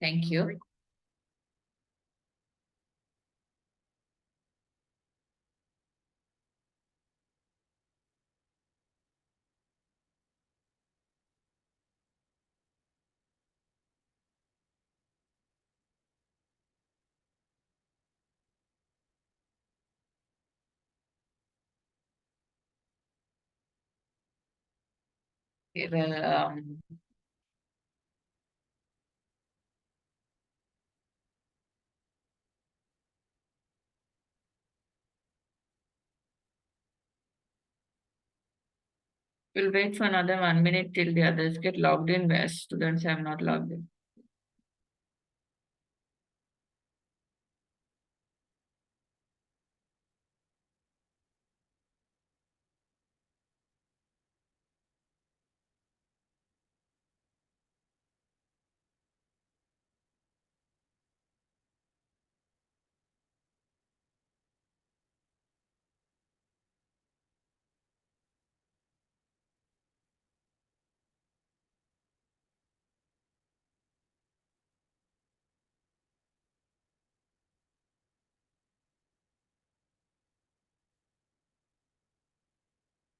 Thank you. Okay, well, we'll wait for another 1 minute till the others get logged in where students have not logged in.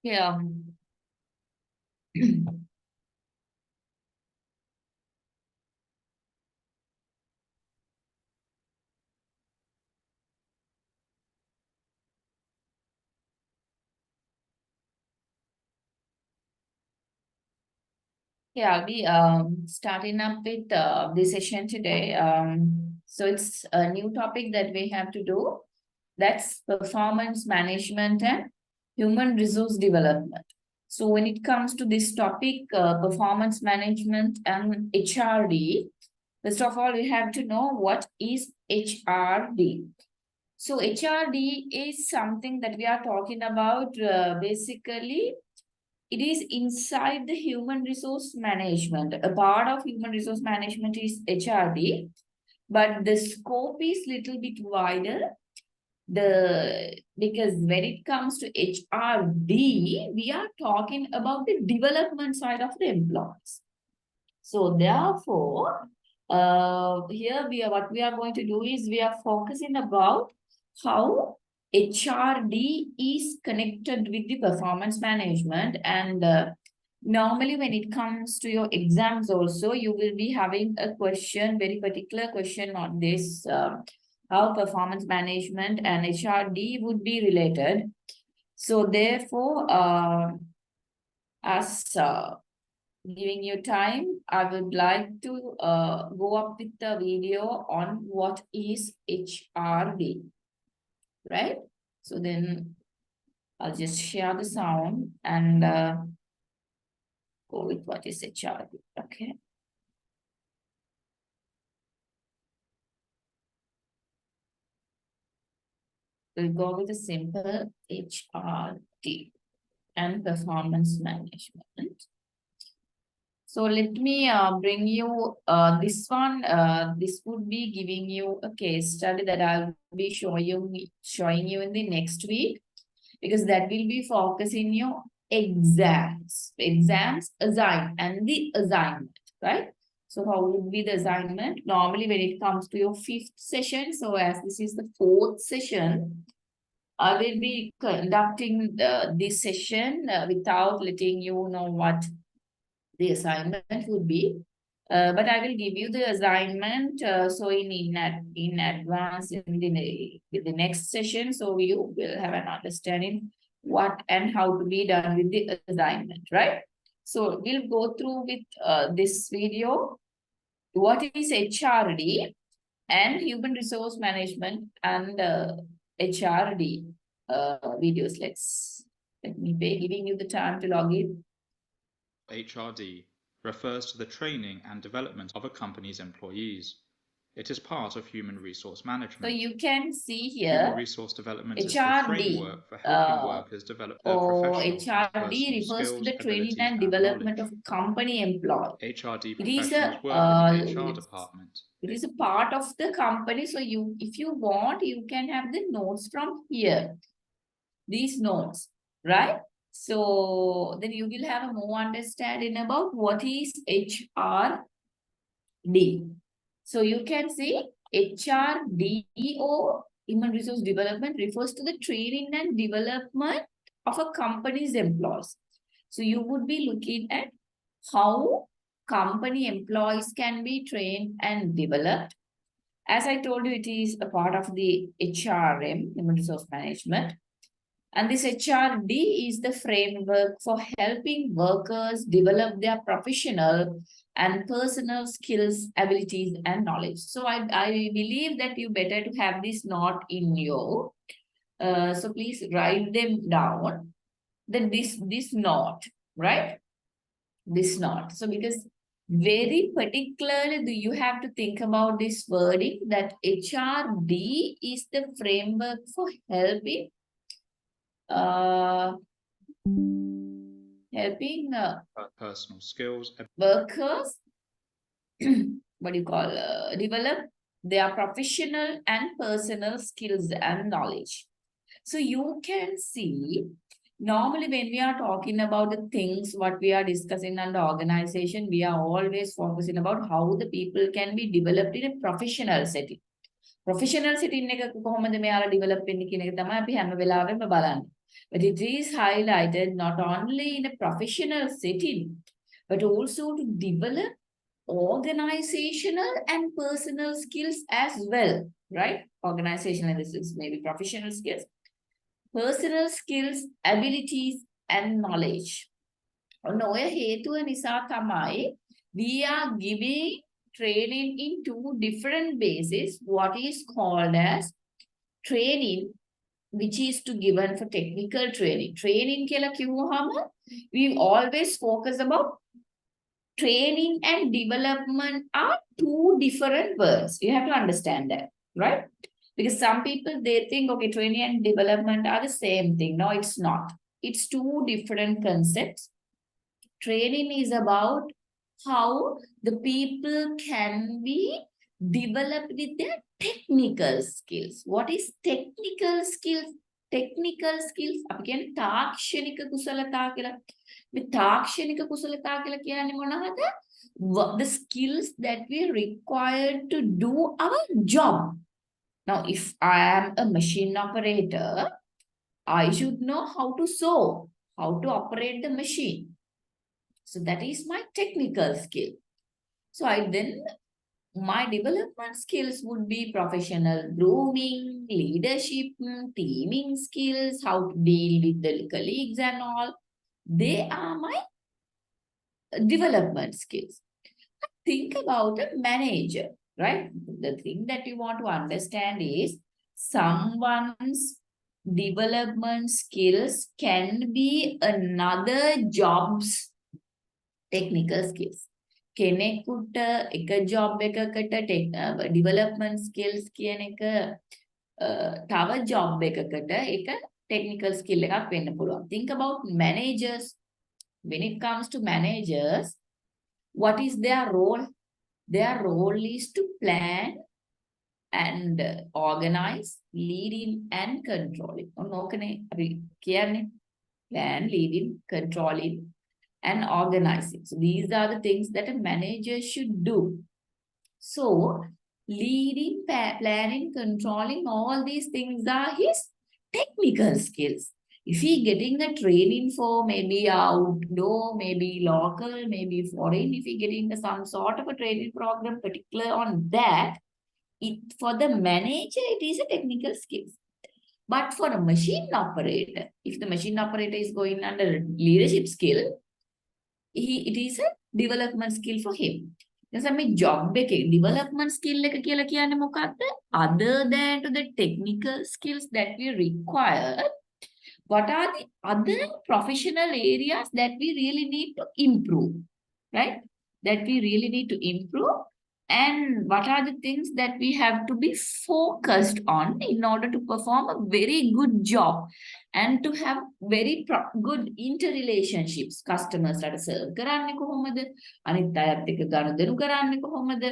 Yeah. Yeah, I'll be starting up with this session today. So it's a new topic that we have to do. That's performance management and human resource development. So when it comes to this topic, performance management and HRD, first of all, we have to know what is HRD. So HRD is something that we are talking about basically it is inside the human resource management. A part of human resource management is HRD, but the scope is little bit wider. Because when it comes to HRD, we are talking about the development side of the employees. So therefore, here what we are going to do is we are focusing about how HRD is connected with the performance management. And normally when it comes to your exams also, you will be having a question, very particular question on this, how performance management and HRD would be related. So therefore, as giving you time, I would like to go up with the video on what is HRD, right? So then I'll just share the sound and go with what is HRD, okay? We'll go with a simple HRD and performance management. So let me bring you this one. This would be giving you a case study that I'll be showing you in the next week, because that will be focusing your exams, and the assignment, right? So how would be the assignment? Normally when it comes to your 5th session, so as this is the 4th session, I will be conducting this session without letting you know what the assignment would be. But I will give you the assignment so in advance in the next session, so you will have an understanding what and how to be done with the assignment, right? So we'll go through with this video. What is HRD and human resource management and HRD videos. Let me be giving you the time to log in. HRD refers to the training and development of a company's employees. It is part of human resource management. So you can see here, human resource development HRD, is the framework for helping workers develop their professional HRD and personal refers skills, to the training abilities, and development of a company employee. HRD It is professionals a work in the HR department. it is a part of the company. So if you want, you can have the notes from here. These notes, right? So then you will have a more understanding about what is HRD. So you can see HRDO, Human Resource Development, refers to the training and development of a company's employees. So you would be looking at how company employees can be trained and developed. As I told you, it is a part of the HRM, Human Resource Management. And this HRD is the framework for helping workers develop their professional and personal skills, abilities, and knowledge. So I believe that you better to have this note in you. So please write them down. Then this note, right? This note. So because very particularly you have to think about this wording that HRD is the framework for helping helping personal skills, workers what do you call develop their professional and personal skills and knowledge. So you can see normally when we are talking about the things what we are discussing under organization, we are always focusing about how the people can be developed in a professional setting. Professional setting එක කොහොමද මෙයාලා develop වෙන්නේ කියන එක තමයි අපි හැම වෙලාවෙම බලන්නේ. But it is highlighted not only in a professional setting, but also to develop organizational and personal skills as well, right? Organizational, this is maybe professional skills, personal skills, abilities, and knowledge. ඔය හේතුව නිසා තමයි we are giving training in two different bases. What is called as training, which is to given for technical training. Training කියලා කිව්වහම we always focus about training and development are two different words. You have to understand that, right? Because some people, they think, okay, training and development are the same thing. No, it's not. It's two different concepts. Training is about how the people can be developed with their technical skills. What is technical skills? Technical skills, අපි කියන්නේ තාක්ෂණික කුසලතා කියලා. මේ තාක්ෂණික කුසලතා කියලා කියන්නේ මොනවද? The skills that we required to do our job. Now, if I am a machine operator, I should know how to sew, how to operate the machine. So that is my technical skill. So my development skills would be professional grooming, leadership, teaming skills, how to deal with the colleagues and all. They are my development skills. Think about a manager, right? The thing that you want to understand is someone's development skills can be another job's technical skills. කෙනෙකුට එක job එකකට development skills කියන එක තව job එකකට ඒක technical skill එකක් වෙන්න පුළුවන්. Think about managers. When it comes to managers, what is their role? Their role is to plan and organize, leading and controlling. ඕකනේ අපි කියන්නේ plan, leading, controlling and organizing. So these are the things that a manager should do. So leading, planning, controlling, all these things are his technical skills. If he getting a training for maybe outdoor, maybe local, maybe foreign, if he getting some sort of a training program particular on that, for the manager, it is a technical skills. But for a machine operator, if the machine operator is going under leadership skill, it is a development skill for him. නිසා මේ job එකේ development skill එක කියලා කියන්නේ මොකක්ද? Other than to the technical skills that we require, what are the other professional areas that we really need to improve, right? That we really need to improve, and what are the things that we have to be focused on in order to perform a very good job and to have very good interrelationships. Customers ට serve කරන්නේ කොහොමද? අනිත් අයත් එක්ක ගනුදෙනු කරන්නේ කොහොමද?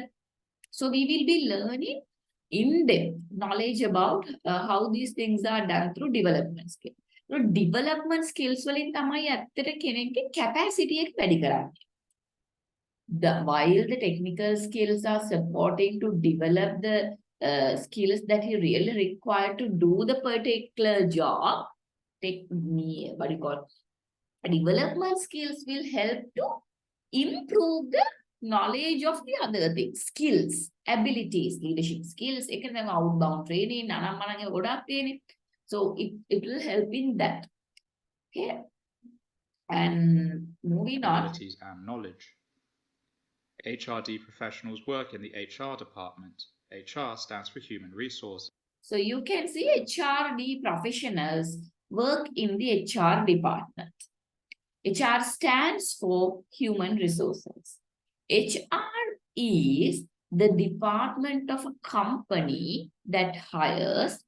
So we will be learning in-depth knowledge about how these things are done through development skills. So development skills වලින් තමයි ඇත්තට කෙනෙක්ගේ capacity එක වැඩි කරන්නේ. while the technical skills are supporting to develop the skills that you really require to do the particular job, what do you call, development skills will help to improve the knowledge of the other things, skills, abilities, leadership skills, outbound training, so it will help in that. Okay. And moving on. Abilities and knowledge. HRD professionals work in the HR department. HR stands for Human Resources. So you can see HRD professionals work in the HR department. HR stands for Human Resources. HR is the department of a company that hires,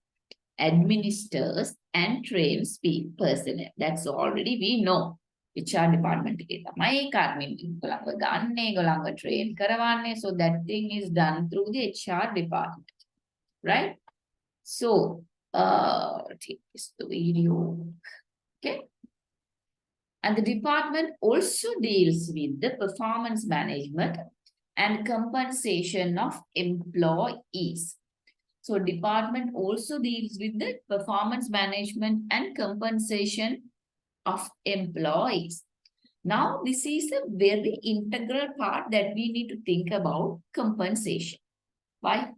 administers, and trains personnel. That's already we know. HR department train karavanne. So that thing is done through the HR department, right? So take this the video. Okay. And the department also deals with the performance management and compensation of employees. So department also deals with the performance management and compensation of employees. Now, this is a very integral part that we need to think about compensation. Why?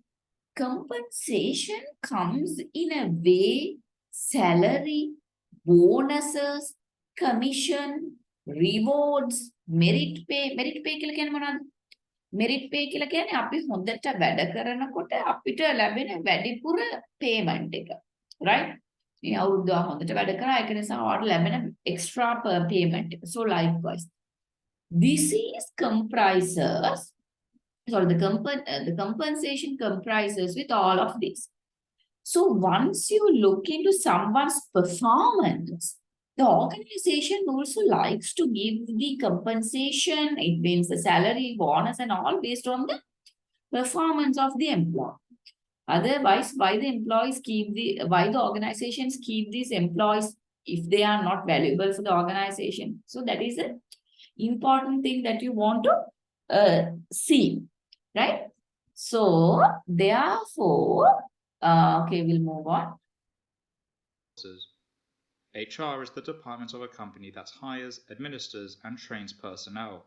Compensation comes in a way, salary, bonuses, commission, rewards, merit pay. Merit pay කියලා කියන්නේ මොනවද? Merit pay කියලා කියන්නේ අපි හොඳට වැඩ කරනකොට අපිට ලැබෙන වැඩිපුර payment එක. Right? මේ අවුරුද්ද හොඳට වැඩ කරා ඒක නිසා ඔයාලට ලැබෙන extra payment එක. So likewise, this is comprises, sorry, the compensation comprises with all of this. So once you look into someone's performance, the organization also likes to give the compensation. It means the salary, bonus, and all based on the performance of the employee. Otherwise, why the organizations keep these employees if they are not valuable for the organization? So that is an important thing that you want to see, right? So therefore, okay, we'll move on. HR is the department of a company that hires, administers, and trains personnel.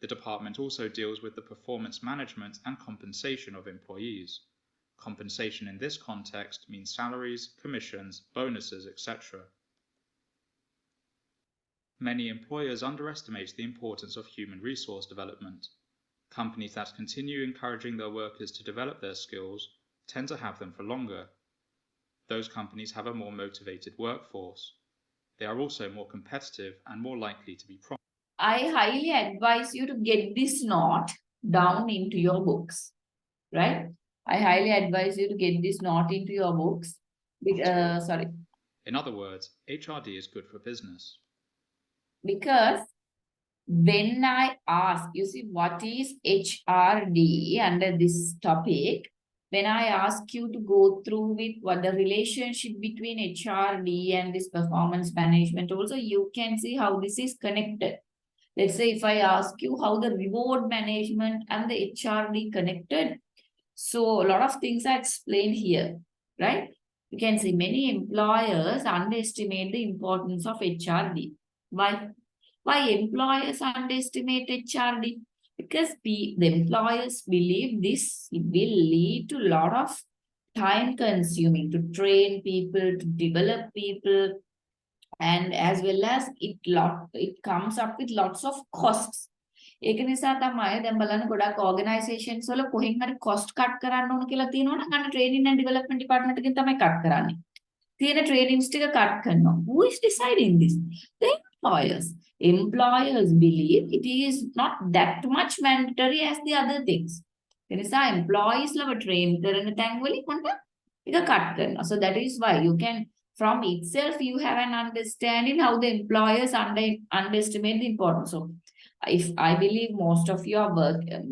The department also deals with the performance management and compensation of employees. Compensation in this context means salaries, commissions, bonuses, etc. Many employers underestimate the importance of human resource development. Companies that continue encouraging their workers to develop their skills tend to have them for longer. Those companies have a more motivated workforce. They are also more competitive and more likely to be profitable. I highly advise you to get this note down into your books, right? I highly advise you to get this note into your books. Sorry. In other words, HRD is good for business. Because when I ask, you see, what is HRD under this topic? When I ask you to go through with what the relationship between HRD and this performance management, also you can see how this is connected. Let's say if I ask you how the reward management and the HRD connected. So a lot of things are explained here, right? You can see many employers underestimate the importance of HRD. Why? Why employers underestimate HRD? Because the employers believe this will lead to a lot of time consuming to train people, to develop people, and as well as it comes up with lots of costs. ඒක නිසා තමයි දැන් බලන්න ගොඩක් organizations වල කොහෙන් හරි cost cut කරන්න ඕන කියලා තියෙනවනම් අන්න training and development department එකෙන් තමයි cut කරන්නේ. තියෙන trainings ටික cut කරනවා. Who is deciding this? The employers. Employers believe it is not that much mandatory as the other things. ඒ නිසා employees ලව train කරන තැන් වලින් මොකද ඒක cut කරනවා. So that is why you can from itself you have an understanding how the employers underestimate the importance. So if I believe most of you are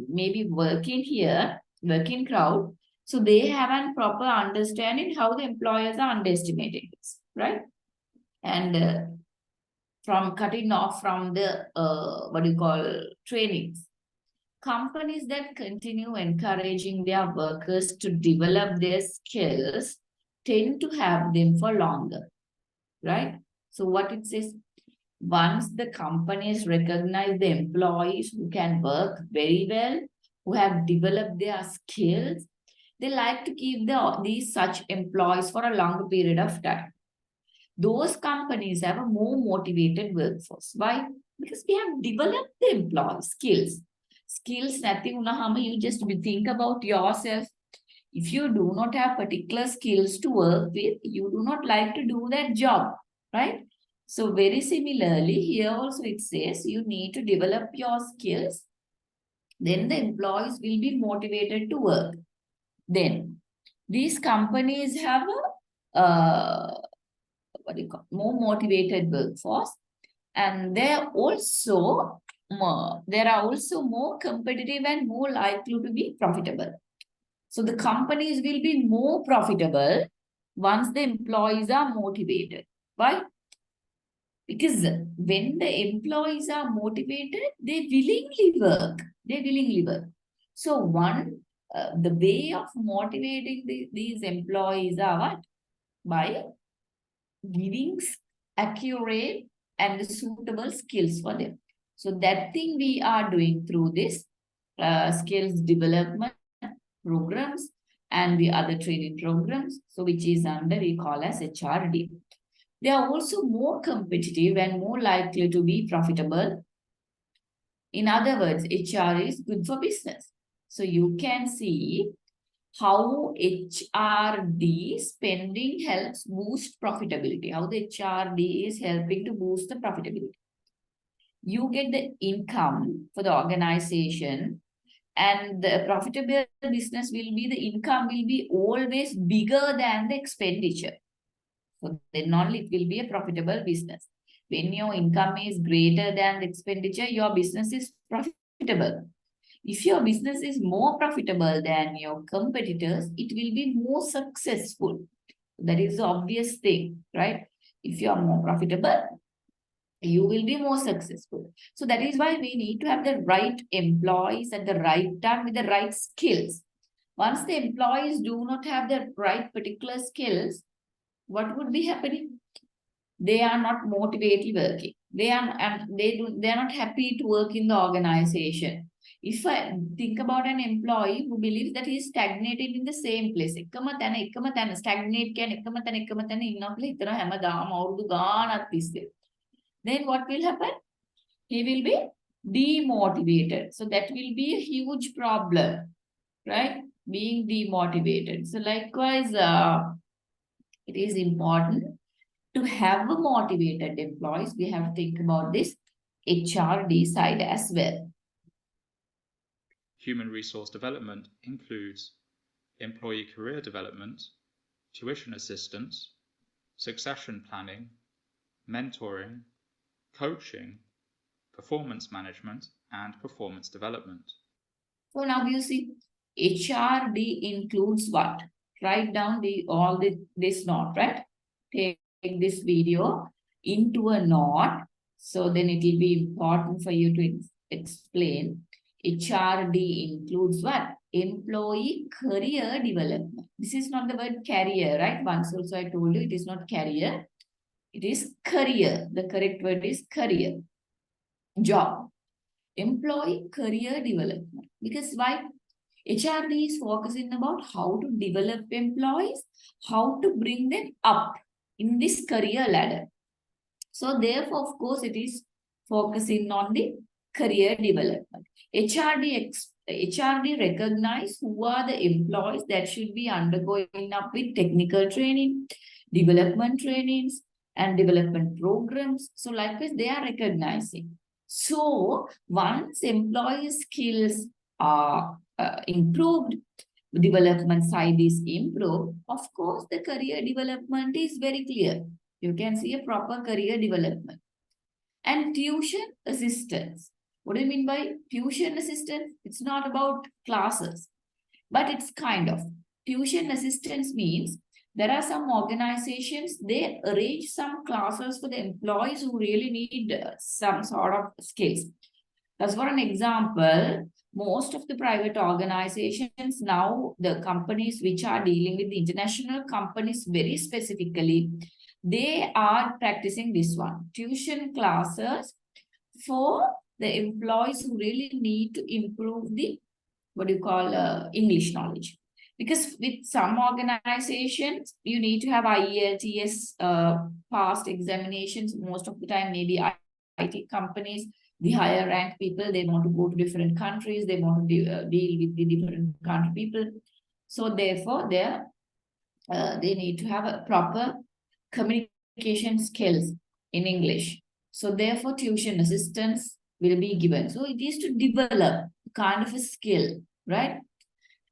maybe working here, working crowd, so they have a proper understanding how the employers are underestimating this, right? And from cutting off from the what do you call trainings. companies that continue encouraging their workers to develop their skills tend to have them for longer, right? So what it says, once the companies recognize the employees who can work very well, who have developed their skills, they like to keep these such employees for a longer period of time. Those companies have a more motivated workforce. Why? Because we have developed the employee skills. Skills, nothing, you just think about yourself. If you do not have particular skills to work with, you do not like to do that job, right? So very similarly, here also it says you need to develop your skills. Then the employees will be motivated to work. Then these companies have a more motivated workforce, and there are also more competitive and more likely to be profitable. So the companies will be more profitable once the employees are motivated. Why? Because when the employees are motivated, they willingly work. They willingly work. So the way of motivating these employees are what? By giving accurate and suitable skills for them. So that thing we are doing through this skills development programs and the other training programs, so which is under we call as HRD. They are also more competitive and more likely to be profitable. In other words, HR is good for business. So you can see how HRD spending helps boost profitability, how the HRD is helping to boost the profitability. You get the income for the organization, and the profitable business will be, the income will be always bigger than the expenditure. So then only it will be a profitable business. When your income is greater than the expenditure, your business is profitable. If your business is more profitable than your competitors, it will be more successful. That is the obvious thing, right? If you are more profitable, you will be more successful. So that is why we need to have the right employees at the right time with the right skills. Once the employees do not have the right particular skills, what would be happening? They are not motivated working. They are not happy to work in the organization. If I think about an employee who believes that he is stagnated in the same place, stagnate then what will happen? He will be demotivated. So that will be a huge problem, right? Being demotivated. So likewise, it is important to have a motivated employees. We have to think about this HRD side as well. Human resource development includes employee career development, tuition assistance, succession planning, mentoring, coaching, performance management, and performance development. So now you see, HRD includes what? Write down this note, right? Take this video into a note. So then it will be important for you to explain. HRD includes what? Employee career development. This is not the word career, right? Once also I told you it is not career. It is career. The correct word is career. Job. Employee career development. Because why? HRD is focusing about how to develop employees, how to bring them up in this career ladder. So therefore, of course, it is focusing on the career development. HRD recognize who are the employees that should be undergoing up with technical training, development trainings, and development programs. So likewise, they are recognizing. So once employee skills are improved, development side is improved, of course, the career development is very clear. You can see a proper career development. And tuition assistance. What do you mean by tuition assistance? It's not about classes, but it's kind of. Tuition assistance means there are some organizations, they arrange some classes for the employees who really need some sort of skills. Thus, for an example, most of the private organizations now, the companies which are dealing with the international companies very specifically, they are practicing this one, tuition classes for the employees who really need to improve the, what do you call, English knowledge. Because with some organizations, you need to have IELTS past examinations. Most of the time, maybe IT companies, the higher rank people, they want to go to different countries, they want to deal with the different country people. So therefore, they need to have a proper communication skills in English. So therefore, tuition assistance will be given. So it is to develop kind of a skill, right?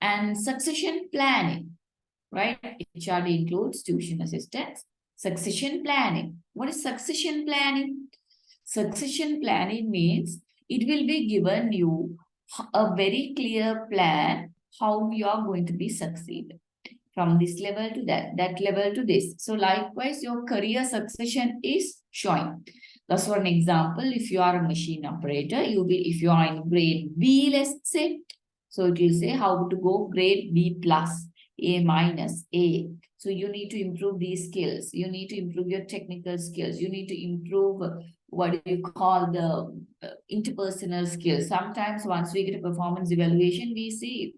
And succession planning, right? HRD includes tuition assistance, succession planning. What is succession planning? Succession planning means it will be given you a very clear plan how you are going to be succeed from this level to that level to this. So likewise, your career succession is showing. Thus, for an example, if you are a machine operator, if you are in grade B, let's say, so it will say how to go grade B plus, A minus, A. So you need to improve these skills. You need to improve your technical skills. You need to improve what you call the interpersonal skills. Sometimes once we get a performance evaluation, we see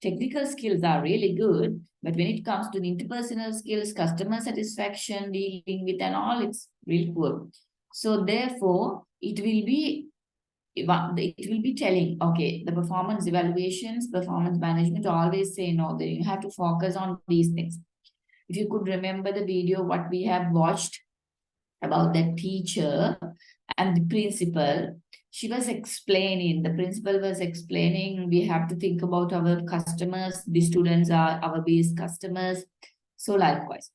technical skills are really good, but when it comes to the interpersonal skills, customer satisfaction, dealing with and all, it's really poor. So therefore, it will be telling, okay, the performance evaluations, performance management always say no, that you have to focus on these things. If you could remember the video, what we have watched about that teacher and the principal, the principal was explaining, we have to think about our customers, the students are our base customers. So likewise.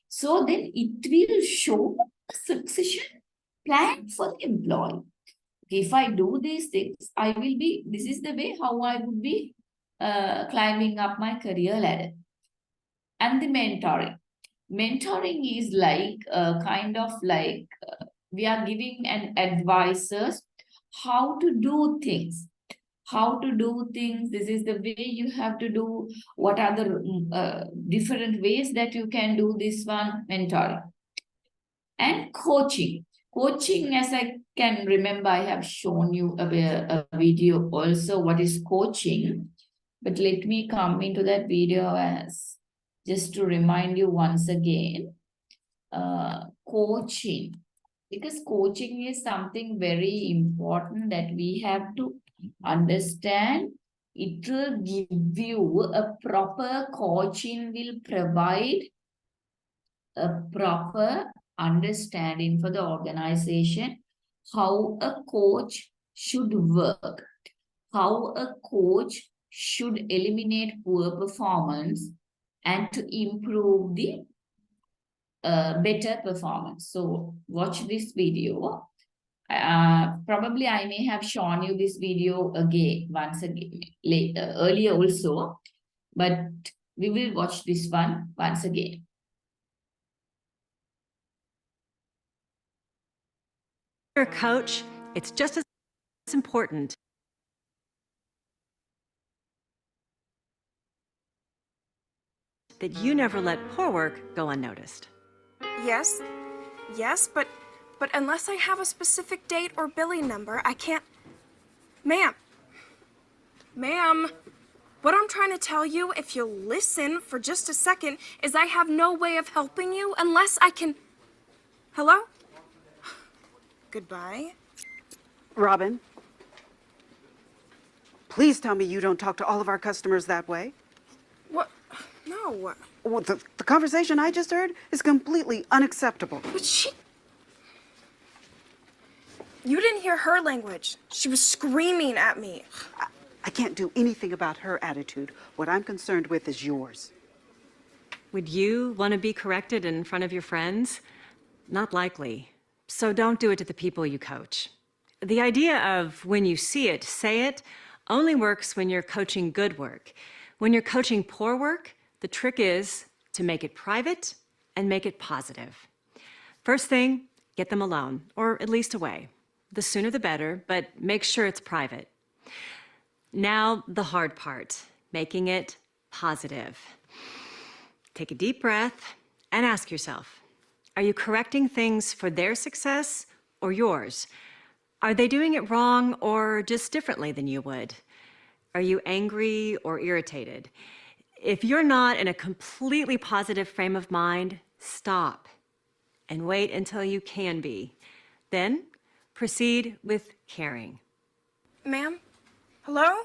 So then it will show a succession plan for the employee. If I do these things, this is the way how I would be climbing up my career ladder. And the mentoring. Mentoring is like kind of like we are giving an advisors how to do things. How to do things. This is the way you have to do. What are the different ways that you can do this one? Mentoring. And coaching. Coaching, as I can remember, I have shown you a video also what is coaching. But let me come into that video as just to remind you once again. Coaching. Because coaching is something very important that we have to understand. It will give you a proper coaching, will provide a proper understanding for the organization, how a coach should work, how a coach should eliminate poor performance and to improve the better performance. So watch this video. Probably I may have shown you this video once again later, earlier also, but we will watch this one once again. You're a coach, it's just as important that you never let poor work go unnoticed. Yes, but unless I have a specific date or billing number, I can't... Ma'am, what I'm trying to tell you, if you'll listen for just a second, is I have no way of helping you unless I can... Hello? Goodbye. Robin, please tell me you don't talk to all of our customers that way. What? No. Well, the conversation I just heard is completely unacceptable. But she... You didn't hear her language. She was screaming at me. I can't do anything about her attitude. What I'm concerned with is yours. Would you want to be corrected in front of your friends? Not likely. So don't do it to the people you coach. The idea of when you see it, say it, only works when you're coaching good work. When you're coaching poor work, the trick is to make it private and make it positive. First thing, get them alone, or at least away. The sooner the better, but make sure it's private. Now, the hard part, making it positive. Take a deep breath and ask yourself, are you correcting things for their success or yours? Are they doing it wrong or just differently than you would? Are you angry or irritated? If you're not in a completely positive frame of mind, stop and wait until you can be. Then proceed with caring. Ma'am? Hello?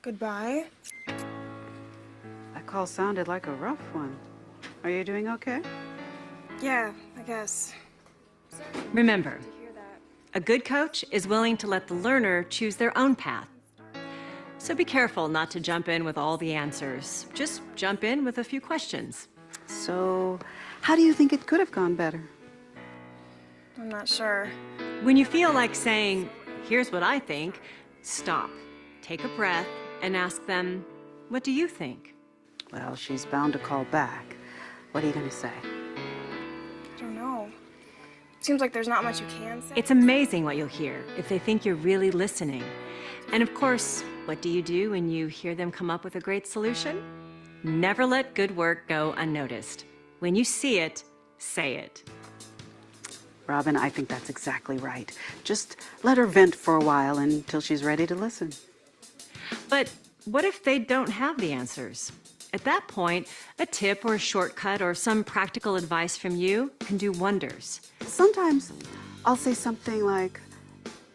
Goodbye. That call sounded like a rough one. Are you doing okay? Yeah, I guess. Remember, a good coach is willing to let the learner choose their own path. So be careful not to jump in with all the answers. Just jump in with a few questions. So, how do you think it could have gone better? I'm not sure. When you feel like saying, here's what I think, stop, take a breath, and ask them, what do you think? Well, she's bound to call back. What are you going to say? I don't know. Seems like there's not much you can say. It's amazing what you'll hear if they think you're really listening. And of course, what do you do when you hear them come up with a great solution? Never let good work go unnoticed. When you see it, say it. Robin, I think that's exactly right. Just let her vent for a while until she's ready to listen. But what if they don't have the answers? At that point, a tip or a shortcut or some practical advice from you can do wonders. Sometimes I'll say something like,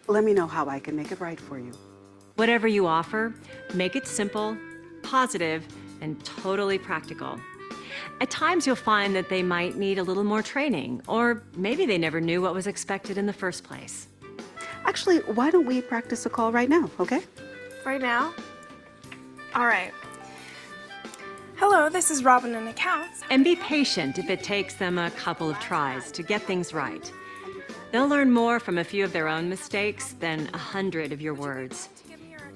let me know how I can make it right for you. Whatever you offer, make it simple, positive, and totally practical. At times you'll find that they might need a little more training, or maybe they never knew what was expected in the first place. Actually, why don't we practice a call right now, okay? Right now? All right. Hello, this is Robin in accounts. And be patient if it takes them a couple of tries to get things right. They'll learn more from a few of their own mistakes than 100 of your words.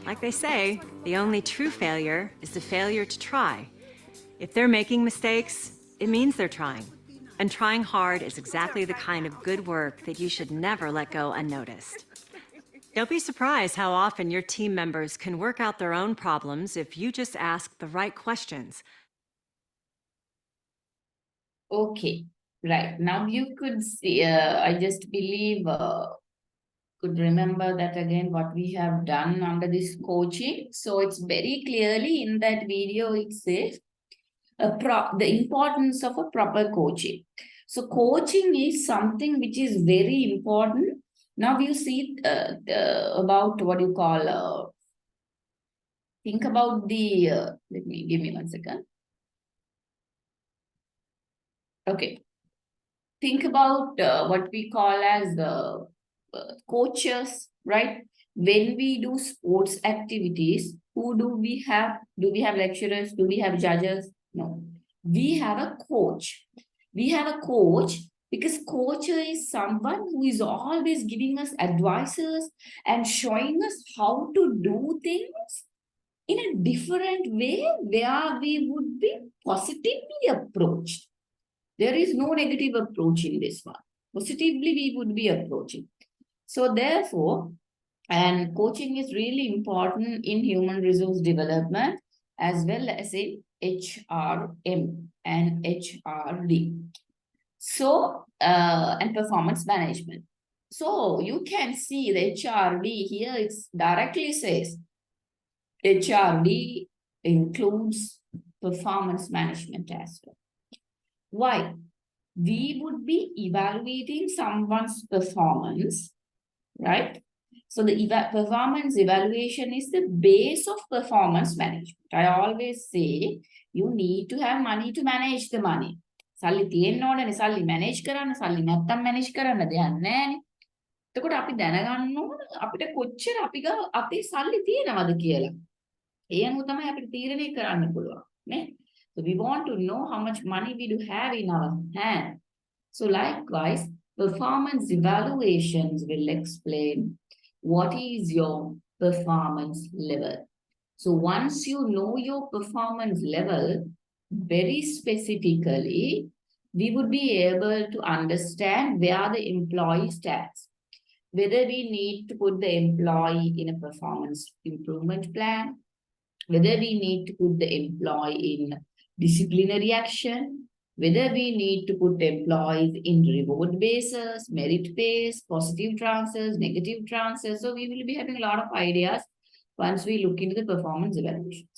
Like they say, the only true failure is the failure to try. If they're making mistakes, it means they're trying. And trying hard is exactly the kind of good work that you should never let go unnoticed. Don't be surprised how often your team members can work out their own problems if you just ask the right questions. Okay, right. Now you could see, I just believe, could remember that again what we have done under this coaching. So it's very clearly in that video it says the importance of a proper coaching. So coaching is something which is very important. Now you see about what you call, think about the, give me 1 second. Okay. Think about what we call as the coaches, right? When we do sports activities, who do we have? Do we have lecturers? Do we have judges? No. We have a coach. We have a coach because coach is someone who is always giving us advices and showing us how to do things in a different way where we would be positively approached. There is no negative approach in this one. Positively, we would be approaching. So therefore, and coaching is really important in human resource development as well as in HRM and HRD. So, and performance management. So you can see the HRD here, it directly says HRD includes performance management as well. Why? We would be evaluating someone's performance, right? So the performance evaluation is the base of performance management. I always say you need to have money to manage the money. සල්ලි තියෙන්න ඕනනේ සල්ලි manage කරන්න සල්ලි නැත්තම් manage කරන්න දෙයක් නැහැනේ. එතකොට අපි දැනගන්න ඕන අපිට කොච්චර අපේ සල්ලි තියෙනවද කියලා. ඒ අනුව තමයි අපිට තීරණය කරන්න පුළුවන් නේ. So we want to know how much money we do have in our hand. So likewise, performance evaluations will explain what is your performance level. So once you know your performance level, very specifically, we would be able to understand where the employee stands, whether we need to put the employee in a performance improvement plan, whether we need to put the employee in disciplinary action, whether we need to put employees in reward basis, merit based, positive transfers, negative transfers. So we will be having a lot of ideas once we look into the performance evaluations.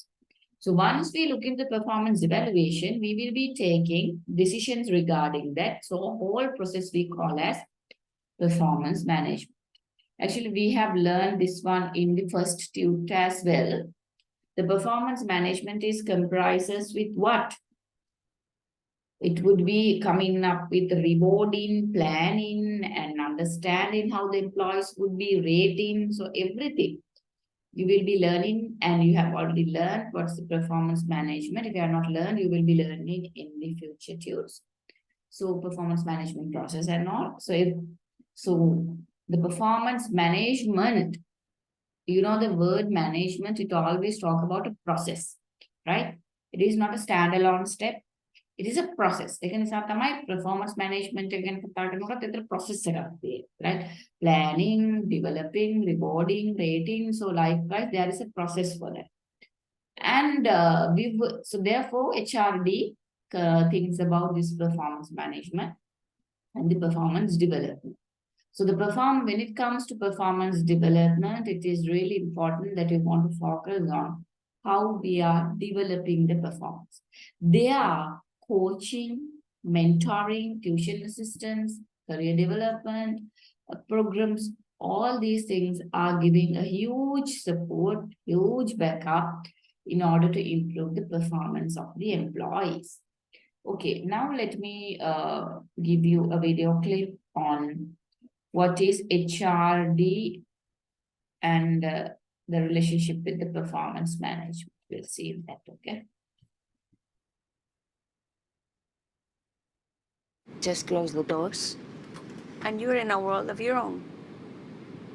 So once we look into the performance evaluation, we will be taking decisions regarding that. So whole process we call as performance management. Actually, we have learned this one in the first tute as well. The performance management is comprises with what? It would be coming up with rewarding, planning, and understanding how the employees would be rating. So everything you will be learning, and you have already learned what's the performance management. If you have not learned, you will be learning in the future tools. So performance management process and all. So the performance management, you know, the word management, it always talk about a process, right? It is not a standalone step. It is a process. Performance management process, right? Planning, developing, rewarding, rating. So likewise, there is a process for that. And so therefore, HRD thinks about this performance management and the performance development. So when it comes to performance development, it is really important that you want to focus on how we are developing the performance. They are coaching, mentoring, tuition assistance, career development, programs. All these things are giving a huge support, huge backup in order to improve the performance of the employees. Okay, now let me give you a video clip on what is HRD and the relationship with the performance management. We'll see that, okay? Just close the doors, and you're in a world of your own.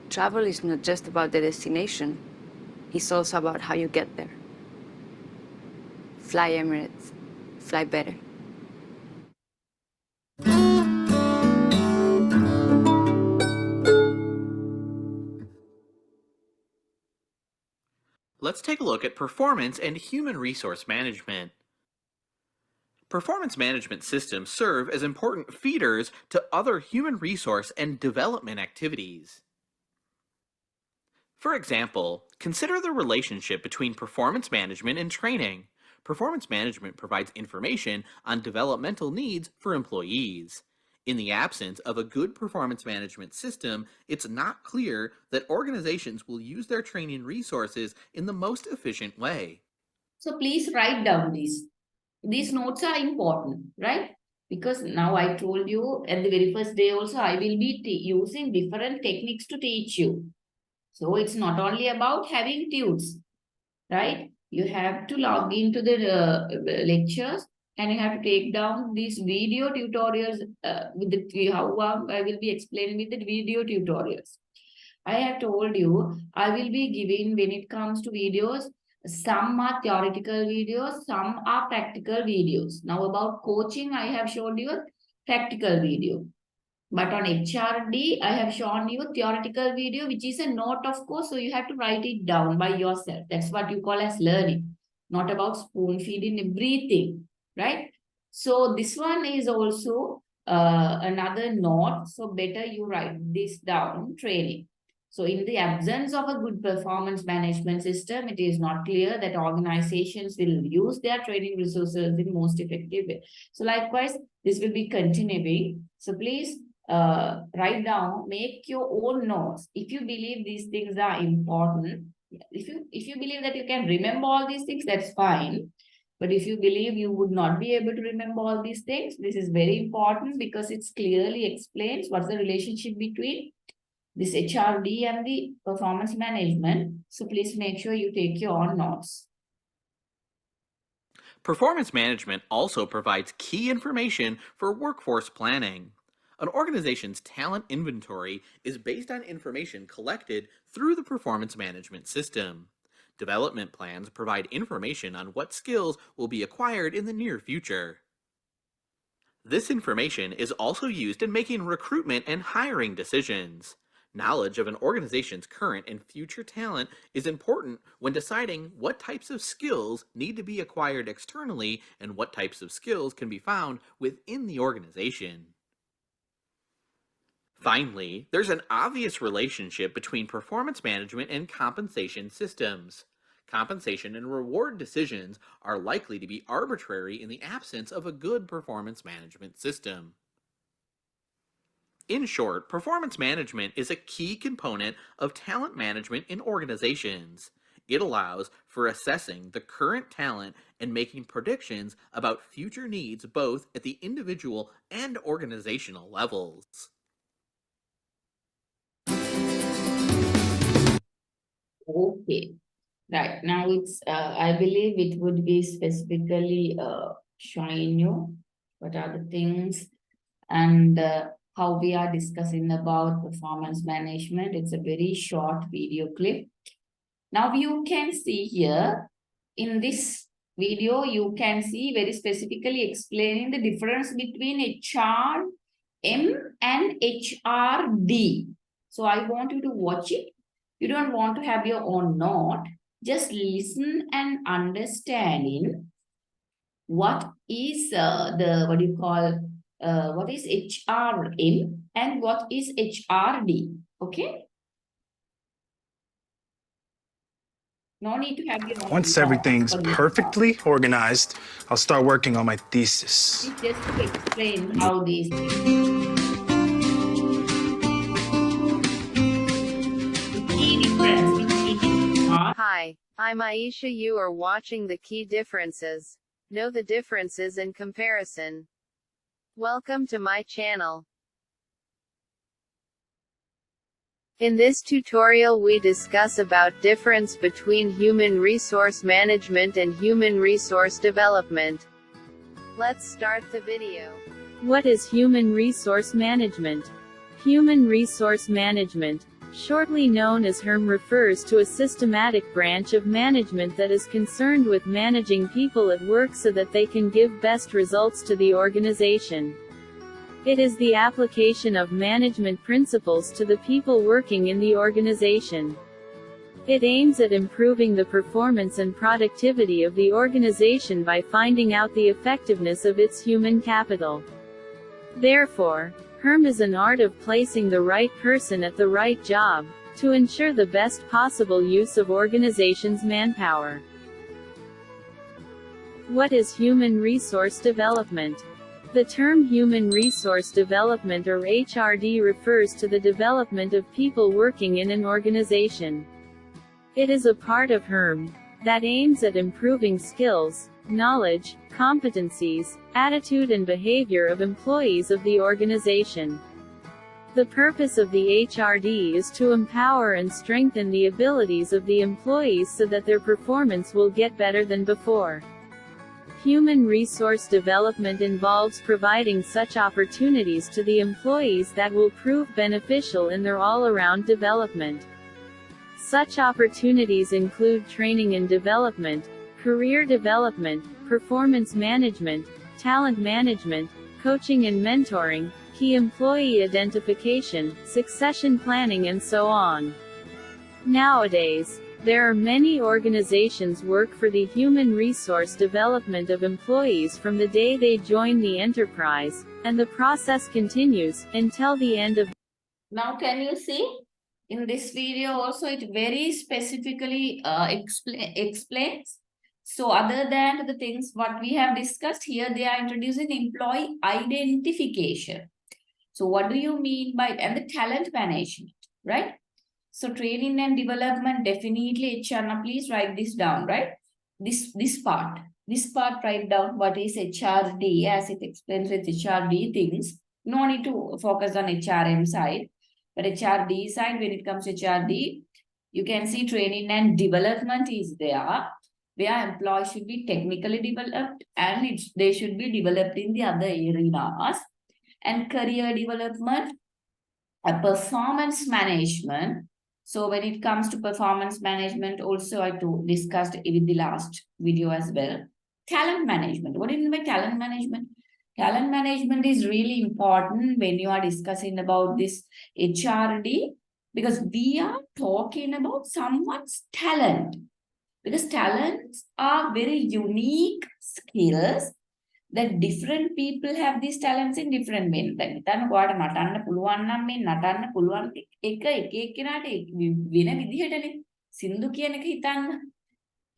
Travel is not just about the destination, it's also about how you get there. Fly Emirates, fly better. Let's take a look at performance and human resource management. Performance management systems serve as important feeders to other human resource and development activities. For example, consider the relationship between performance management and training. Performance management provides information on developmental needs for employees. In the absence of a good performance management system, it's not clear that organizations will use their training resources in the most efficient way. So please write down these. These notes are important, right? Because now I told you at the very first day also, I will be using different techniques to teach you. So it's not only about having tunes, right? You have to log into the lectures, and you have to take down these video tutorials with how I will be explaining with the video tutorials. I have told you, I will be giving, when it comes to videos, some are theoretical videos, some are practical videos. Now about coaching, I have showed you a practical video. But on HRD, I have shown you a theoretical video, which is a note, of course, so you have to write it down by yourself. That's what you call as learning, not about spoon feeding everything, right? So this one is also another note, so better you write this down, training. So in the absence of a good performance management system, it is not clear that organizations will use their training resources in most effective way. So likewise, this will be continuing. So please write down, make your own notes. If you believe these things are important, if you believe that you can remember all these things, that's fine. But if you believe you would not be able to remember all these things, this is very important because it clearly explains what's the relationship between this HRD and the performance management. So please make sure you take your own notes. Performance management also provides key information for workforce planning. An organization's talent inventory is based on information collected through the performance management system. Development plans provide information on what skills will be acquired in the near future. This information is also used in making recruitment and hiring decisions. Knowledge of an organization's current and future talent is important when deciding what types of skills need to be acquired externally and what types of skills can be found within the organization. Finally, there's an obvious relationship between performance management and compensation systems. Compensation and reward decisions are likely to be arbitrary in the absence of a good performance management system. In short, performance management is a key component of talent management in organizations. It allows for assessing the current talent and making predictions about future needs both at the individual and organizational levels. Okay. Right. Now it's, I believe it would be specifically showing you what are the things and how we are discussing about performance management. It's a very short video clip. Now you can see here in this video, you can see very specifically explaining the difference between HRM and HRD. So I want you to watch it. You don't want to have your own note. Just listen and understanding what is what is HRM and what is HRD. Okay. No need to have your own Once note everything's for this part. perfectly organized, I'll start working on my thesis. It's just to explain how these things. The key difference between Hi, I'm Aisha. You are watching The Key Differences. Know the differences in comparison. Welcome to my channel. In this tutorial we discuss about difference between human resource management and human resource development. Let's start the video. What is human resource management? Human resource management, shortly known as HRM, refers to a systematic branch of management that is concerned with managing people at work so that they can give best results to the organization. It is the application of management principles to the people working in the organization. It aims at improving the performance and productivity of the organization by finding out the effectiveness of its human capital. Therefore, HRM is an art of placing the right person at the right job, to ensure the best possible use of organization's manpower. What is human resource development? The term human resource development or HRD refers to the development of people working in an organization. It is a part of HRM that aims at improving skills, knowledge, competencies, attitude and behavior of employees of the organization. The purpose of the HRD is to empower and strengthen the abilities of the employees so that their performance will get better than before. Human resource development involves providing such opportunities to the employees that will prove beneficial in their all-around development. Such opportunities include training and development, career development, performance management, talent management, coaching and mentoring, key employee identification, succession planning and so on. Nowadays, there are many organizations work for the human resource development of employees from the day they join the enterprise, and the process continues until the end of. Now can you see? In this video also it very specifically explains. So other than the things what we have discussed here, they are introducing employee identification. So what do you mean by, and the talent management, right? So training and development, definitely HR. Now please write this down, right? This part write down what is HRD as it explains with HRD things. No need to focus on HRM side, but HRD side, when it comes to HRD, you can see training and development is there, where employees should be technically developed and they should be developed in the other areas. And career development, performance management. So when it comes to performance management, also I discussed with the last video as well. Talent management. What do you mean by talent management? Talent management is really important when you are discussing about this HRD, because we are talking about someone's talent. Because talents are very unique skills that different people have these talents in different ways. දැන් හිතන්න ඔයාලට නටන්න පුළුවන් නම් මේ නටන්න පුළුවන් එක එක්කෙනාට වෙන විදිහටනේ. සින්දු කියන එක හිතන්න.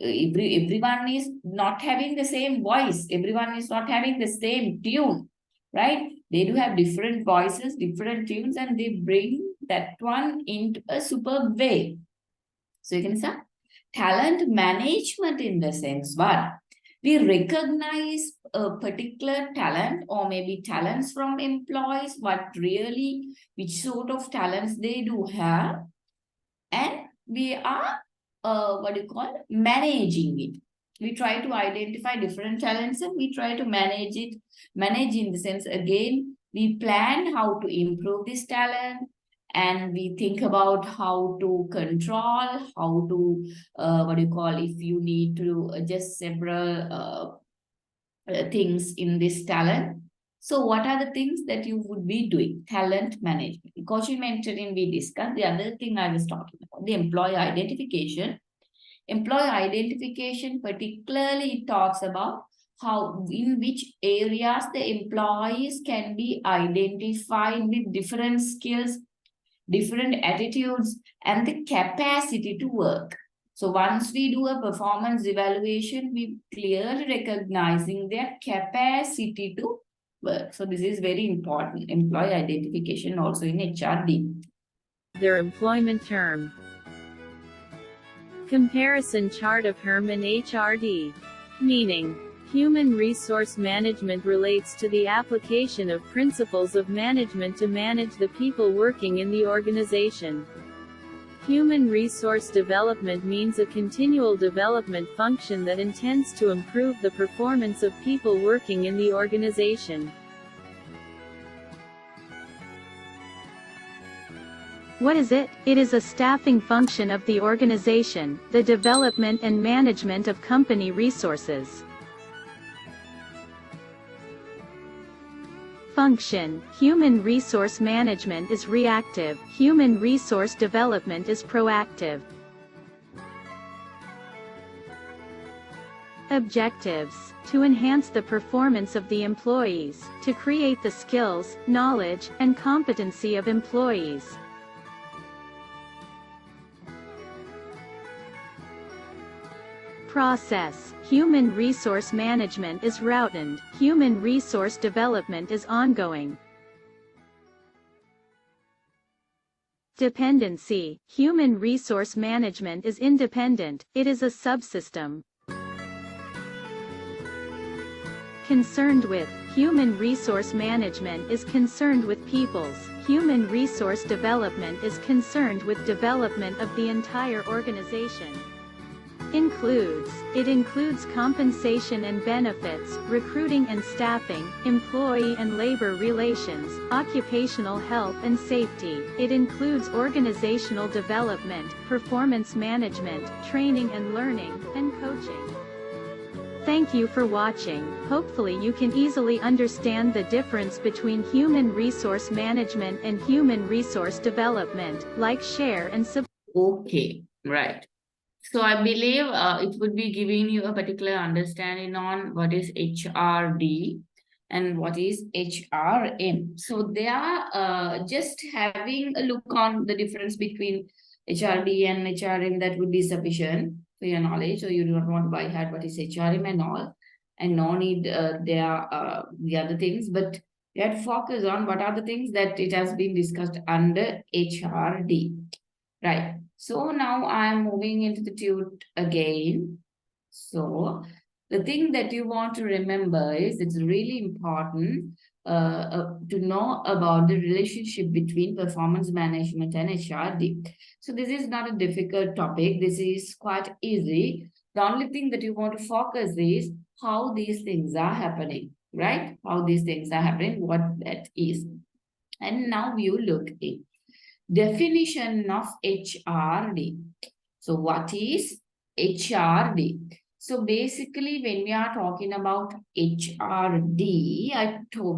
Everyone is not having the same voice. Everyone is not having the same tune, right? They do have different voices, different tunes, and they bring that one into a superb way. So you can say talent management in the sense what we recognize a particular talent or maybe talents from employees, which sort of talents they do have, and we are managing it. We try to identify different talents and we try to manage it. Manage in the sense, again, we plan how to improve this talent, and we think about how to control, how to if you need to adjust several things in this talent. So what are the things that you would be doing? Talent management. Koshi mentioned in we discussed. The other thing I was talking about, the employee identification. Employee identification particularly talks about how, in which areas the employees can be identified with different skills, different attitudes, and the capacity to work. So once we do a performance evaluation, we clearly recognizing their capacity to work. So this is very important. Employee identification also in HRD. Their employment term. Comparison chart of HRM and HRD. Meaning, human resource management relates to the application of principles of management to manage the people working in the organization. Human resource development means a continual development function that intends to improve the performance of people working in the organization. What is it? It is a staffing function of the organization, the development and management of company resources. Function: human resource management is reactive, human resource development is proactive. Objectives: to enhance the performance of the employees, to create the skills, knowledge, and competency of employees. Process: human resource management is routined, human resource development is ongoing. Dependency: human resource management is independent, it is a subsystem. Concerned with: human resource management is concerned with people's, human resource development is concerned with development of the entire organization. Includes: it includes compensation and benefits, recruiting and staffing, employee and labor relations, occupational health and safety. It includes organizational development, performance management, training and learning, and coaching. Thank you for watching. Hopefully you can easily understand the difference between human resource management and human resource development. Like, share, and subscribe. Okay, right. So I believe it would be giving you a particular understanding on what is HRD and what is HRM. So they are just having a look on the difference between HRD and HRM. That would be sufficient for your knowledge. So you do not want to buy heart what is HRM and all, and no need the other things, but you have to focus on what are the things that it has been discussed under HRD, right? So now I am moving into the tute again. So the thing that you want to remember is it's really important to know about the relationship between performance management and HRD. So this is not a difficult topic. This is quite easy. The only thing that you want to focus is how these things are happening, right? How these things are happening, what that is. And now you look at definition of HRD. So what is HRD? So basically, when we are talking about HRD,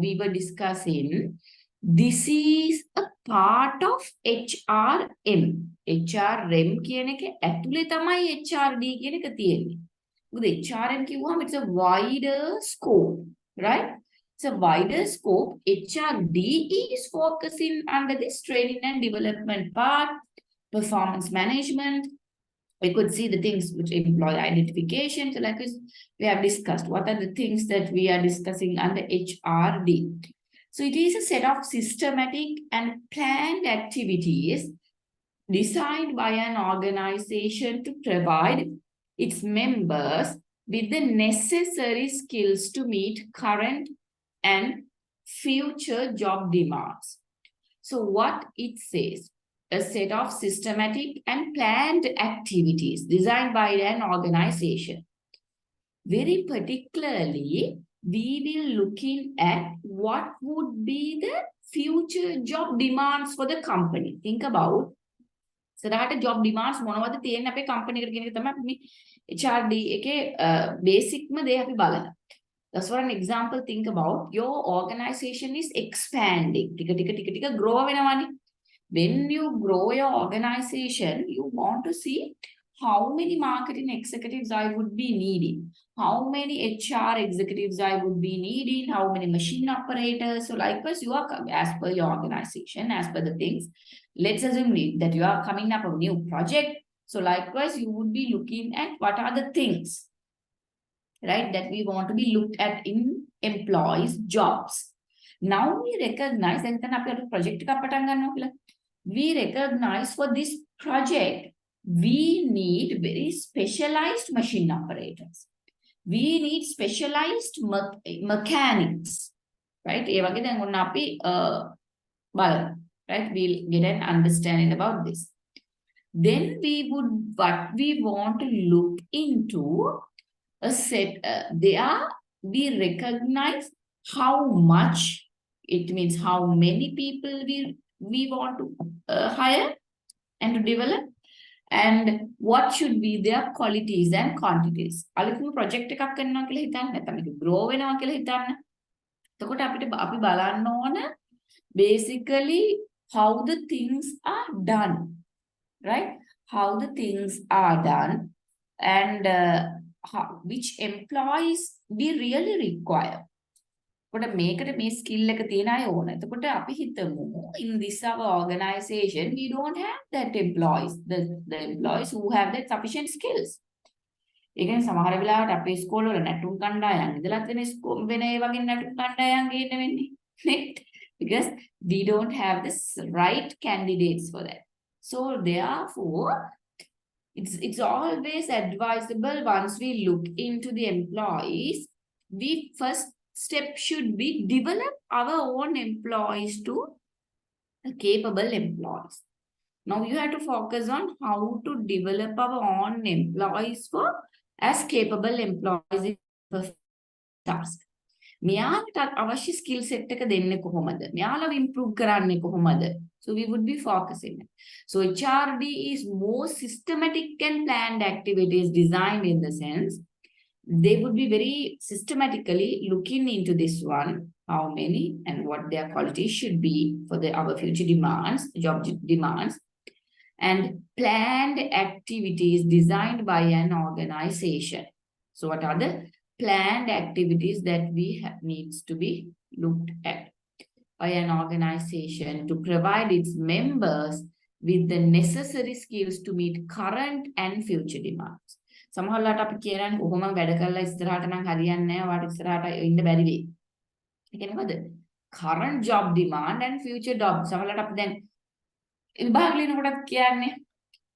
we were discussing, this is a part of HRM. HRM කියන එක ඇතුලේ තමයි HRD කියන එක තියෙන්නේ. මොකද HRM කිව්වම it's a wider scope, right? It's a wider scope. HRD is focusing under this training and development part, performance management. We could see the things which employee identification. So like we have discussed, what are the things that we are discussing under HRD? So it is a set of systematic and planned activities designed by an organization to provide its members with the necessary skills to meet current and future job demands. So what it says, a set of systematic and planned activities designed by an organization. Very particularly, we will looking at what would be the future job demands for the company. Think about, so that job demands මොනවද තියෙන්නේ අපේ company එකට කියන එක තමයි මේ HRD එකේ basic ම දේ අපි බලනවා. That's for an example. Think about your organization is expanding. ටික grow වෙනවනේ. When you grow your organization, you want to see how many marketing executives I would be needing, how many HR executives I would be needing, how many machine operators. So likewise, you are, as per your organization, as per the things, let's assume that you are coming up a new project. So likewise, you would be looking at what are the things, right, that we want to be looked at in employees' jobs. Now we recognize that project we recognize for this project, we need very specialized machine operators. We need specialized mechanics, right? Right? We'll get an understanding about this. Then what we want to look into a set, we recognize how much, it means how many people we want to hire and to develop, and what should be their qualities and quantities. අලුත්ම project එකක් කරනවා කියලා හිතන්න, නැත්නම් මේක grow වෙනවා කියලා හිතන්න. එතකොට අපි බලන්න ඕන basically how the things are done, right? How the things are done, and which employees we really require. කොට මේකට මේ skill එක තියෙන අය ඕන. එතකොට අපි හිතමු in this our organization we don't have that employees, the employees who have that sufficient skills. ඒ කියන්නේ සමහර වෙලාවට අපේ ස්කෝල් වල නැටුම් කණ්ඩායම් ඉඳලත් වෙන ඒ වගේ නැටුම් කණ්ඩායම් ගේන්න වෙන්නේ. Because we don't have the right candidates for that. So therefore it's always advisable, once we look into the employees, we first step should be develop our own employees to capable employees. Now you have to focus on how to develop our own employees for as capable employees in the task. මෙයාට අවශ්‍ය skill set එක දෙන්නේ කොහොමද? මෙයාලව improve කරන්නේ කොහොමද? So we would be focusing. So HRD is more systematic and planned activities designed in the sense they would be very systematically looking into this one, how many and what their qualities should be for our future demands, job demands, and planned activities designed by an organization. So what are the planned activities that we needs to be looked at by an organization to provide its members with the necessary skills to meet current and future demands. සමහරවිට අපි කියන්නේ කොහොම වැඩ කරලා ඉස්සරහට නම් හරියන්නේ නැහැ, ඔයාලට ඉස්සරහට ඉන්න බැරි වෙයි. ඒ කියන්නේ මොකද? Current job demand and future job. සමහරවිට අපි දැන් විභාග ලියනකොටත් කියන්නේ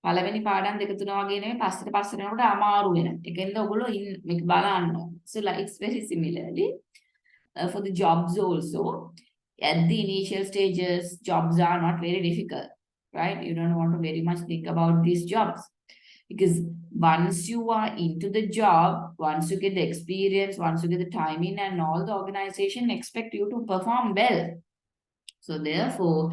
පළවෙනි පාඩම් දෙක තුන වගේ නෙමෙයි, පස්සට යනකොට අමාරු වෙනවා. ඒකෙන්ද ඔයගොල්ලෝ මේක බලන්න ඕන. So like it's very similarly for the jobs also. At the initial stages, jobs are not very difficult, right? You don't want to very much think about these jobs. Because once you are into the job, once you get the experience, once you get the timing and all, the organization expect you to perform well. So therefore,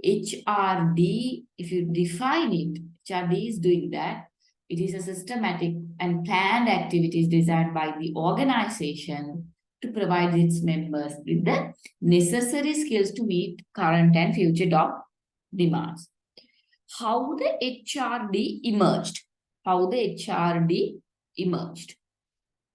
HRD, if you define it, HRD is doing that. It is a systematic and planned activities designed by the organization to provide its members with the necessary skills to meet current and future job demands. How the HRD emerged? How the HRD emerged?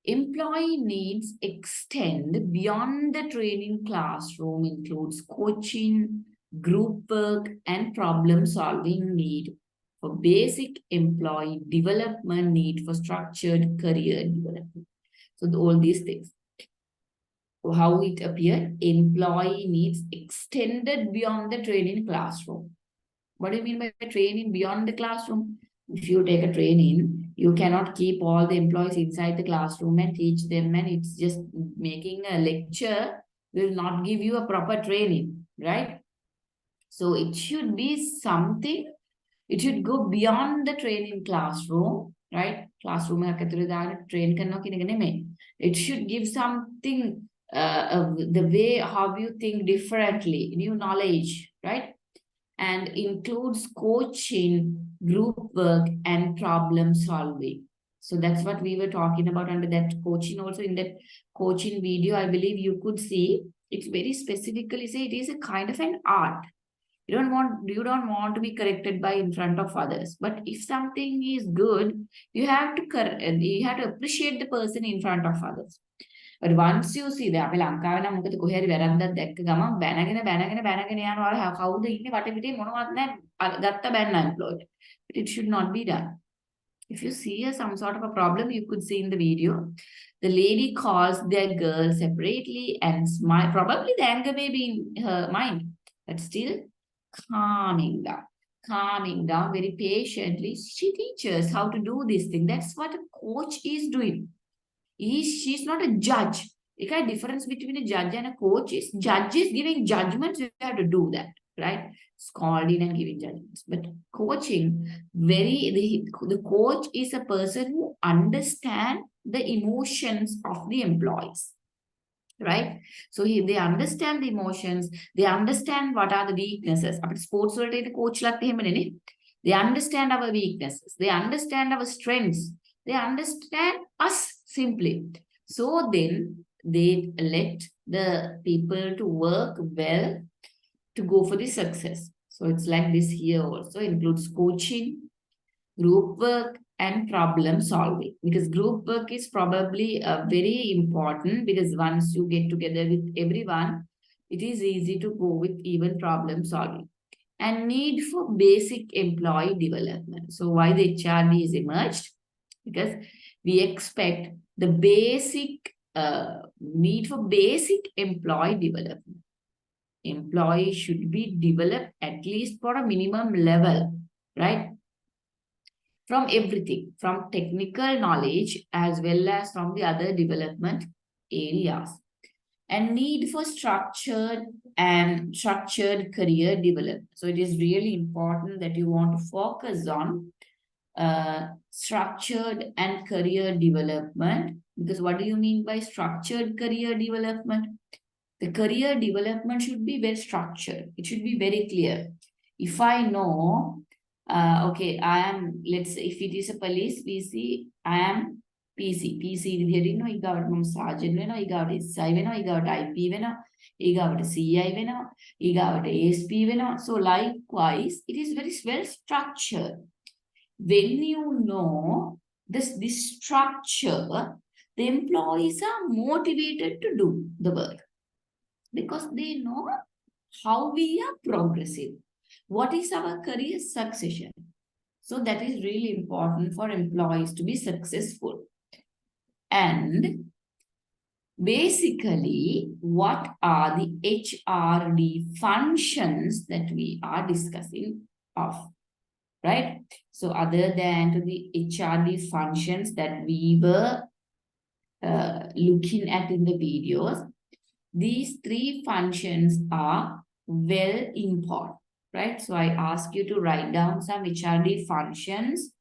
Employee needs extend beyond the training classroom, includes coaching, group work, and problem-solving need for basic employee development, need for structured career development. So all these things. So how it appeared? Employee needs extended beyond the training classroom. What do you mean by training beyond the classroom? If you take a training, you cannot keep all the employees inside the classroom and teach them, and it's just making a lecture will not give you a proper training, right? So it should be something, it should go beyond the training classroom, right? Classroom train it should give something, the way how you think differently, new knowledge, right? And includes coaching, group work, and problem solving. So that's what we were talking about under that coaching. Also in that coaching video, I believe you could see it's very specifically say it is a kind of an art. You don't want to be corrected by in front of others. But if something is good, you have to appreciate the person in front of others. But once you see that, ලංකාවේ නම් මොකද කොහේ හරි වැරද්දක් දැක්ක ගමන් බැනගෙන යනවා කවුද ඉන්නේ වටපිටේ මොනවත් නැහැ ගත්ත බැන්න employed. But it should not be done. If you see some sort of a problem, you could see in the video, the lady calls their girl separately and smile. Probably the anger may be in her mind, but still calming down very patiently. She teaches how to do this thing. That's what a coach is doing. She's not a judge. The difference between a judge and a coach is judge is giving judgments. You have to do that, right? Scolding and giving judgments. But coaching, the coach is a person who understands the emotions of the employees, right? So they understand the emotions, they understand what are the weaknesses. Sports coach they understand our weaknesses, they understand our strengths, they understand us simply. So then they let the people to work well to go for the success. So it's like this here also includes coaching, group work, and problem solving, because group work is probably very important, because once you get together with everyone, it is easy to go with even problem solving. And need for basic employee development. So why the HRD is emerged? Because we expect the basic need for basic employee development. Employee should be developed at least for a minimum level, right? From everything, from technical knowledge as well as from the other development areas. And need for structured career development. So it is really important that you want to focus on structured and career development. Because what do you mean by structured career development? The career development should be very structured. It should be very clear. If I know, okay, I am, let's say if it is a police PC, I am PC විදිහට ඉන්නවා ඊගාවට මම සාජන් වෙනවා ඊගාවට SI වෙනවා ඊගාවට IP වෙනවා ඊගාවට CI වෙනවා ඊගාවට ASP වෙනවා. So likewise it is very well structured. When you know this structure, the employees are motivated to do the work because they know how we are progressing, what is our career succession. So that is really important for employees to be successful. And basically, what are the HRD functions that we are discussing of, right? So other than to the HRD functions that we were looking at in the videos, these three functions are well important, right? So I ask you to write down some HRD functions,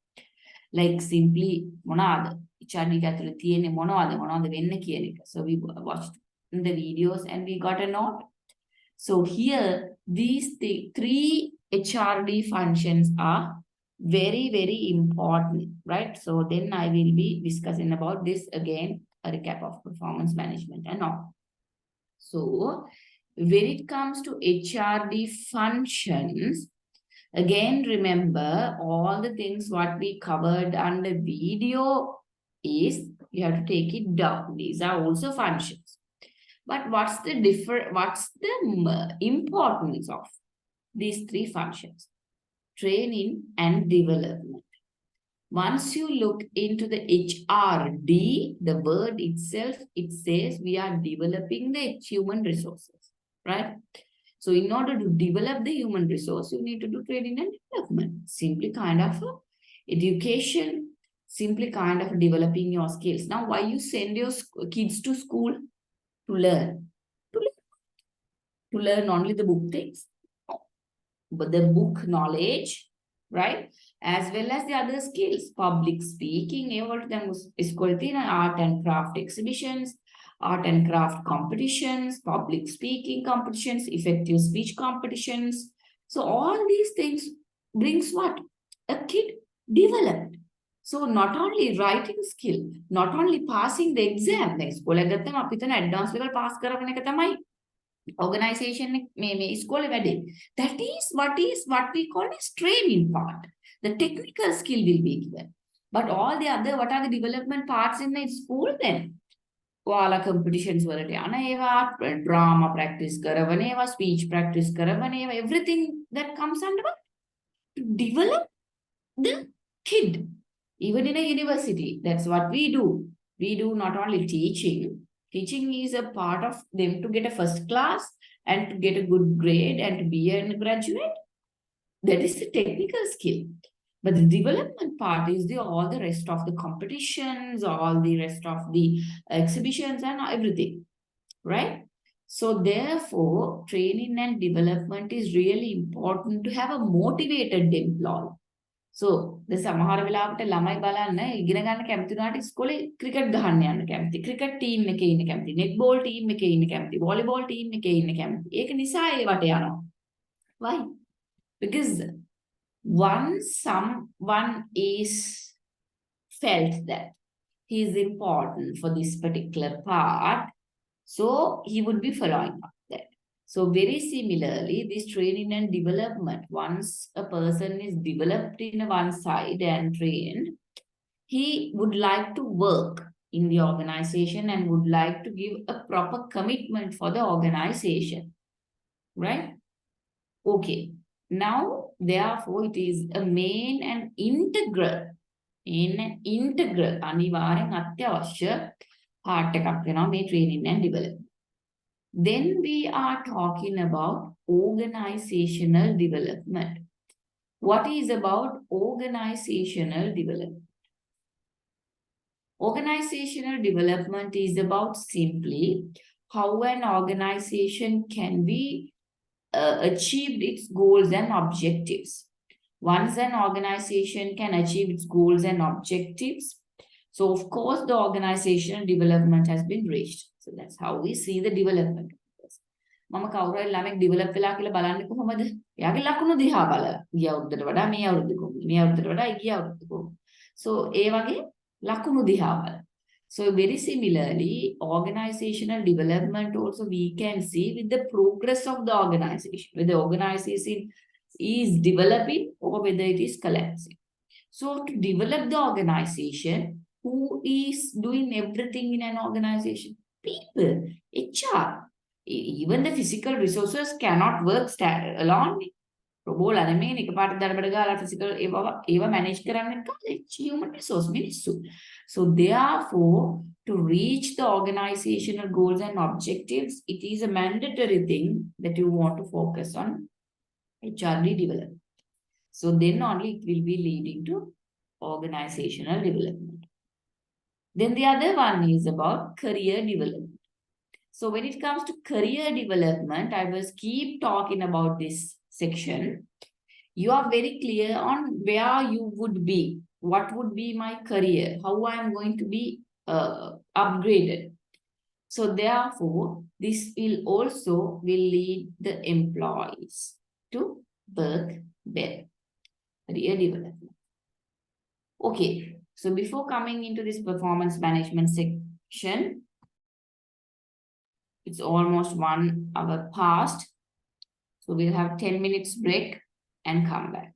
like simply monada. HRD ඇතුළේ තියෙන්නේ මොනවද වෙන්න කියන එක. So we watched in the videos and we got a note. So here these three HRD functions are Very, very important, right? So then I will be discussing about this again, a recap of performance management and all. So when it comes to HRD functions, again, remember all the things what we covered under video is you have to take it down. These are also functions. But what's the importance of these three functions? Training and development. Once you look into the HRD, the word itself, it says we are developing the human resources, right? So in order to develop the human resource, you need to do training and development. Simply kind of education, simply kind of developing your skills. Now, why you send your kids to school? To learn. To learn only the book things. But the book knowledge, right? As well as the other skills, public speaking, art and craft exhibitions, art and craft competitions, public speaking competitions, effective speech competitions. So all these things brings what? A kid developed. So not only writing skill, not only passing the exam, advanced level pass organization that is what we call as training part. The technical skill will be given, but all the other what are the development parts in the school then? Wala competitions වලට යන ඒවා, drama practice කරවන ඒවා, speech practice කරවන ඒවා, everything that comes under what? To develop the kid. Even in a university, that's what we do. We do not only teaching. Teaching is a part of them to get a first class and to get a good grade and to be a graduate. That is the technical skill. But the development part is all the rest of the competitions, all the rest of the exhibitions and everything, right? So therefore, training and development is really important to have a motivated employee. So the සමහර වෙලාවට ළමයි බලන්න ඉගෙන ගන්න කැමති වුණාට ඉස්කෝලේ cricket ගහන්න යන්න කැමති. ක්‍රිකට් ටීම් එකේ ඉන්න කැමති. නෙට්බෝල් ටීම් එකේ ඉන්න කැමති. වොලිබෝල් ටීම් එකේ ඉන්න කැමති. ඒක නිසා ඒවට යනවා. Why? Because once someone is felt that he is important for this particular part, so he would be following up that. So very similarly, this training and development, once a person is developed in one side and trained, he would like to work in the organization and would like to give a proper commitment for the organization, right? Okay. Now, therefore, it is a main and integral අනිවාර්යෙන් අත්‍යවශ්‍ය part එකක් වෙනවා මේ training and development. Then we are talking about organizational development. What is about organizational development? Organizational development is about simply how an organization can be achieved its goals and objectives. Once an organization can achieve its goals and objectives, so of course the organizational development has been reached. So that's how we see the development. මම කවුරුහරි ළමෙක් develop වෙලා කියලා බලන්නේ කොහොමද? එයාගේ ලකුණු දිහා බලලා. ගිය අවුරුද්දට වඩා මේ අවුරුද්ද කොහොමද? මේ අවුරුද්දට වඩා ගිය අවුරුද්ද කොහොමද? So ඒ වගේ ලකුණු දිහා බලලා. So very similarly, organizational development also we can see with the progress of the organization. Whether the organization is developing or whether it is collapsing. So to develop the organization, who is doing everything in an organization? People, HR. Even the physical resources cannot work alone. Robola නෙමෙයි එකපාරට දඩබඩ ගාලා physical ඒවා manage කරන්න human resource මිනිස්සු. So therefore, to reach the organizational goals and objectives, it is a mandatory thing that you want to focus on HRD development. So then only it will be leading to organizational development. Then the other one is about career development. So when it comes to career development, I will keep talking about this section. You are very clear on where you would be. What would be my career? How I am going to be upgraded. So therefore, this will lead the employees to work better. career development. Okay, so before coming into this performance management section, it's almost 1 hour past. So we'll have 10 minutes break and come back.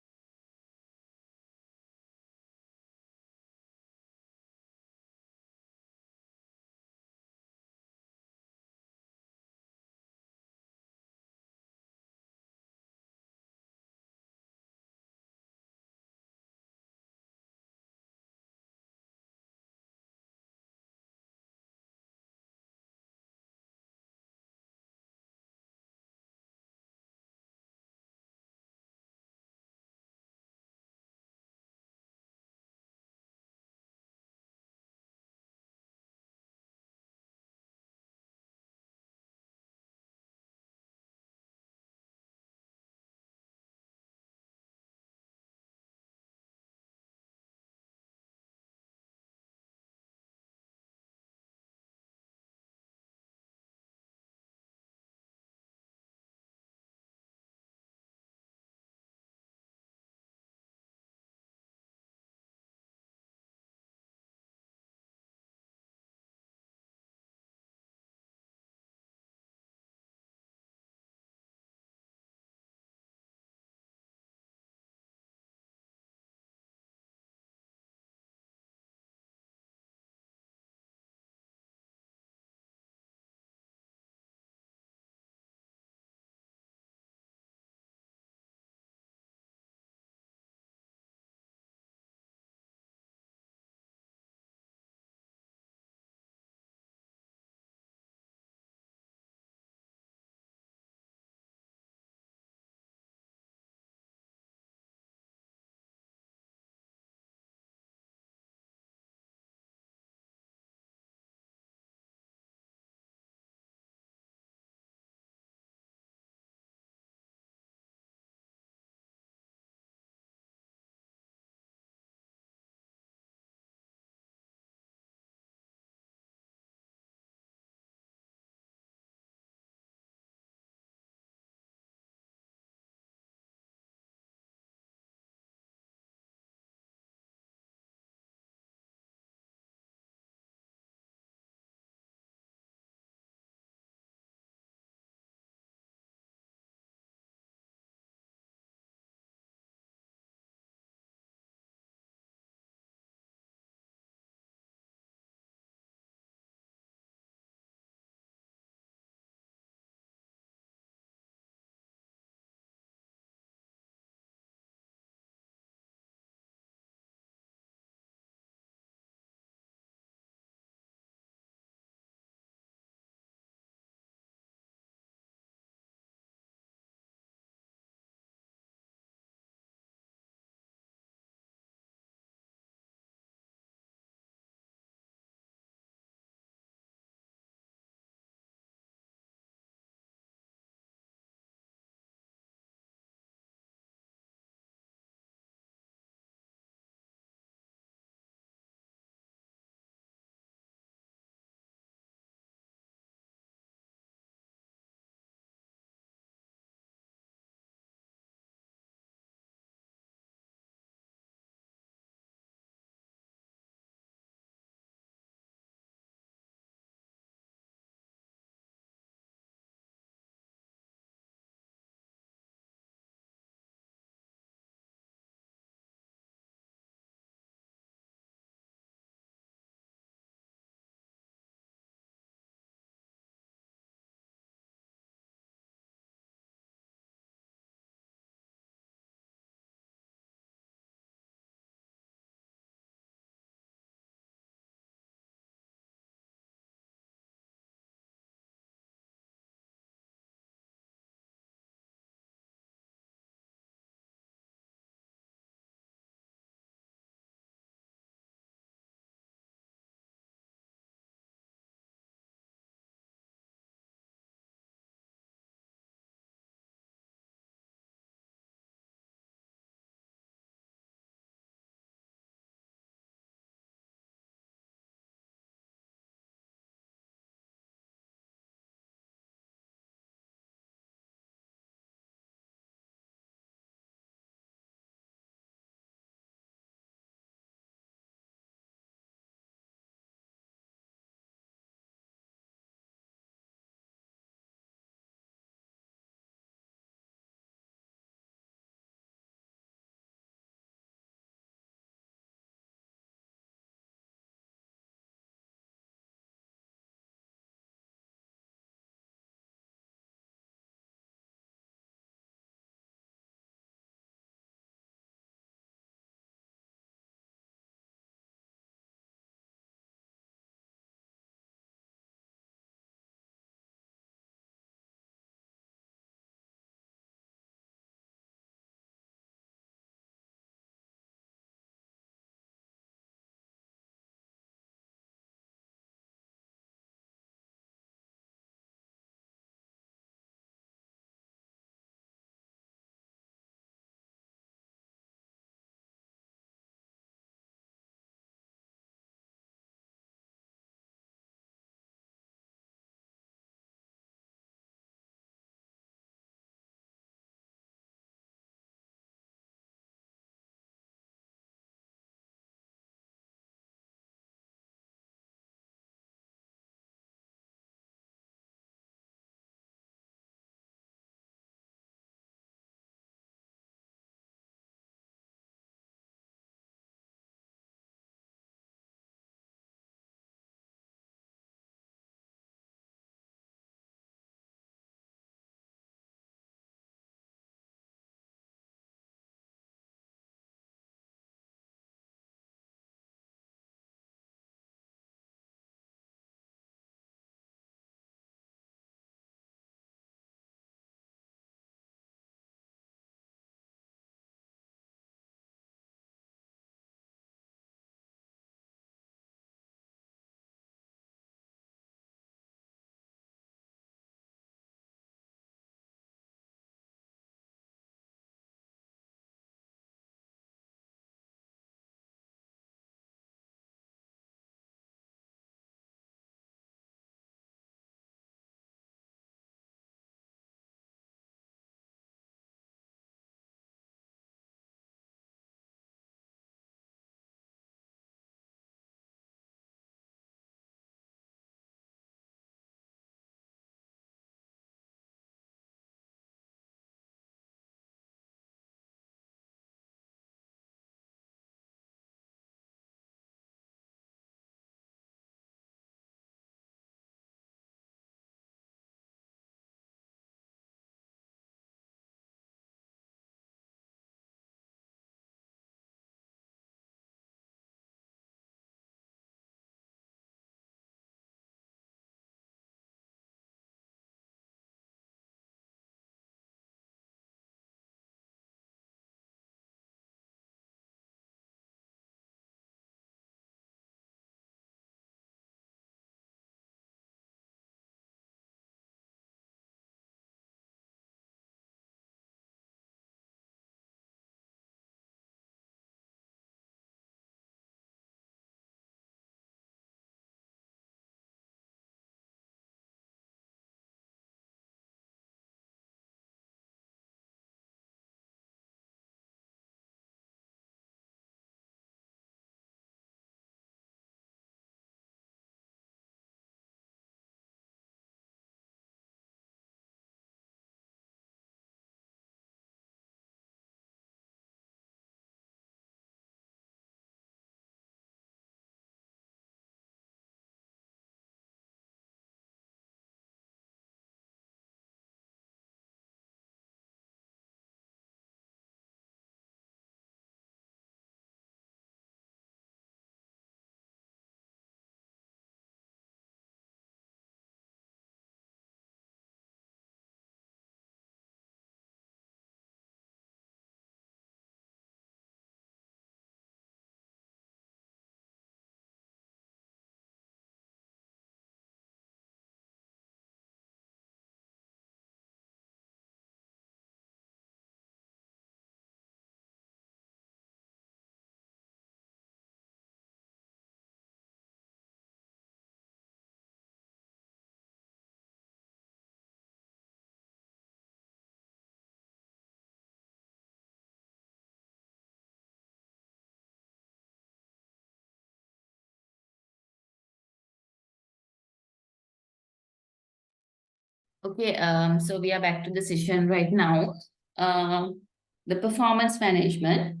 Okay, so we are back to the session right now. The performance management.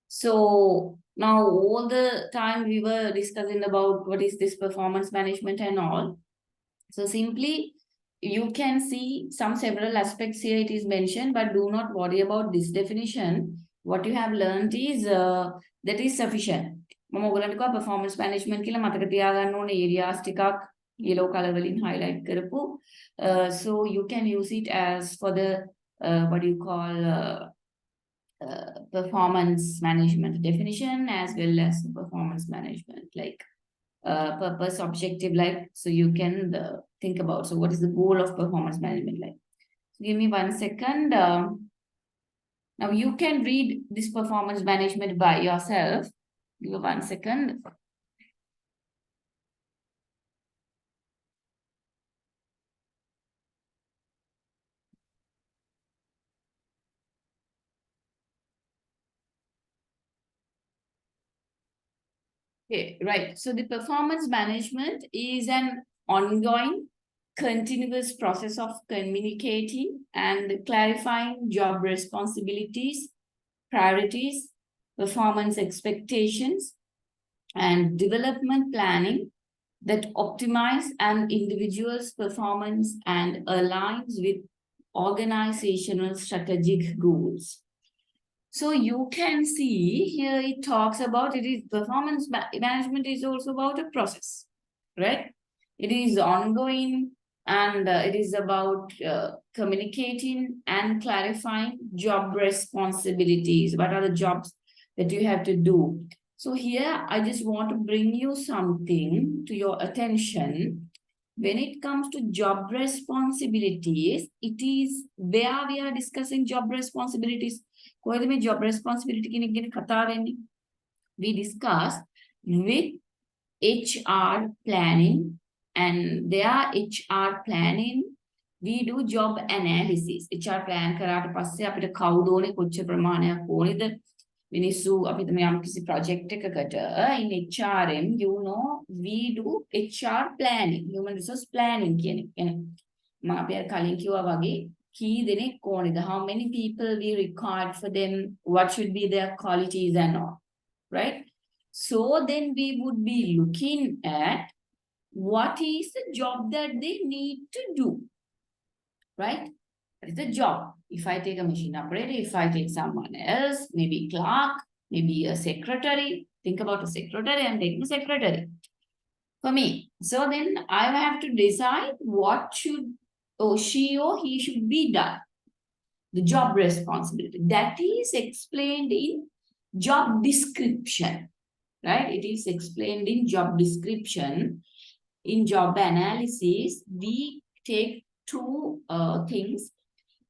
So now all the time we were discussing about what is this performance management and all. So simply you can see some several aspects here it is mentioned, but do not worry about this definition. What you have learned is that is sufficient. මම ඔයගලන්ට කිව්වා performance management කියලා මතක තියාගන්න ඕනේ areas ටිකක් yellow color වලින් highlight කරපු. So you can use it as for the what do you call performance management definition as well as performance management like purpose objective like so you can think about so what is the goal of performance management like. So give me 1 second. Now you can read this performance management by yourself. Give me 1 second. Okay, right. So the performance management is an ongoing, continuous process of communicating and clarifying job responsibilities, priorities, performance expectations, and development planning that optimize an individual's performance and aligns with organizational strategic goals. So you can see here it talks about it is performance management is also about a process, right? It is ongoing and it is about communicating and clarifying job responsibilities. What are the jobs that you have to do? So here I just want to bring you something to your attention. When it comes to job responsibilities, it is where we are discussing job responsibilities. කොහෙද මේ job responsibility කියන එක ගැන කතා වෙන්නේ? We discussed with HR planning and their HR planning we do job analysis. HR plan කරාට පස්සේ අපිට කවුද ඕනේ කොච්චර ප්‍රමාණයක් ඕනේද මිනිස්සු අපිට මේ යම් කිසි project එකකට in HRM you know we do HR planning human resource planning කියන එක. මම අපි අර කලින් කිව්වා වගේ how many people we required for them, what should be their qualities and all, right? So then we would be looking at what is the job that they need to do, right? That is the job. If I take a machine operator, if I take someone else, maybe clerk, maybe a secretary, think about a secretary, I'm taking a secretary for me. So then I have to decide what should or she or he should be done. The job responsibility. That is explained in job description, right? It is explained in job description. In job analysis, we take two things,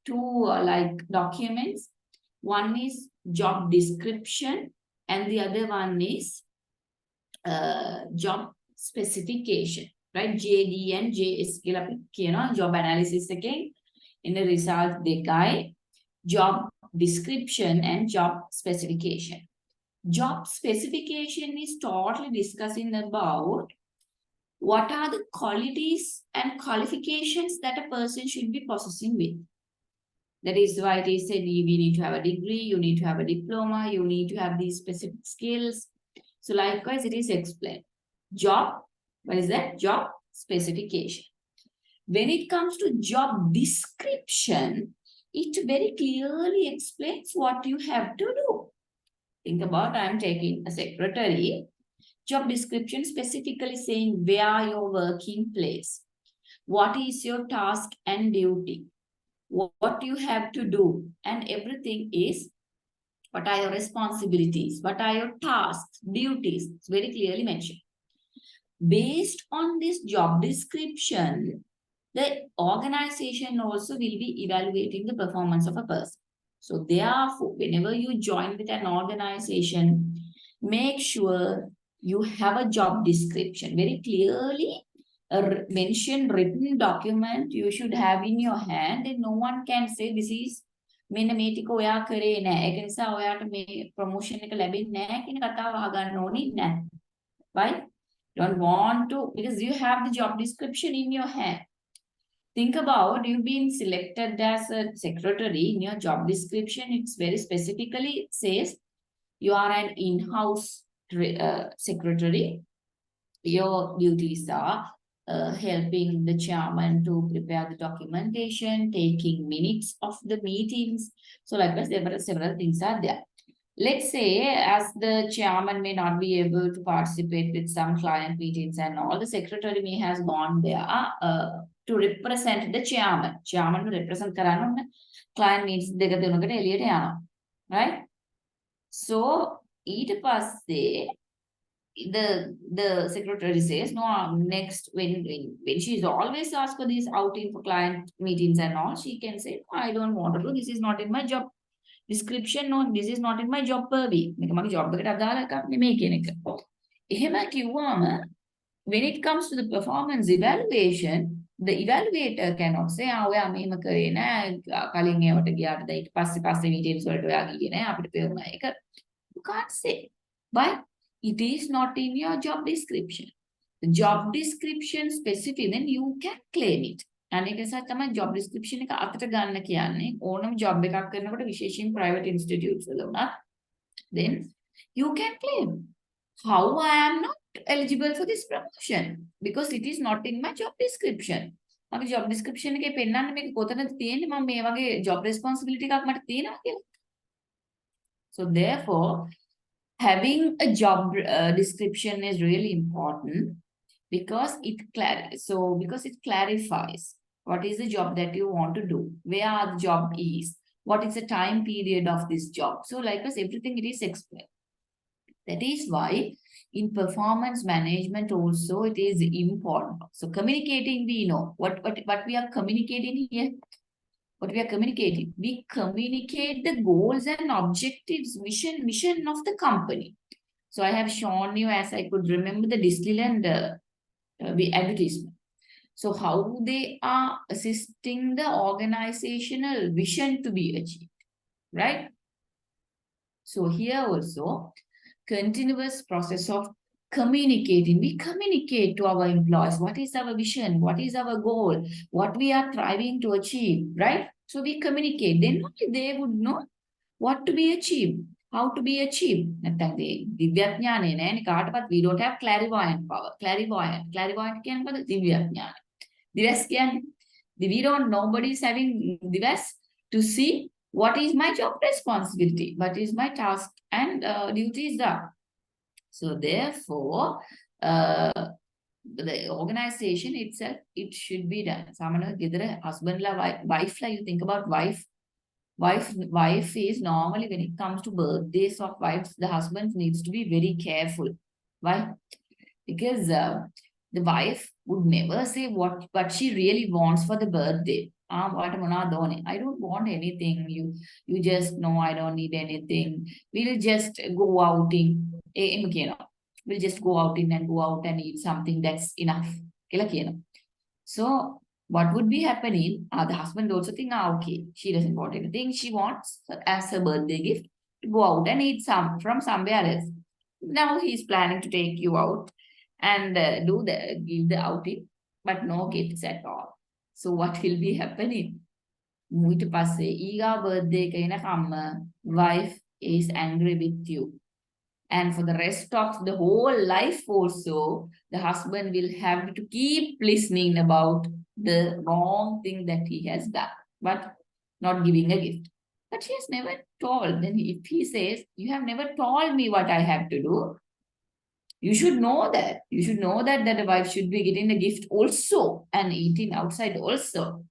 two like documents. One is job description and the other one is job specification. Right, JD and JS job analysis again in the result dekai job description and job specification. Job specification is totally discussing about what are the qualities and qualifications that a person should be possessing with. That is why it is said we need to have a degree, you need to have a diploma, you need to have these specific skills. So likewise it is explained. Job, what is that? Job specification. When it comes to job description, it very clearly explains what you have to do. Think about I am taking a secretary. Job description specifically saying where your working place, what is your task and duty, what you have to do, and everything is what are your responsibilities, what are your tasks, duties. It's very clearly mentioned. Based on this job description, the organization also will be evaluating the performance of a person. So therefore, whenever you join with an organization, make sure you have a job description. Very clearly mentioned written document you should have in your hand, and no one can say this is මෙන්න මේ ටික ඔයා කරේ නැහැ. ඒක නිසා ඔයාට මේ ප්‍රොමෝෂන් එක ලැබෙන්නේ නැහැ කියන කතාව අහගන්න ඕනේ නැහැ. Right? Don't want to, because you have the job description in your hand. Think about you've been selected as a secretary in your job description. It's very specifically says you are an in-house secretary. Your duties are helping the chairman to prepare the documentation, taking minutes of the meetings. So like that, several things are there. Let's say as the chairman may not be able to participate with some client meetings and all, the secretary may has gone there to represent the chairman. Chairman to represent client meetings දෙක තුනකට එළියට යනවා. Right? So ඊට පස්සේ the secretary says no, next when she is always asked for these outing for client meetings and all, she can say I don't want to do, this is not in my job description, no, this is not in my job purview. මේක මගේ job එකට අදාළ එකක් නෙමෙයි කියන එක. එහෙම කිව්වම when it comes to the performance evaluation, the evaluator cannot say ඔයා මෙහෙම කරේ නෑ, කලින් ඒවට ගියාට දැන් ඊට පස්සේ meetings වලට ඔයා ගියේ නෑ, අපිට පෙරුණා ඒක. You can't say. Why? It is not in your job description. The job description specific, then you can claim it. And ඒක නිසා තමයි job description එක අතට ගන්න කියන්නේ. ඕනම job එකක් කරනකොට විශේෂයෙන් private institutes වල උනත් then you can claim how I am not eligible for this promotion because it is not in my job description. මගේ job description එකේ පෙන්නන්න මේක කොතනද තියෙන්නේ, මම මේ වගේ job responsibility එකක් මට තියෙනවා කියලා. So therefore having a job description is really important because it clarifies what is the job that you want to do, where the job is, what is the time period of this job. So likewise, everything it is explained. That is why in performance management also it is important. So communicating, we know what we are communicating here. What we are communicating, we communicate the goals and objectives, mission of the company. So I have shown you, as I could remember, the Disneyland advertisement. So how they are assisting the organizational vision to be achieved, right? So here also, continuous process of communicating. We communicate to our employees what is our vision, what is our goal, what we are striving to achieve, right? So we communicate. Then only they would know what to be achieved, how to be achieved. We don't have clairvoyant power. Clairvoyant කියන්නේ දිව්‍යඥාන. දිවස් කියන්නේ we don't, nobody is having දිවස් to see what is my job responsibility, what is my task and duties are. So therefore, the organization itself, it should be done. Husband la wife la, you think about wife. Wife is normally, when it comes to birthdays of wives, the husband needs to be very careful. Why? Because the wife would never say what she really wants for the birthday. I don't want anything. You just know I don't need anything. We'll just go outing. We'll just go out and eat something, that's enough. So what would be happening? The husband also think, okay, she doesn't want anything. She wants as her birthday gift to go out and eat from somewhere else. Now he's planning to take you out and give the outing, but no gifts at all. So what will be happening? Wife is angry with you. And for the rest of the whole life also, the husband will have to keep listening about the wrong thing that he has done, but not giving a gift. But he has never told. Then if he says, you have never told me what I have to do, you should know that. You should know that a wife should be getting a gift also and eating outside also.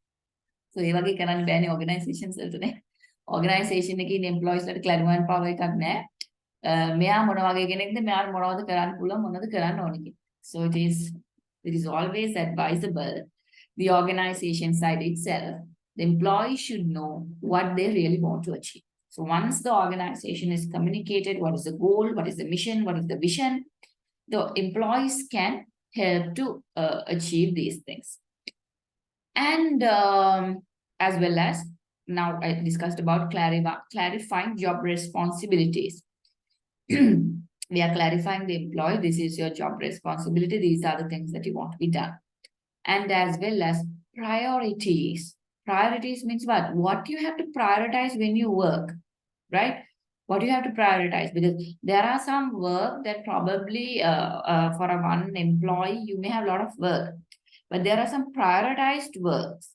So ඒ වගේ කරන්න බෑනේ organizations වලට. Organization එකේ employees වලට clairvoyant power එකක් නැහැ. මෙයා මොන වගේ කෙනෙක්ද, මෙයාට මොනවද කරන්න පුළුවන්, මොනවද කරන්න ඕනේ කියලා. So it is always advisable, the organization side itself, the employee should know what they really want to achieve. So once the organization is communicated, what is the goal, what is the mission, what is the vision, the employees can help to achieve these things. And as well as, now I discussed about clarifying job responsibilities. We are clarifying the employee, this is your job responsibility, these are the things that you want to be done. And as well as priorities. Priorities means what? What you have to prioritize when you work, right? What you have to prioritize, because there are some work that probably for a one employee, you may have a lot of work, but there are some prioritized works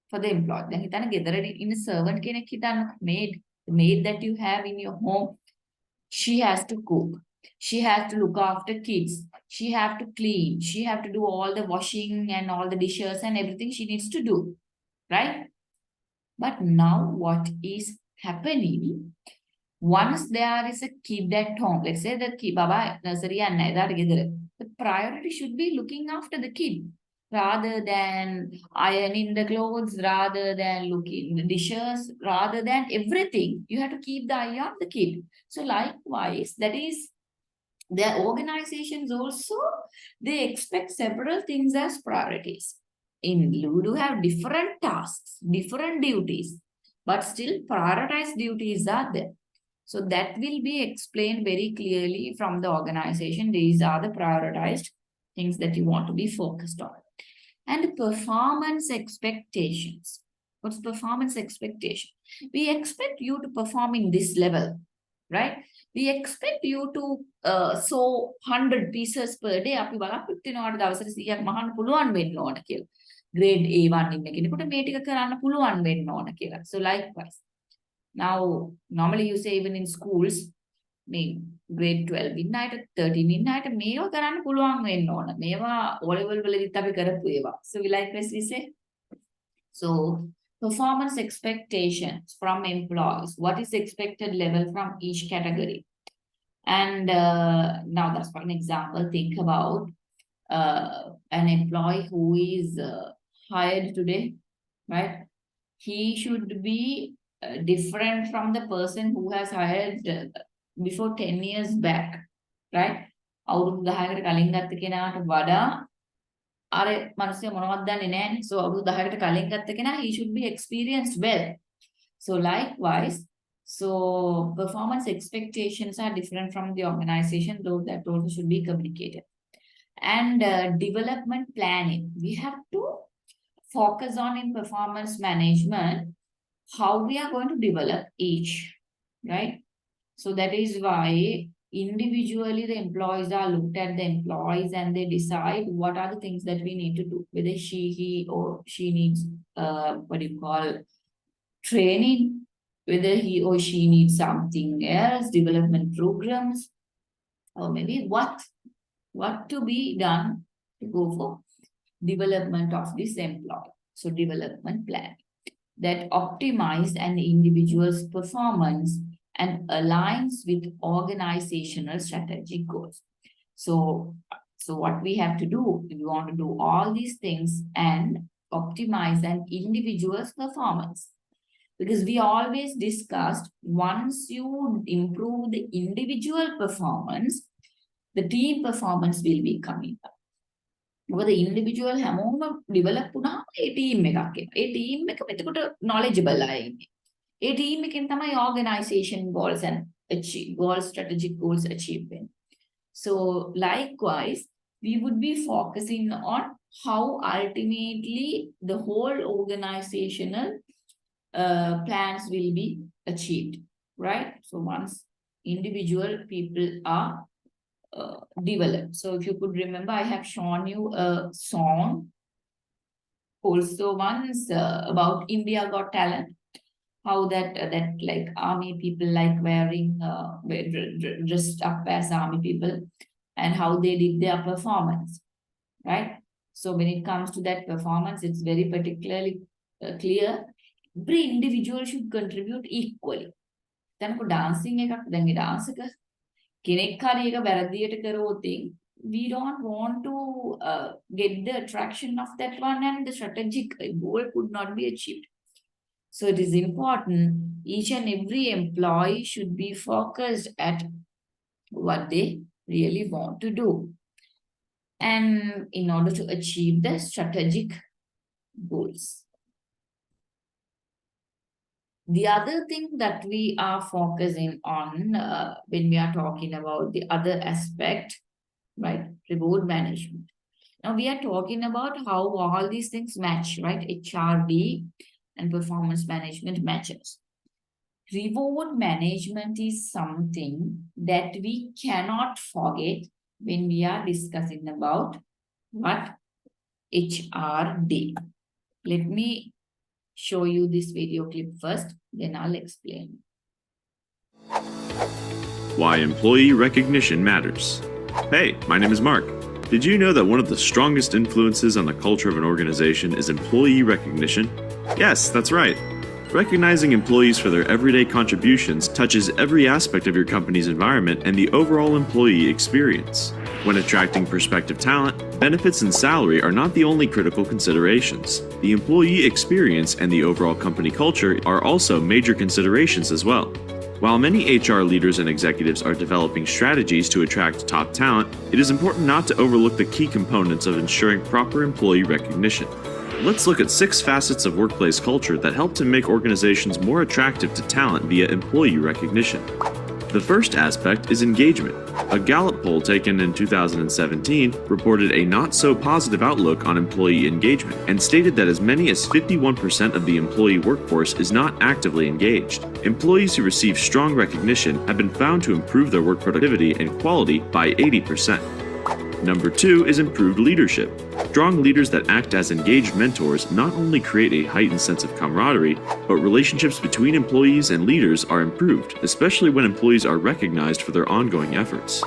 for the employee. Then හිතන්න ගෙදර in a servant කෙනෙක් හිතන්න maid that you have in your home, she has to cook, she has to look after kids, she have to clean, she have to do all the washing and all the dishes and everything she needs to do, right? But now what is happening, once there is a kid at home, let's say the kid, Baba nursery and the priority should be looking after the kid rather than ironing the clothes, rather than looking the dishes, rather than everything. You have to keep the eye on the kid. So likewise, that is, their organizations also, they expect several things as priorities. You do have different tasks, different duties, but still prioritized duties are there. So that will be explained very clearly from the organization. These are the prioritized things that you want to be focused on. And performance expectations. What's performance expectation? We expect you to perform in this level, right? We expect you to sew 100 pieces per day. අපි බලාපොරොත්තු වෙනවාට දවසට 100ක් මහන්න පුළුවන් වෙන්න ඕන කියලා. Grade A1 ඉන්න කෙනෙකුට මේ ටික කරන්න පුළුවන් වෙන්න ඕන කියලා. So likewise. Now, normally you say even in schools, grade 12 ඉන්න අයට 13 ඉන්න අයට මේවා කරන්න පුළුවන් වෙන්න ඕන. මේවා O level වලදීත් අපි කරපු ඒවා. So we likewise we say. So performance expectations from employees. What is expected level from each category? And now that's for an example. Think about an employee who is hired today, right? He should be different from the person who has hired before 10 years back, right? අවුරුදු 10කට කලින් ගත්ත කෙනාට වඩා අර මිනිස්සු මොනවද දන්නේ නැහැ. So අවුරුදු 10කට කලින් ගත්ත කෙනා, he should be experienced well. So likewise, so performance expectations are different from the organization, though that also should be communicated. And development planning, we have to focus on in performance management how we are going to develop each, right? So that is why individually the employees are looked at, the employees, and they decide what are the things that we need to do, whether he or she needs training, whether he or she needs something else, development programs, or maybe what to be done to go for development of this employee. So development plan that optimize an individual's performance and aligns with organizational strategic goals. So what we have to do, we want to do all these things and optimize an individual's performance. Because we always discussed, once you improve the individual performance, the team performance will be coming up. මොකද individual හැමෝම develop වුණාම ඒ team එකක් එනවා. ඒ team එක එතකොට knowledgeable අය ඉන්නේ. ඒ team එකෙන් තමයි organization goals and strategic goals achieved. So likewise, we would be focusing on how ultimately the whole organizational plans will be achieved, right? So once individual people are developed. So if you could remember, I have shown you a song also once about India Got Talent, how that like army people like wearing dressed up as army people, and how they did their performance, right? So when it comes to that performance, it's very particularly clear. Every individual should contribute equally. Then dancing එකක් දැන් ඒ dance එක කෙනෙක් හරි එක වැරදියට කරවොත් we don't want to get the attraction of that one, and the strategic goal could not be achieved. So it is important each and every employee should be focused at what they really want to do, and in order to achieve the strategic goals. The other thing that we are focusing on when we are talking about the other aspect, right, reward management. Now we are talking about how all these things match, right? HRD and performance management matches. Reward management is something that we cannot forget when we are discussing about what? HRD. Let me show you this video clip first, then I'll explain. Why employee recognition matters. Hey, my name is Mark. Did you know that one of the strongest influences on the culture of an organization is employee recognition? Yes, that's right. Recognizing employees for their everyday contributions touches every aspect of your company's environment and the overall employee experience. When attracting prospective talent, benefits and salary are not the only critical considerations. The employee experience and the overall company culture are also major considerations as well. While many HR leaders and executives are developing strategies to attract top talent, it is important not to overlook the key components of ensuring proper employee recognition. Let's look at 6 facets of workplace culture that help to make organizations more attractive to talent via employee recognition. The first aspect is engagement. A Gallup poll taken in 2017 reported a not-so-positive outlook on employee engagement and stated that as many as 51% of the employee workforce is not actively engaged. Employees who receive strong recognition have been found to improve their work productivity and quality by 80%. Number 2 is improved leadership. Strong leaders that act as engaged mentors not only create a heightened sense of camaraderie, but relationships between employees and leaders are improved, especially when employees are recognized for their ongoing efforts.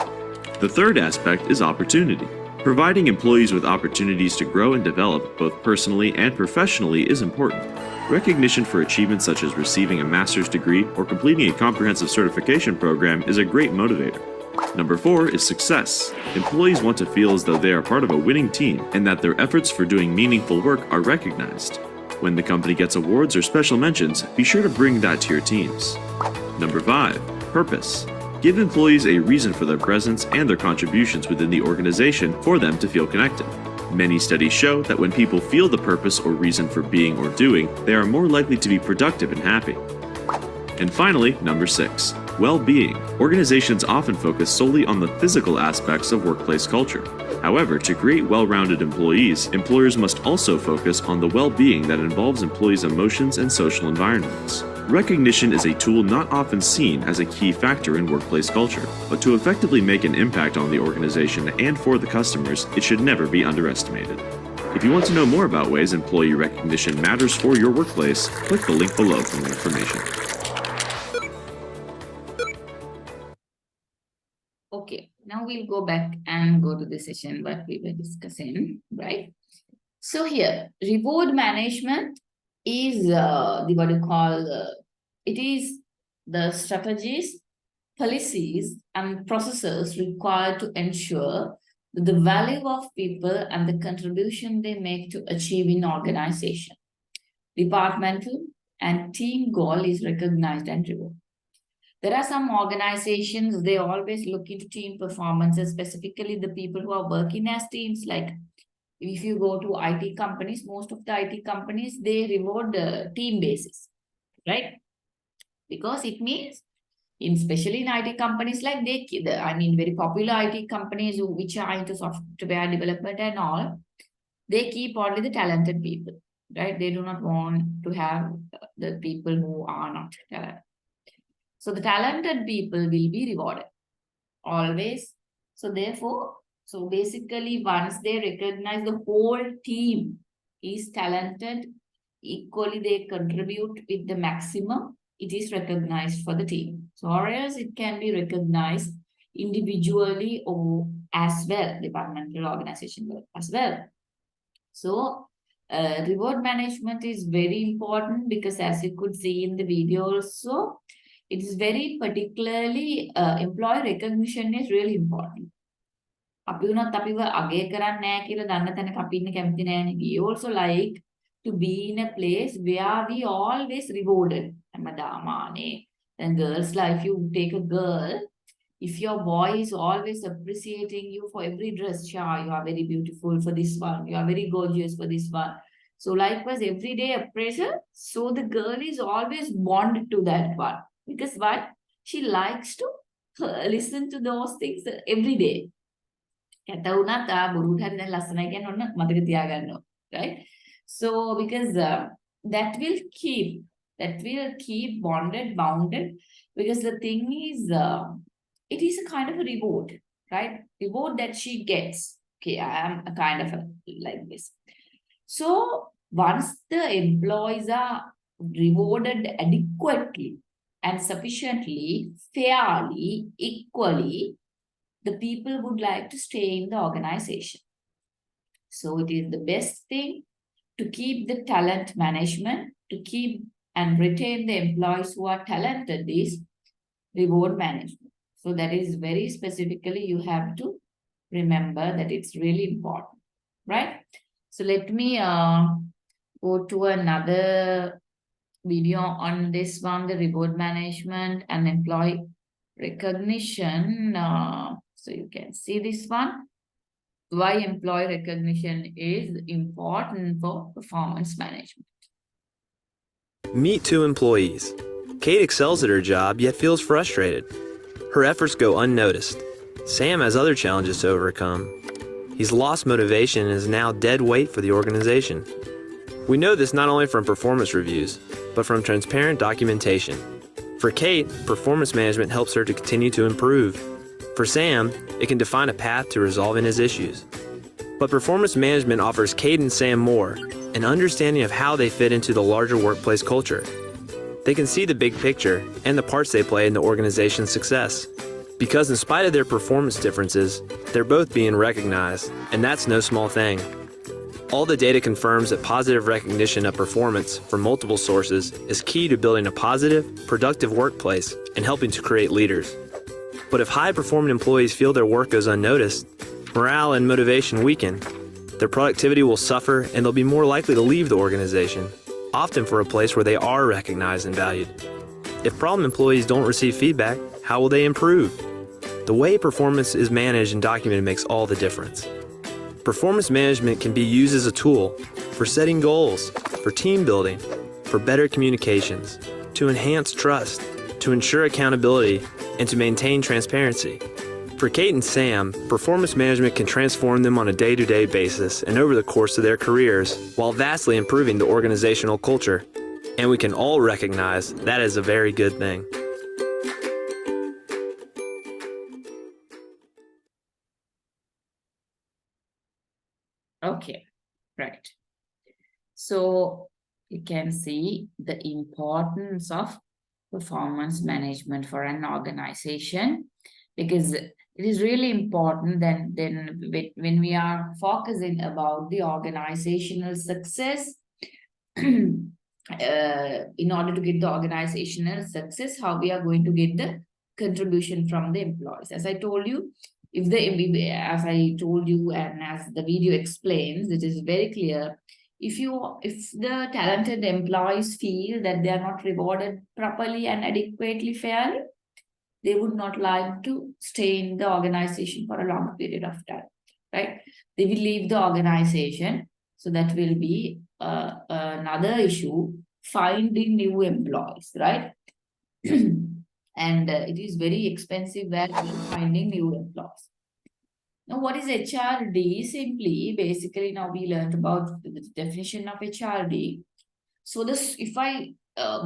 The third aspect is opportunity. Providing employees with opportunities to grow and develop both personally and professionally is important. Recognition for achievements such as receiving a master's degree or completing a comprehensive certification program is a great motivator. Number 4 is success. Employees want to feel as though they are part of a winning team and that their efforts for doing meaningful work are recognized. When the company gets awards or special mentions, be sure to bring that to your teams. Number 5, purpose. Give employees a reason for their presence and their contributions within the organization for them to feel connected. Many studies show that when people feel the purpose or reason for being or doing, they are more likely to be productive and happy. And finally, number 6, well-being. Organizations often focus solely on the physical aspects of workplace culture. However, to create well-rounded employees, employers must also focus on the well-being that involves employees' emotions and social environments. Recognition is a tool not often seen as a key factor in workplace culture, but to effectively make an impact on the organization and for the customers, it should never be underestimated. If you want to know more about ways employee recognition matters for your workplace, click the link below for more information. Okay, now we'll go back and go to the session what we were discussing, right? So here, reward management is it is the strategies, policies, and processes required to ensure that the value of people and the contribution they make to achieve in organization, departmental, and team goal is recognized and rewarded. There are some organizations, they always look into team performances, specifically the people who are working as teams. Like if you go to IT companies, most of the IT companies, they reward the team basis, right? Because it means, especially in IT companies, like very popular IT companies which are into software development and all, they keep only the talented people, right? They do not want to have the people who are not talented. So the talented people will be rewarded always. So therefore, so basically once they recognize the whole team is talented, equally they contribute with the maximum, it is recognized for the team. So or else it can be recognized individually or as well, departmental organization as well. So reward management is very important because as you could see in the video also, it is very particularly employee recognition is really important. We also like to be in a place where we always rewarded. And girls, like if you take a girl, if your boy is always appreciating you for every dress, you are very beautiful for this one, you are very gorgeous for this one. So likewise, everyday appraisal, so the girl is always bonded to that one. Because what? She likes to listen to those things every day. කැත වුණත් බොරුට හරි දැන් ලස්සනයි කියන්නේ ඔන්න මතක තියාගන්න ඕන. Right? So because that will keep bounded because the thing is it is a kind of a reward, right? Reward that she gets. Okay, I am a kind of like this. So once the employees are rewarded adequately and sufficiently, fairly, equally, the people would like to stay in the organization. So it is the best thing to keep the talent management, to keep and retain the employees who are talented is reward management. So that is very specifically, you have to remember that it's really important, right? So let me go to another video on this one, the reward management and employee recognition. So you can see this one. Why employee recognition is important for performance management. Meet two employees. Kate excels at her job, yet feels frustrated. Her efforts go unnoticed. Sam has other challenges to overcome. He's lost motivation and is now dead weight for the organization. We know this not only from performance reviews, but from transparent documentation. For Kate, performance management helps her to continue to improve. For Sam, it can define a path to resolving his issues. But performance management offers Kate and Sam more, an understanding of how they fit into the larger workplace culture. They can see the big picture and the parts they play in the organization's success. Because in spite of their performance differences, they're both being recognized, and that's no small thing. All the data confirms that positive recognition of performance from multiple sources is key to building a positive, productive workplace and helping to create leaders. But if high-performing employees feel their work goes unnoticed, morale and motivation weaken, their productivity will suffer and they'll be more likely to leave the organization, often for a place where they are recognized and valued. If problem employees don't receive feedback, how will they improve? The way performance is managed and documented makes all the difference. Performance management can be used as a tool for setting goals, for team building, for better communications, to enhance trust, to ensure accountability, and to maintain transparency. For Kate and Sam, performance management can transform them on a day-to-day basis and over the course of their careers, while vastly improving the organizational culture. And we can all recognize that is a very good thing. Okay, right. So you can see the importance of performance management for an organization, because it is really important then when we are focusing about the organizational success, in order to get the organizational success, how we are going to get the contribution from the employees. As I told you, as I told you and as the video explains, it is very clear. If the talented employees feel that they are not rewarded properly and adequately fairly, they would not like to stay in the organization for a long period of time, right? They will leave the organization. So that will be another issue, finding new employees, right? And it is very expensive where finding new employees. Now, what is HRD? Basically, now we learned about the definition of HRD. So if I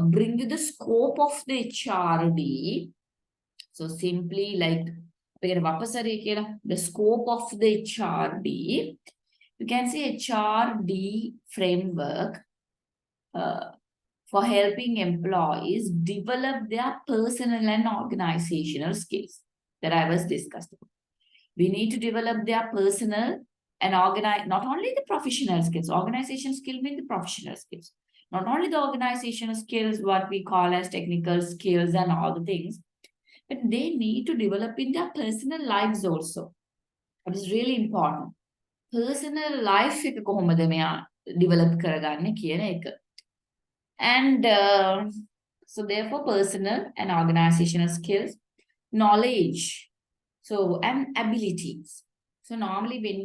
bring you the scope of the HRD, so simply like the scope of the HRD, you can see HRD framework for helping employees develop their personal and organizational skills that I was discussing. We need to develop their personal and not only the professional skills. Organization skill means the professional skills. Not only the organizational skills, what we call as technical skills and all the things, but they need to develop in their personal lives also. That is really important. Personal life එක කොහොමද මෙයා develop කරගන්නේ කියන එක. And so therefore personal and organizational skills, knowledge, so and abilities. So normally when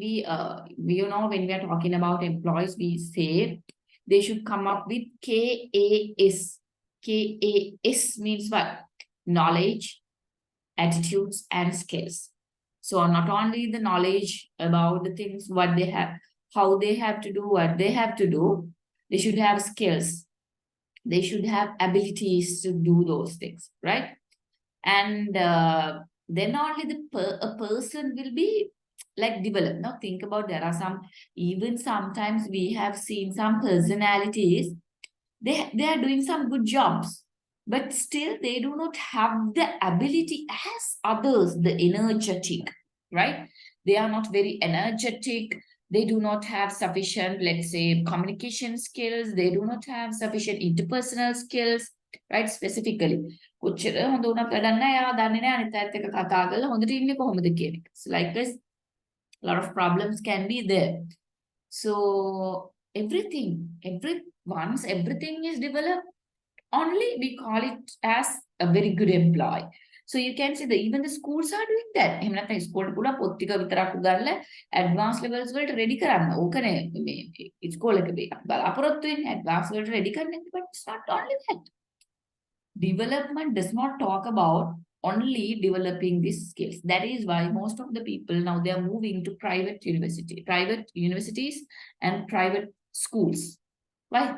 when we are talking about employees, we say they should come up with KAS. KAS means what? Knowledge, attitudes, and skills. So not only the knowledge about the things, what they have, how they have to do, what they have to do, they should have skills. They should have abilities to do those things, right? And then only a person will be like developed. Now think about, there are some, even sometimes we have seen some personalities, they are doing some good jobs, but still they do not have the ability as others, the energetic, right? They are not very energetic. They do not have sufficient, let's say, communication skills. They do not have sufficient interpersonal skills, right? Specifically. කොච්චර හොඳ වුණත් වැඩක් නැහැ. එයා දන්නේ නැහැ අනිත් අයත් එක්ක කතා කරලා හොඳට ඉන්නේ කොහොමද කියන එක. So like this, a lot of problems can be there. So once everything is developed, only we call it as a very good employee. So you can see that even the schools are doing that. එහෙම නැත්නම් school පුරා පොත් ටික විතරක් උගන්ලා advance levels වලට ready කරන්න. ඕකනේ මේ school එකේ බලාපොරොත්තු වෙන්නේ ඇඩ්වාන්ස් වලට රෙඩි කරන්න. But it's not only that. Development does not talk about only developing these skills. That is why most of the people now, they are moving to private universities and private schools. Why?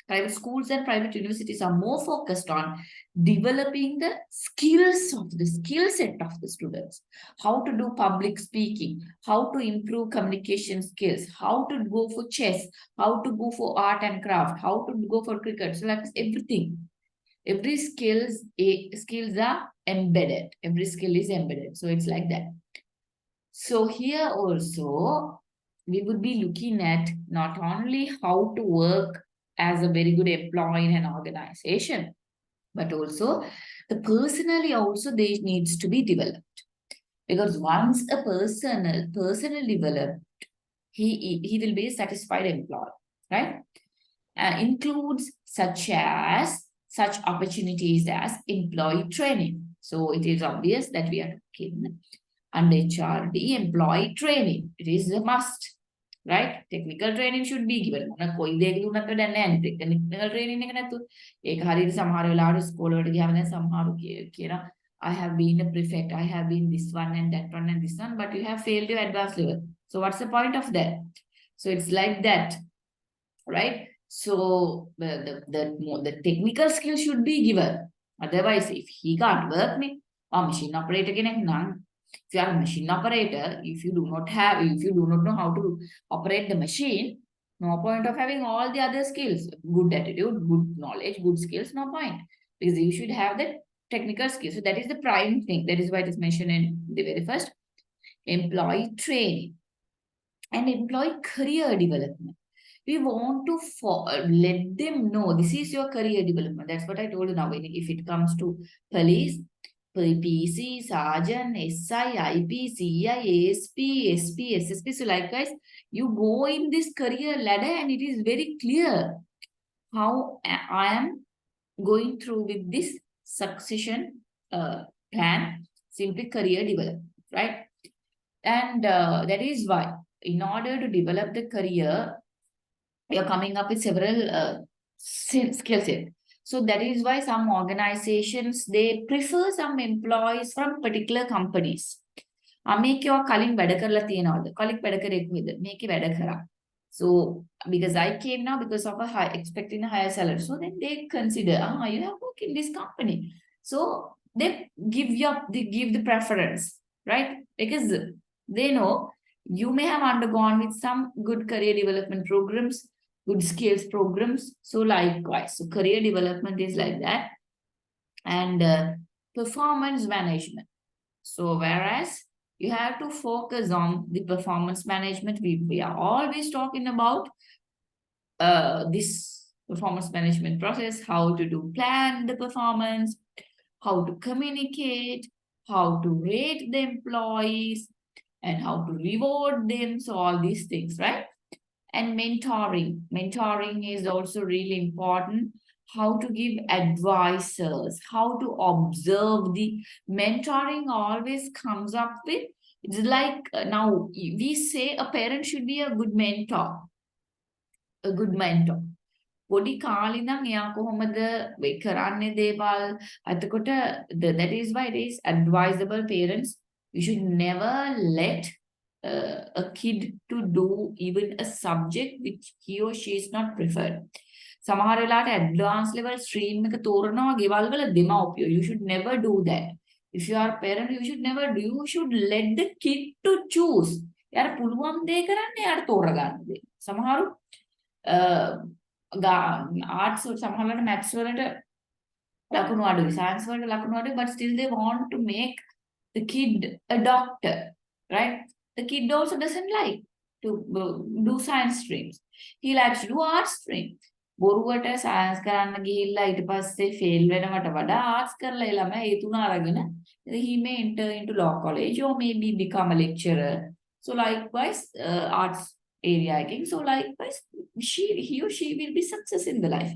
Private schools and private universities are more focused on developing the skills of the skill set of the students. How to do public speaking, how to improve communication skills, how to go for chess, how to go for art and craft, how to go for cricket. So like everything. Every skills are embedded. Every skill is embedded. So it's like that. So here also, we would be looking at not only how to work as a very good employee in an organization, but also the personally also they needs to be developed. Because once a personal developed, he will be a satisfied employee, right? Includes such opportunities as employee training. So it is obvious that we are talking under HRD employee training. It is a must, right? Technical training should be given. කොයි දෙයක දුන්නත් වැඩක් නැහැ. Technical training එක නැතුව ඒක හරියට සමහර වෙලාවට ස්කෝල වලට ගියාම දැන් සමහරු කියනවා I have been a prefect, I have been this one and that one and this one, but you have failed your advanced level. So what's the point of that? So it's like that, right? So the technical skill should be given. Otherwise, if he can't work me, or machine operator kenek none. If you are a machine operator, if you do not know how to operate the machine, no point of having all the other skills. Good attitude, good knowledge, good skills, no point. Because you should have the technical skills. So that is the prime thing. That is why it is mentioned in the very first. Employee training and employee career development. We want to let them know this is your career development. That's what I told you now. If it comes to police, PC, sergeant, SI, IP, CI, ASP, SP, SSP. So likewise, you go in this career ladder and it is very clear how I am going through with this succession plan, simply career development, right? And that is why in order to develop the career, you're coming up with several skill sets. So that is why some organizations, they prefer some employees from particular companies. මේකේ කලින් වැඩ කරලා තියනවාද? කලින් වැඩ කරේ කොහෙද? මේකේ වැඩ කරා. So because I came now because of expecting a higher salary. So then they consider, you have worked in this company. So they give the preference, right? Because they know you may have undergone with some good career development programs, good skills programs. So likewise, so career development is like that. And performance management. So whereas you have to focus on the performance management, we are always talking about this performance management process, how to plan the performance, how to communicate, how to rate the employees, and how to reward them. So all these things, right? And mentoring. Mentoring is also really important. How to give advices, how to observe. The mentoring always comes up with, it's like now we say a parent should be a good mentor. A good mentor. පොඩි කාලේ ඉඳන් එයා කොහොමද කරන්නේ දේවල්. එතකොට that is why it is advisable parents You should never let a kid to do even a subject which he or she is not preferred. සමහර වෙලාවට advanced level stream එක තෝරනවා ගෙවල් වල දෙමව්පියෝ. You should never do that. If you are a parent, you should never do. You should let the kid to choose. එයාට පුළුවන් දේ කරන්න එයාට තෝරගන්න දේ. සමහරු ආර්ට්ස් වල සමහරවල්ලාට maths වලට ලකුණු අඩුයි, science වලට ලකුණු අඩුයි, but still they want to make the kid a doctor, right? The kid also doesn't like to do science streams. He likes to do art stream. බොරුවට සයන්ස් කරන්න ගිහිල්ලා ඊට පස්සේ ෆේල් වෙනවට වඩා ආර්ට්ස් කරලා ඒ ළමයා ඒ තුන අරගෙන he may enter into law college or maybe become a lecturer. So likewise arts area again. So likewise he or she will be success in the life.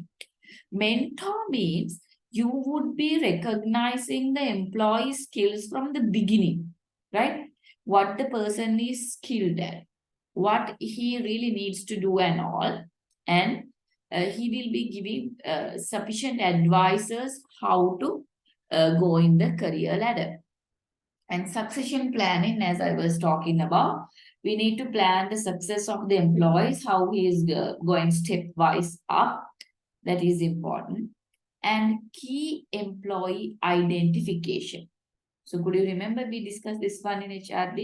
Mentor means you would be recognizing the employee's skills from the beginning, right? What the person is skilled at, what he really needs to do and all, and he will be giving sufficient advices how to go in the career ladder. And succession planning, as I was talking about, we need to plan the success of the employees, how he is going stepwise up. That is important. And key employee identification. So could you remember we discussed this one in HRD?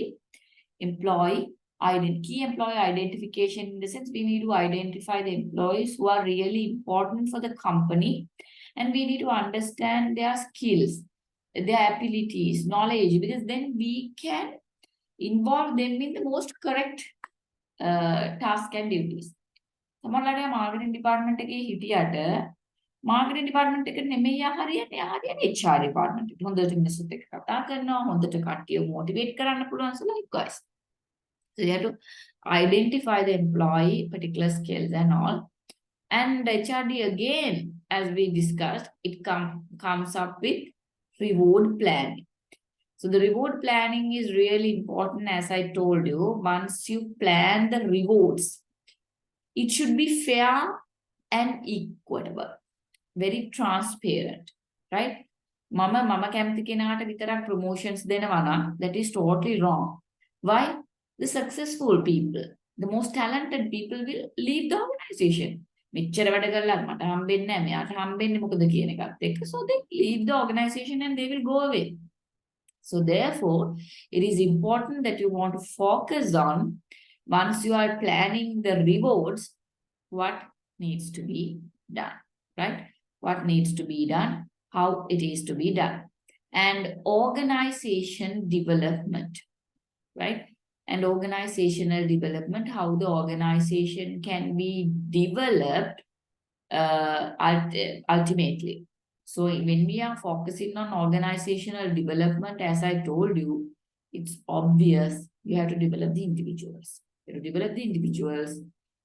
Key employee identification, in the sense we need to identify the employees who are really important for the company, and we need to understand their skills, their abilities, knowledge, because then we can involve them in the most correct task and duties. සමහරවිට marketing department එකේ හිටියට marketing department එක නෙමෙයි හරියන්නේ HR department එක. හොඳට මිනිස්සුත් එක්ක කතා කරනවා, හොඳට කට්ටිය motivate කරන්න පුළුවන්. So likewise. So you have to identify the employee particular skills and all. And HRD again, as we discussed, it comes up with reward planning. So the reward planning is really important. As I told you, once you plan the rewards, it should be fair and equitable, very transparent, right? Mama කැමති කෙනාට විතරක් promotions දෙනවා නම් that is totally wrong. Why? The successful people, the most talented people will leave the organization. මෙච්චර වැඩ කරලා මට හම්බෙන්නේ නැහැ, මෙයාට හම්බෙන්නේ මොකද කියන එකත් එක්ක. So they leave the organization and they will go away. So therefore, it is important that you want to focus on, once you are planning the rewards, what needs to be done, right? What needs to be done, how it is to be done. And organization development, right? And organizational development, how the organization can be developed ultimately. So when we are focusing on organizational development, as I told you, it's obvious you have to develop the individuals. You have to develop the individuals.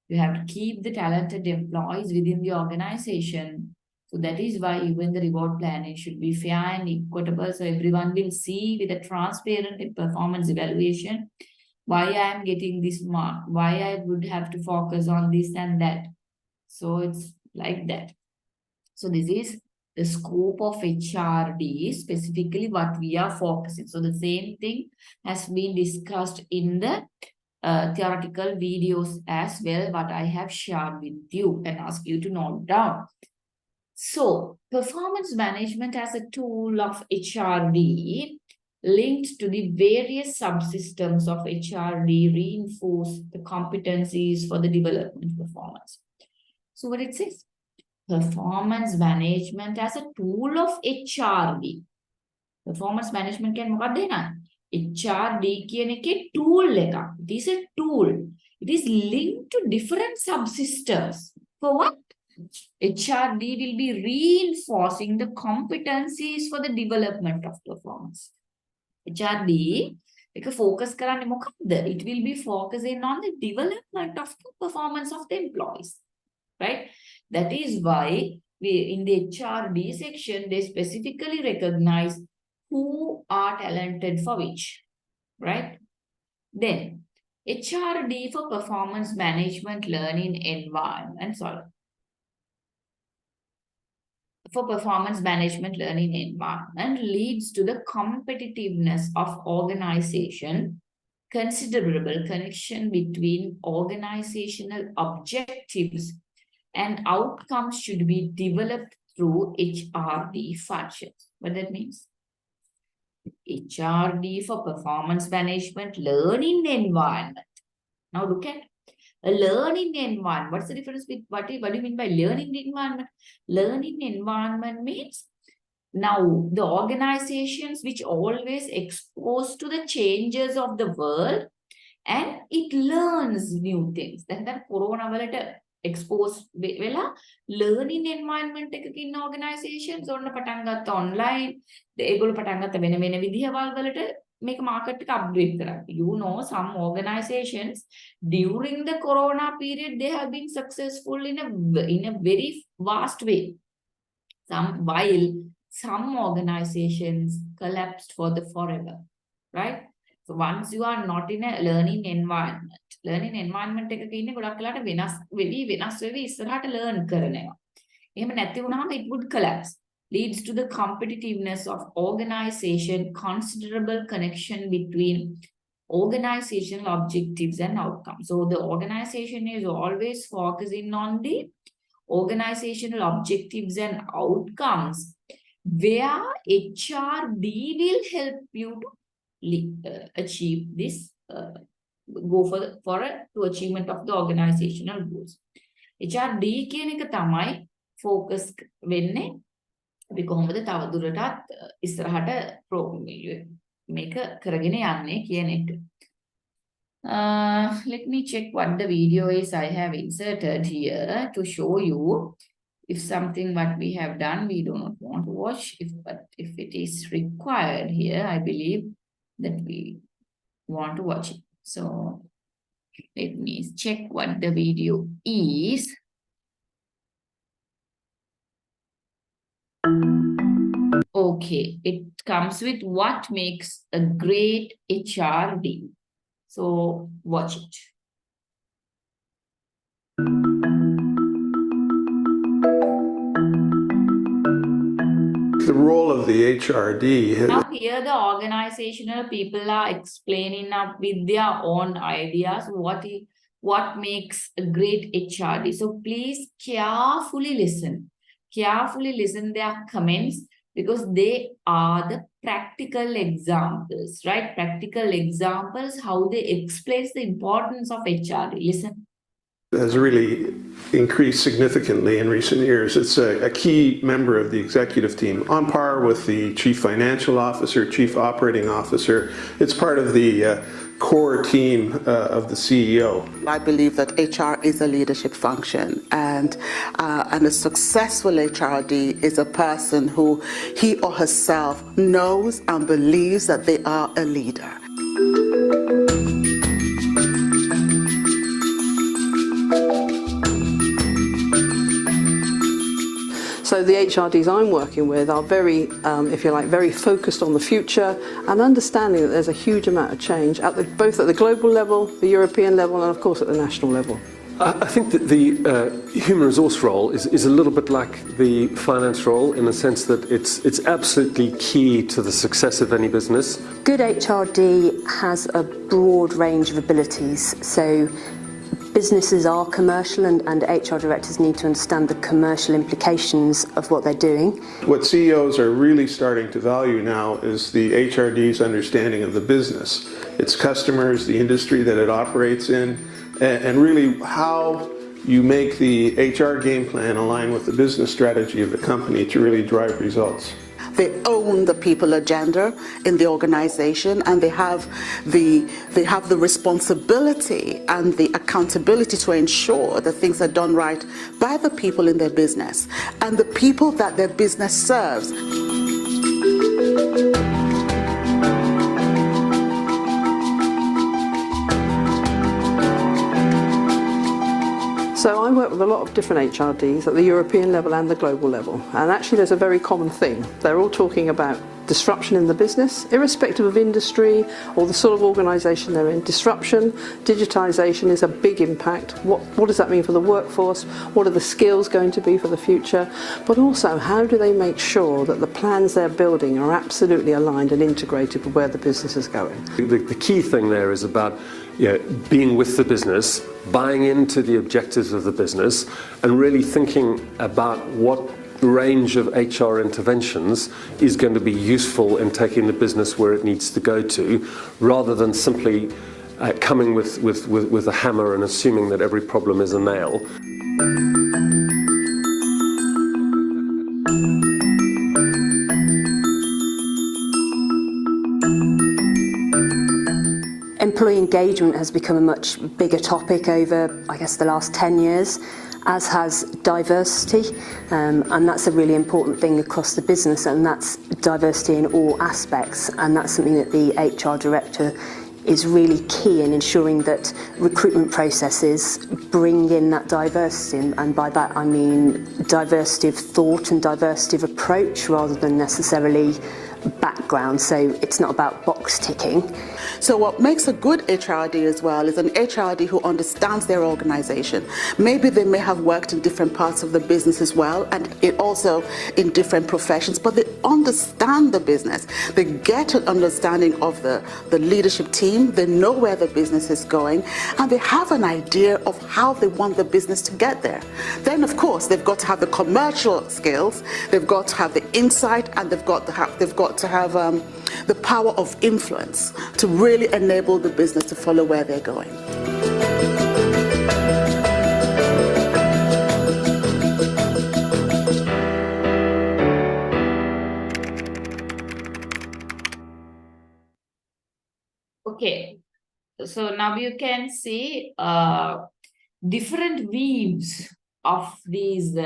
You have to keep the talented employees within the organization. So that is why even the reward planning should be fair and equitable. So everyone will see with a transparent performance evaluation why I am getting this mark, why I would have to focus on this and that. So it's like that. So this is the scope of HRD, specifically what we are focusing. So the same thing has been discussed in the theoretical videos as well, what I have shared with you and asked you to note down. So performance management as a tool of HRD linked to the various subsystems of HRD reinforce the competencies for the development performance. So what it says? Performance management as a tool of HRD. Performance management can මොකක්ද එහෙනම්? HRD කියන එකේ tool එකක්. It is a tool. It is linked to different subsystems. For what? HRD will be reinforcing the competencies for the development of performance. HRD එක focus කරන්නේ මොකක්ද? It will be focusing on the development of the performance of the employees, right? That is why we in the HRD section they specifically recognize who are talented for which, right? Then HRD for performance management learning environment. for performance management learning environment leads to the competitiveness of organization, considerable connection between organizational objectives and outcomes should be developed through HRD functions. What that means? HRD for performance management learning environment. Now look at a learning environment. What's the difference with what do you mean by learning environment? Learning environment means now the organizations which always exposed to the changes of the world and it learns new things. Then corona වලට exposed වෙලා learning environment එකක ඉන්න organizations ඔන්න පටන් ගත්ත online ඒගොල්ලෝ පටන් ගත්ත වෙන වෙන විදිහවල් වලට මේක market එක upgrade කරන්න. You know some organizations during the corona period they have been successful in a very vast way. While some organizations collapsed for the forever, right? So once you are not in a learning environment එකක ඉන්නේ ගොඩක් වෙලාට වෙනස් වෙවි ඉස්සරහට learn කරනවා. එහෙම නැති වුණාම it would collapse. Leads to the competitiveness of organization, considerable connection between organizational objectives and outcomes. So the organization is always focusing on the organizational objectives and outcomes where HRD will help you to achieve this, go to achievement of the organizational goals. HRD කියන එක තමයි focus වෙන්නේ. අපි කොහොමද තව දුරටත් ඉස්සරහට මේක කරගෙන යන්නේ කියන එක. Let me check what the video is I have inserted here to show you if something what we have done we do not want to watch. But if it is required here, I believe that we want to watch it. So let me check what the video is. Okay, it comes with what makes a great HRD. So watch it. The role of the HRD. Now here the organizational people are explaining up with their own ideas what makes a great HRD. So please carefully listen their comments because they are the practical examples, right? Practical examples, how they explain the importance of HRD. Listen. Has really increased significantly in recent years. It's a key member of the executive team, on par with the chief financial officer, chief operating officer. It's part of the core team of the CEO. I believe that HR is a leadership function, and a successful HRD is a person who he or herself knows and believes that they are a leader. So the HRDs I'm working with are very, if you like, very focused on the future and understanding that there's a huge amount of change both at the global level, the European level, and of course at the national level. I think that the human resource role is a little bit like the finance role in the sense that it's absolutely key to the success of any business. Good HRD has a broad range of abilities. So businesses are commercial and HR directors need to understand the commercial implications of what they're doing. What CEOs are really starting to value now is the HRD's understanding of the business, its customers, the industry that it operates in, and really how you make the HR game plan align with the business strategy of the company to really drive results. They own the people agenda in the organization, and they have the responsibility and the accountability to ensure that things are done right by the people in their business and the people that their business serves. So I work with a lot of different HRDs at the European level and the global level, and actually there's a very common thing. They're all talking about disruption in the business, irrespective of industry or the sort of organisation they're in. Disruption, digitisation is a big impact. What does that mean for the workforce? What are the skills going to be for the future? But also, how do they make sure that the plans they're building are absolutely aligned and integrated with where the business is going? The key thing there is about being with the business, buying into the objectives of the business, and really thinking about what range of HR interventions is going to be useful in taking the business where it needs to go to, rather than simply coming with a hammer and assuming that every problem is a nail. Employee engagement has become a much bigger topic over, I guess, the last 10 years, as has diversity, and that's a really important thing across the business, and that's diversity in all aspects, and that's something that the HR director is really key in ensuring that recruitment processes bring in that diversity, and by that I mean diversity of thought and diversity of approach rather than necessarily background, so it's not about box ticking. So what makes a good HRD as well is an HRD who understands their organization. Maybe they may have worked in different parts of the business as well, and it also in different professions, but they understand the business. They get an understanding of the leadership team, they know where the business is going, and they have an idea of how they want the business to get there. Then of course they've got to have the commercial skills, they've got to have the insight, and they've got to have the power of influence to really enable the business to follow where they're going. Okay, so now you can see different views of these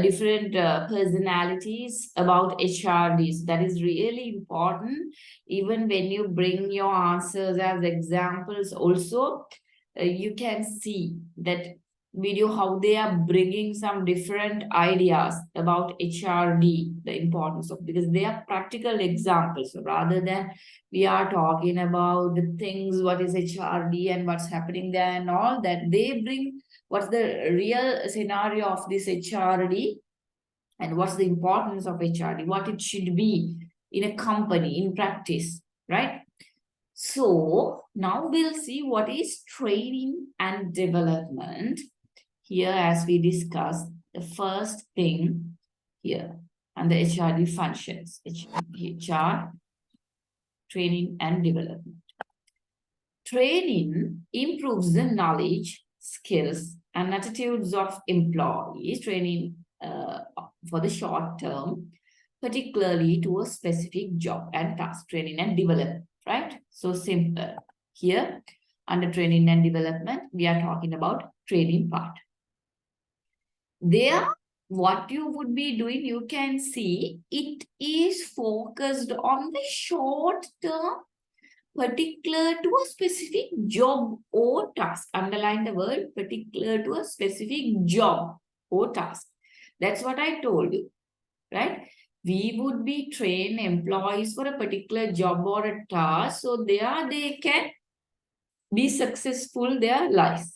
different personalities about HRDs. That is really important. Even when you bring your answers as examples also, you can see that video how they are bringing some different ideas about HRD, the importance of, because they are practical examples. So rather than we are talking about the things, what is HRD and what's happening there and all that, they bring what's the real scenario of this HRD and what's the importance of HRD, what it should be in a company, in practice, right? So now we'll see what is training and development. Here, as we discussed, the first thing here, and the HRD functions, HR, training and development. Training improves the knowledge, skills, and attitudes of employees. Training for the short term, particularly to a specific job and task. Training and development, right? So simple. Here, under training and development, we are talking about training part. There, what you would be doing, you can see it is focused on the short term, particular to a specific job or task. Underline the word particular to a specific job or task. That's what I told you, right? We would be train employees for a particular job or a task, so there they can be successful their lives,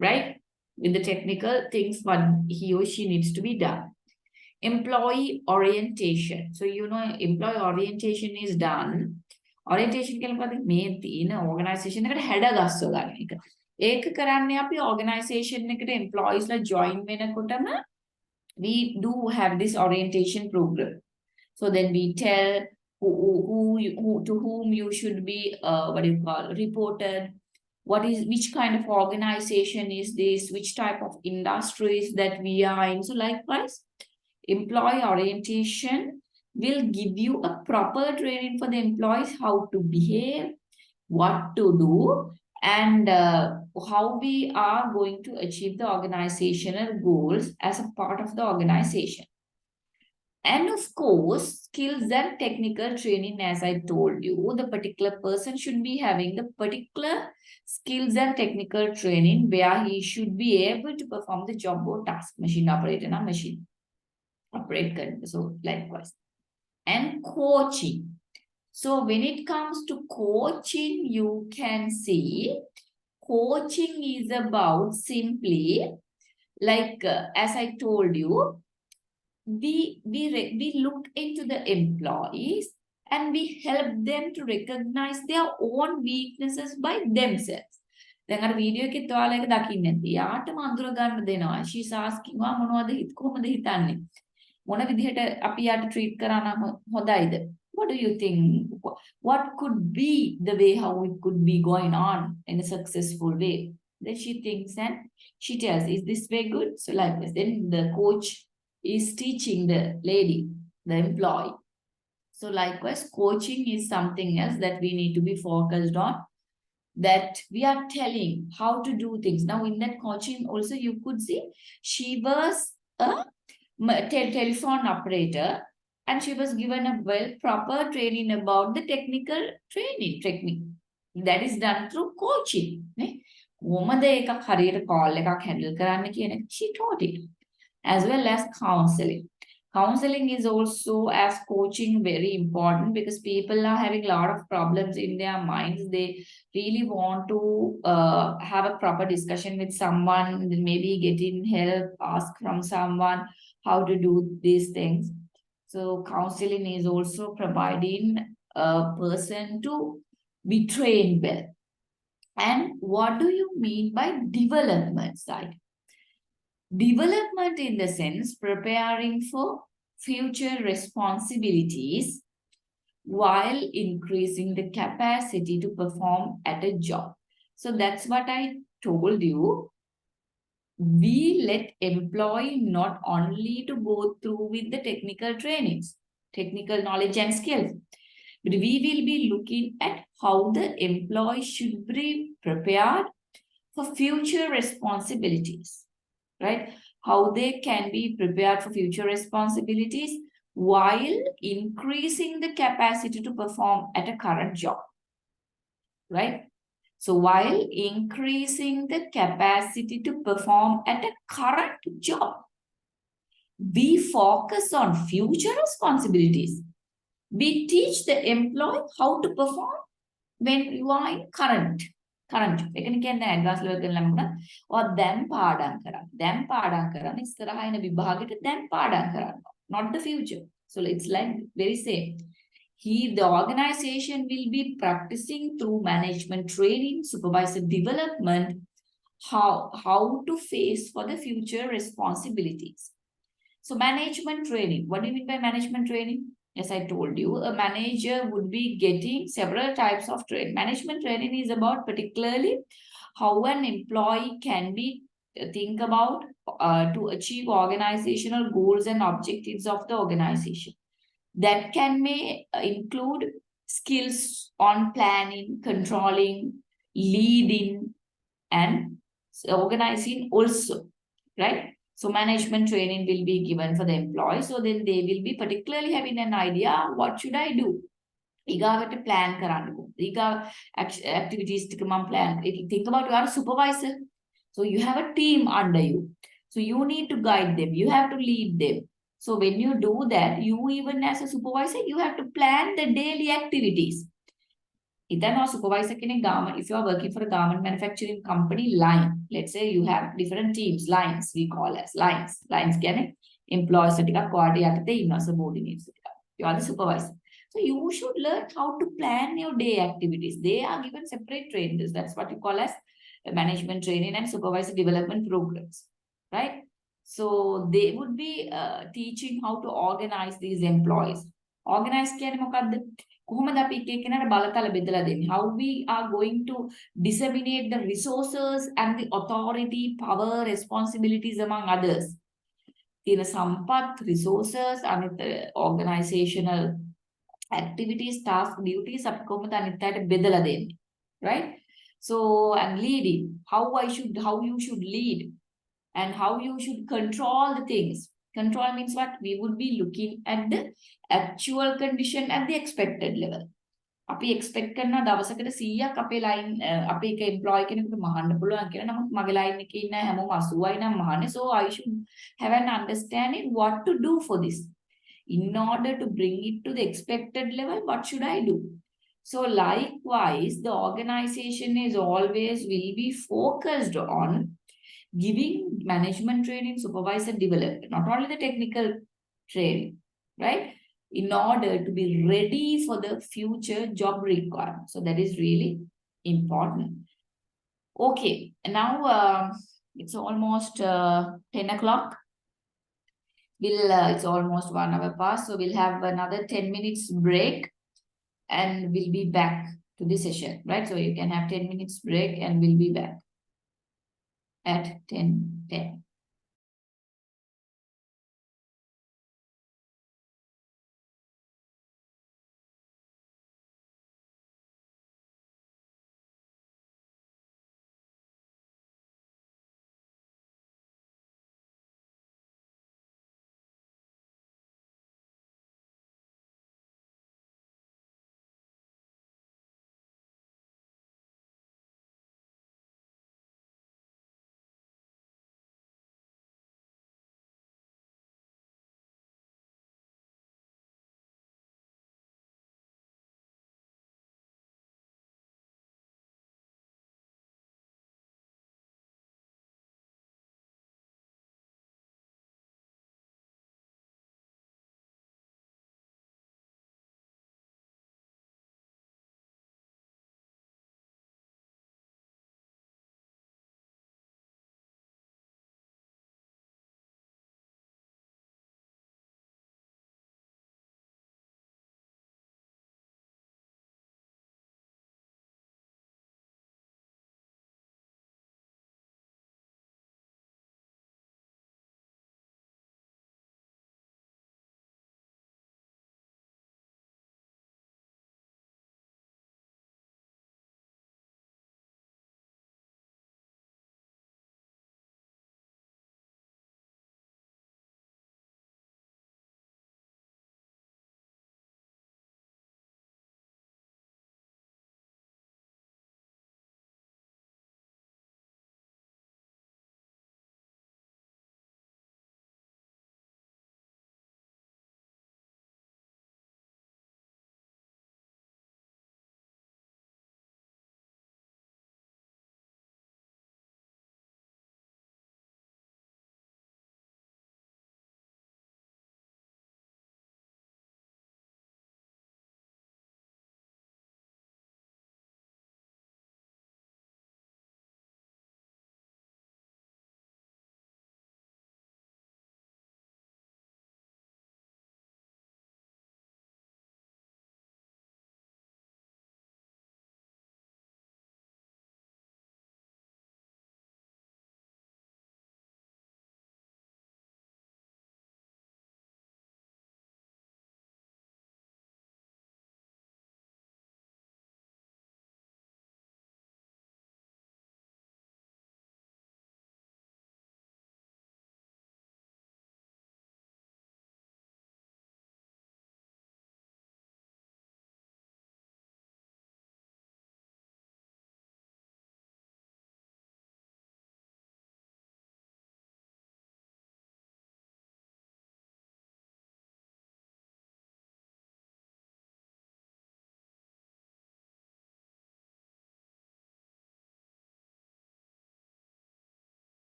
right? With the technical things what he or she needs to be done. Employee orientation. So you know employee orientation is done. Orientation කියන්නේ මේ තියෙන organization එකට head ගස්සව ගන්න එක. ඒක කරන්නේ අපි organization එකට employees ලා join වෙනකොටම we do have this orientation program. So then we tell who to whom you should be reported. Which kind of organization is this? Which type of industries that we are in? So likewise, employee orientation will give you a proper training for the employees, how to behave, what to do, and how we are going to achieve the organizational goals as a part of the organization. And of course, skills and technical training, as I told you, the particular person should be having the particular skills and technical training where he should be able to perform the job or task. Machine operator, machine operate. So likewise. and coaching. So when it comes to coaching, you can see coaching is about simply like as I told you, we look into the employees and we help them to recognize their own weaknesses by themselves. දැන් අර video එකේ ඔයාලා එක දකින්න ඇති. යාටම අඳුර ගන්න දෙනවා. She's asking වා මොනවද කොහොමද හිතන්නේ? මොන විදිහට අපි යාට treat කරා නම් හොඳයිද? What do you think? What could be the way how it could be going on in a successful way? Then she thinks and she tells, is this way good? So like this, then the coach is teaching the lady, the employee. So likewise, coaching is something else that we need to be focused on, that we are telling how to do things. Now in that coaching also you could see she was a telephone operator and she was given a proper training about the technical technique that is done through coaching. කොහොමද එකක් හරියට call එකක් handle කරන්න කියන එක she taught it. As well as counseling. Counseling is also as coaching very important because people are having a lot of problems in their minds. They really want to have a proper discussion with someone, maybe getting help, ask from someone how to do these things. So counseling is also providing a person to be trained well. And what do you mean by development side? Development in the sense preparing for future responsibilities while increasing the capacity to perform at a job. So that's what I told you. We let employee not only to go through with the technical trainings, technical knowledge and skills, but we will be looking at how the employee should be prepared for future responsibilities. Right? How they can be prepared for future responsibilities while increasing the capacity to perform at a current job. Right? So while increasing the capacity to perform at a current job, we focus on future responsibilities. We teach the employee how to perform when you are in current එකන කියන්නේ advance level එකෙන් ලැබුණා ඔය දැන් පාඩම් කරන්න ඉස්සරහා එන විභාගෙට දැන් පාඩම් කරන්න not the future. So it's like very same. The organization will be practicing through management training, supervisor development, how to face for the future responsibilities. So management training, what do you mean by management training? As I told you, a manager would be getting several types of training. Management training is about particularly how an employee can be think about to achieve organizational goals and objectives of the organization. That can may include skills on planning, controlling, leading, and organizing also, right? So management training will be given for the employees. So then they will be particularly having an idea, what should I do? ඊගාවට plan කරන්නකෝ. ඊගා activities ටික මම plan. Think about you are a supervisor. So you have a team under you. So you need to guide them. You have to lead them. So when you do that, you even as a supervisor, you have to plan the daily activities. Then supervisor can garment. If you are working for a garment manufacturing company line, let's say you have different teams, lines, we call as lines. Lines can employees subordinates. You are the supervisor. So you should learn how to plan your day activities. They are given separate trainings. That's what you call as management training and supervisor development programs, right? So they would be teaching how to organize these employees. Organize how we are going to disseminate the resources and the authority, power, responsibilities among others. In sampath, resources, and organizational activities, task, duties, right? So, and leading, how you should lead and how you should control the things. Control means what? We would be looking at the actual condition at the expected level. අපි expect කරන දවසකට 100ක් අපේ line අපේ එක employee කෙනෙකුට මහන්න පුළුවන් කියලා. නමුත් මගේ line එකේ ඉන්න හැමෝම 80යි නම් මහන්නේ. So I should have an understanding what to do for this. In order to bring it to the expected level, what should I do? So likewise, the organization is always will be focused on giving management training, supervisor development, not only the technical training, right? In order to be ready for the future job requirement. So that is really important. Okay, now it's almost 10 o'clock. It's almost 1 hour past, so we'll have another 10 minutes break and we'll be back to the session, right? So you can have 10 minutes break and we'll be back at 10:10.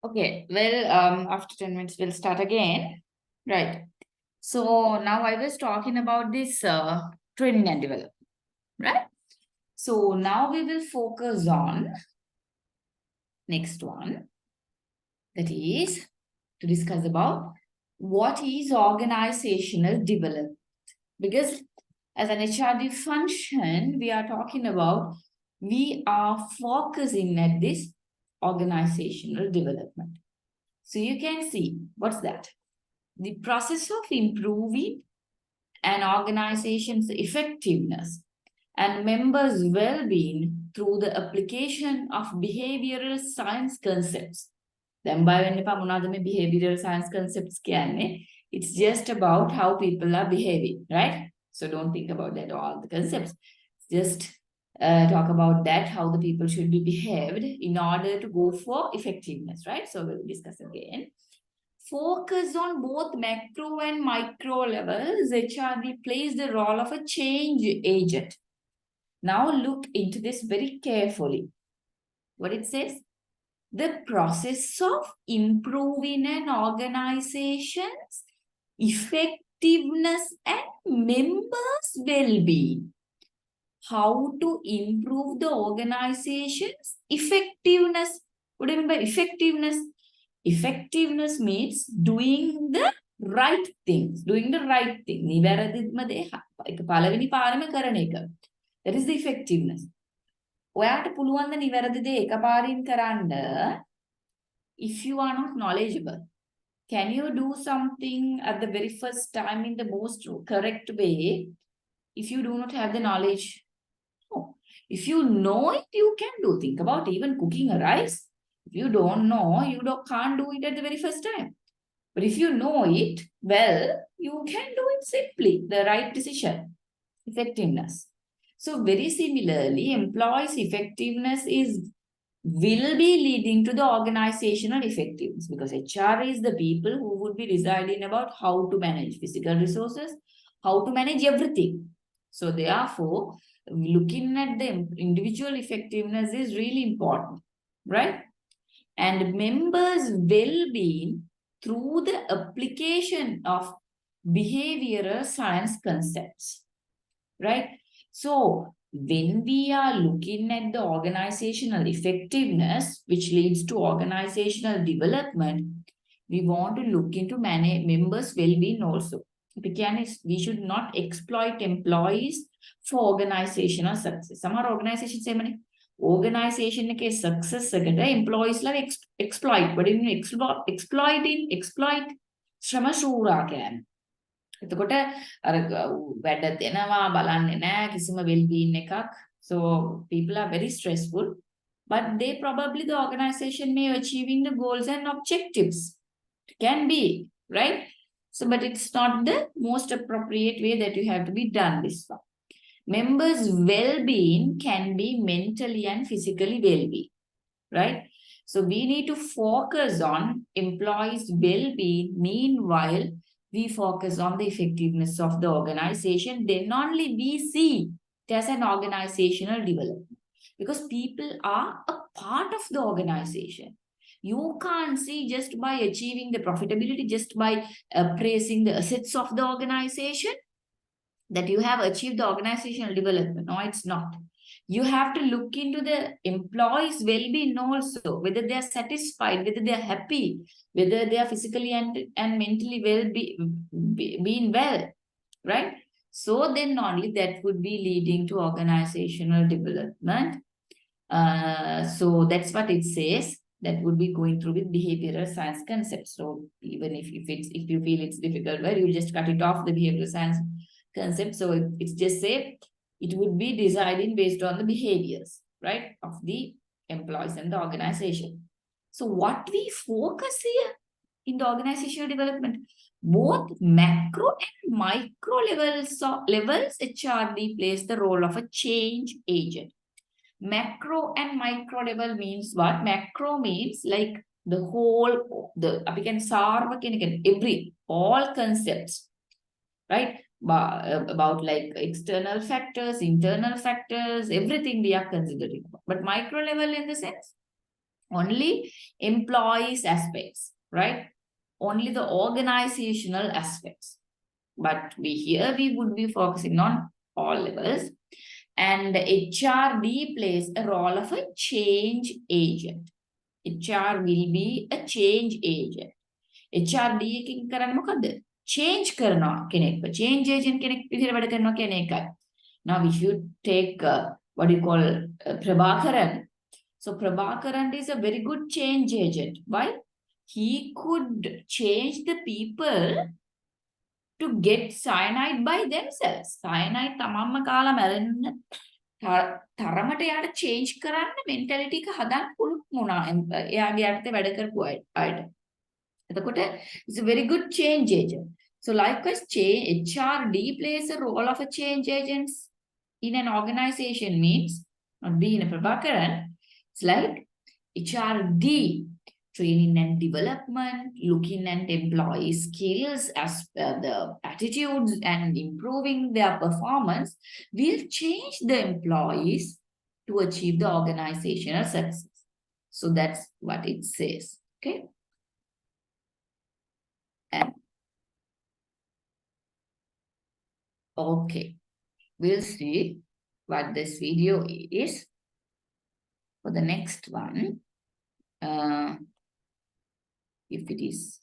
Okay, well, after 10 minutes, we'll start again. Right. So now I was talking about this training and development, right? So now we will focus on next one, that is to discuss about what is organizational development. Because as an HRD function, we are talking about, we are focusing at this organizational development. So you can see, what's that? The process of improving an organization's effectiveness and members' well-being through the application of behavioral science concepts. Then by when behavioral science concepts it's just about how people are behaving, right? So don't think about that, all the concepts. Just talk about that, how the people should be behaved in order to go for effectiveness, right? So we'll discuss again. Focus on both macro and micro levels, HRD plays the role of a change agent. Now look into this very carefully. What it says? The process of improving an organization's effectiveness and members' well-being. How to improve the organization's effectiveness. Remember, effectiveness. Effectiveness means doing the right things. Doing the right thing. That is the effectiveness. If you are not knowledgeable, can you do something at the very first time in the most correct way if you do not have the knowledge? No. If you know it, you can do. Think about even cooking a rice. If you don't know, you can't do it at the very first time. But if you know it well, you can do it simply, the right decision, effectiveness. So very similarly, employees' effectiveness will be leading to the organizational effectiveness, because HR is the people who would be deciding about how to manage physical resources, how to manage everything. So therefore, looking at the individual effectiveness is really important, right? And members' well-being through the application of behavioral science concepts, right? So when we are looking at the organizational effectiveness, which leads to organizational development, we want to look into members' well-being also. We should not exploit employees for organizational success. Some organizations say, organization ke success employees like exploit. But in exploit ශ්‍රමශූරා කියන්නේ. එතකොට අර වැඩ දෙනවා බලන්නේ නැහැ කිසිම well-being එකක්. So people are very stressful, but they probably, the organization may achieving the goals and objectives. It can be, right? So but it's not the most appropriate way that you have to be done this one. Members' well-being can be mentally and physically well-being, right? So we need to focus on employees' well-being. Meanwhile, we focus on the effectiveness of the organization. Then only we see it as an organizational development, because people are a part of the organization. You can't see just by achieving the profitability, just by appraising the assets of the organization, that you have achieved the organizational development. No, it's not. You have to look into the employees' well-being also, whether they are satisfied, whether they are happy, whether they are physically and mentally being well, right? So then only that would be leading to organizational development. So that's what it says. That would be going through with behavioral science concepts. So even if you feel it's difficult, well, you just cut it off, the behavioral science concept. So it's just say it would be deciding based on the behaviors, right, of the employees and the organization. So what we focus here in the organizational development, both macro and micro levels HRD plays the role of a change agent. Macro and micro level means what? Macro means like the whole, all concepts, right? About like external factors, internal factors, everything we are considering. But micro level in the sense, only employees aspects, right? Only the organizational aspects. But here we would be focusing on all levels. And HRD plays a role of a change agent. HR will be a change agent. HRD එකකින් කරන්නේ මොකද්ද? Change කරනවා කෙනෙක්ව. Change agent කෙනෙක් විදිහට වැඩ කරනවා කියන එකයි. Now if you take what you call Prabhakaran. So Prabhakaran is a very good change agent. Why? He could change the people to get cyanide by themselves. Cyanide තමන්ම කාලා මැරෙන්න තරමට යාට change කරන්න mentality එක හදන්න පුළුවන් වුණා. එයාගේ යටතේ වැඩ කරපු අයට. එතකොට it's a very good change agent. So likewise, HRD plays a role of a change agent in an organization means, not being a Prabhakaran, it's like HRD, training and development, looking at employee skills as the attitudes and improving their performance will change the employees to achieve the organizational success. So that's what it says. Okay. And okay, we'll see what this video is. For the next one, if it is,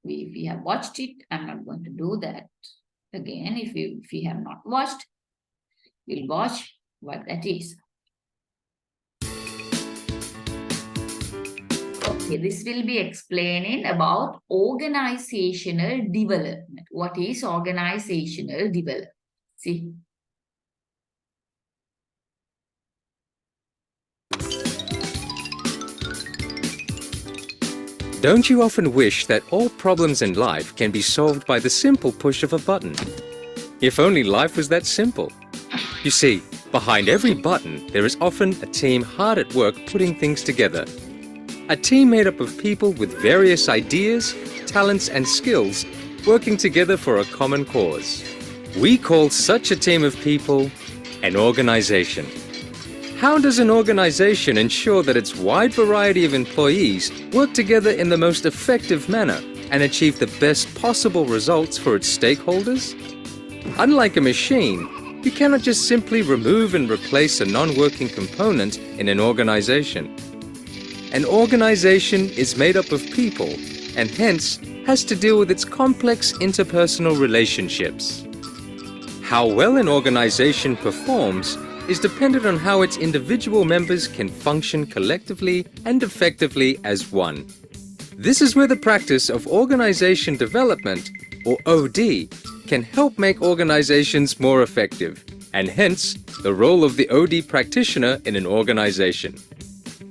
if we have watched it, I'm not going to do that again. If we have not watched, we'll watch what that is. Okay, this will be explaining about organizational development. What is organizational development? See. Don't you often wish that all problems in life can be solved by the simple push of a button? If only life was that simple. You see, behind every button, there is often a team hard at work putting things together. A team made up of people with various ideas, talents and skills working together for a common cause. We call such a team of people an organization. How does an organization ensure that its wide variety of employees work together in the most effective manner and achieve the best possible results for its stakeholders? Unlike a machine, you cannot just simply remove and replace a non-working component in an organization. An organization is made up of people and hence has to deal with its complex interpersonal relationships. How well an organization performs is dependent on how its individual members can function collectively and effectively as one. This is where the practice of organization development, or OD, can help make organizations more effective, and hence the role of the OD practitioner in an organization.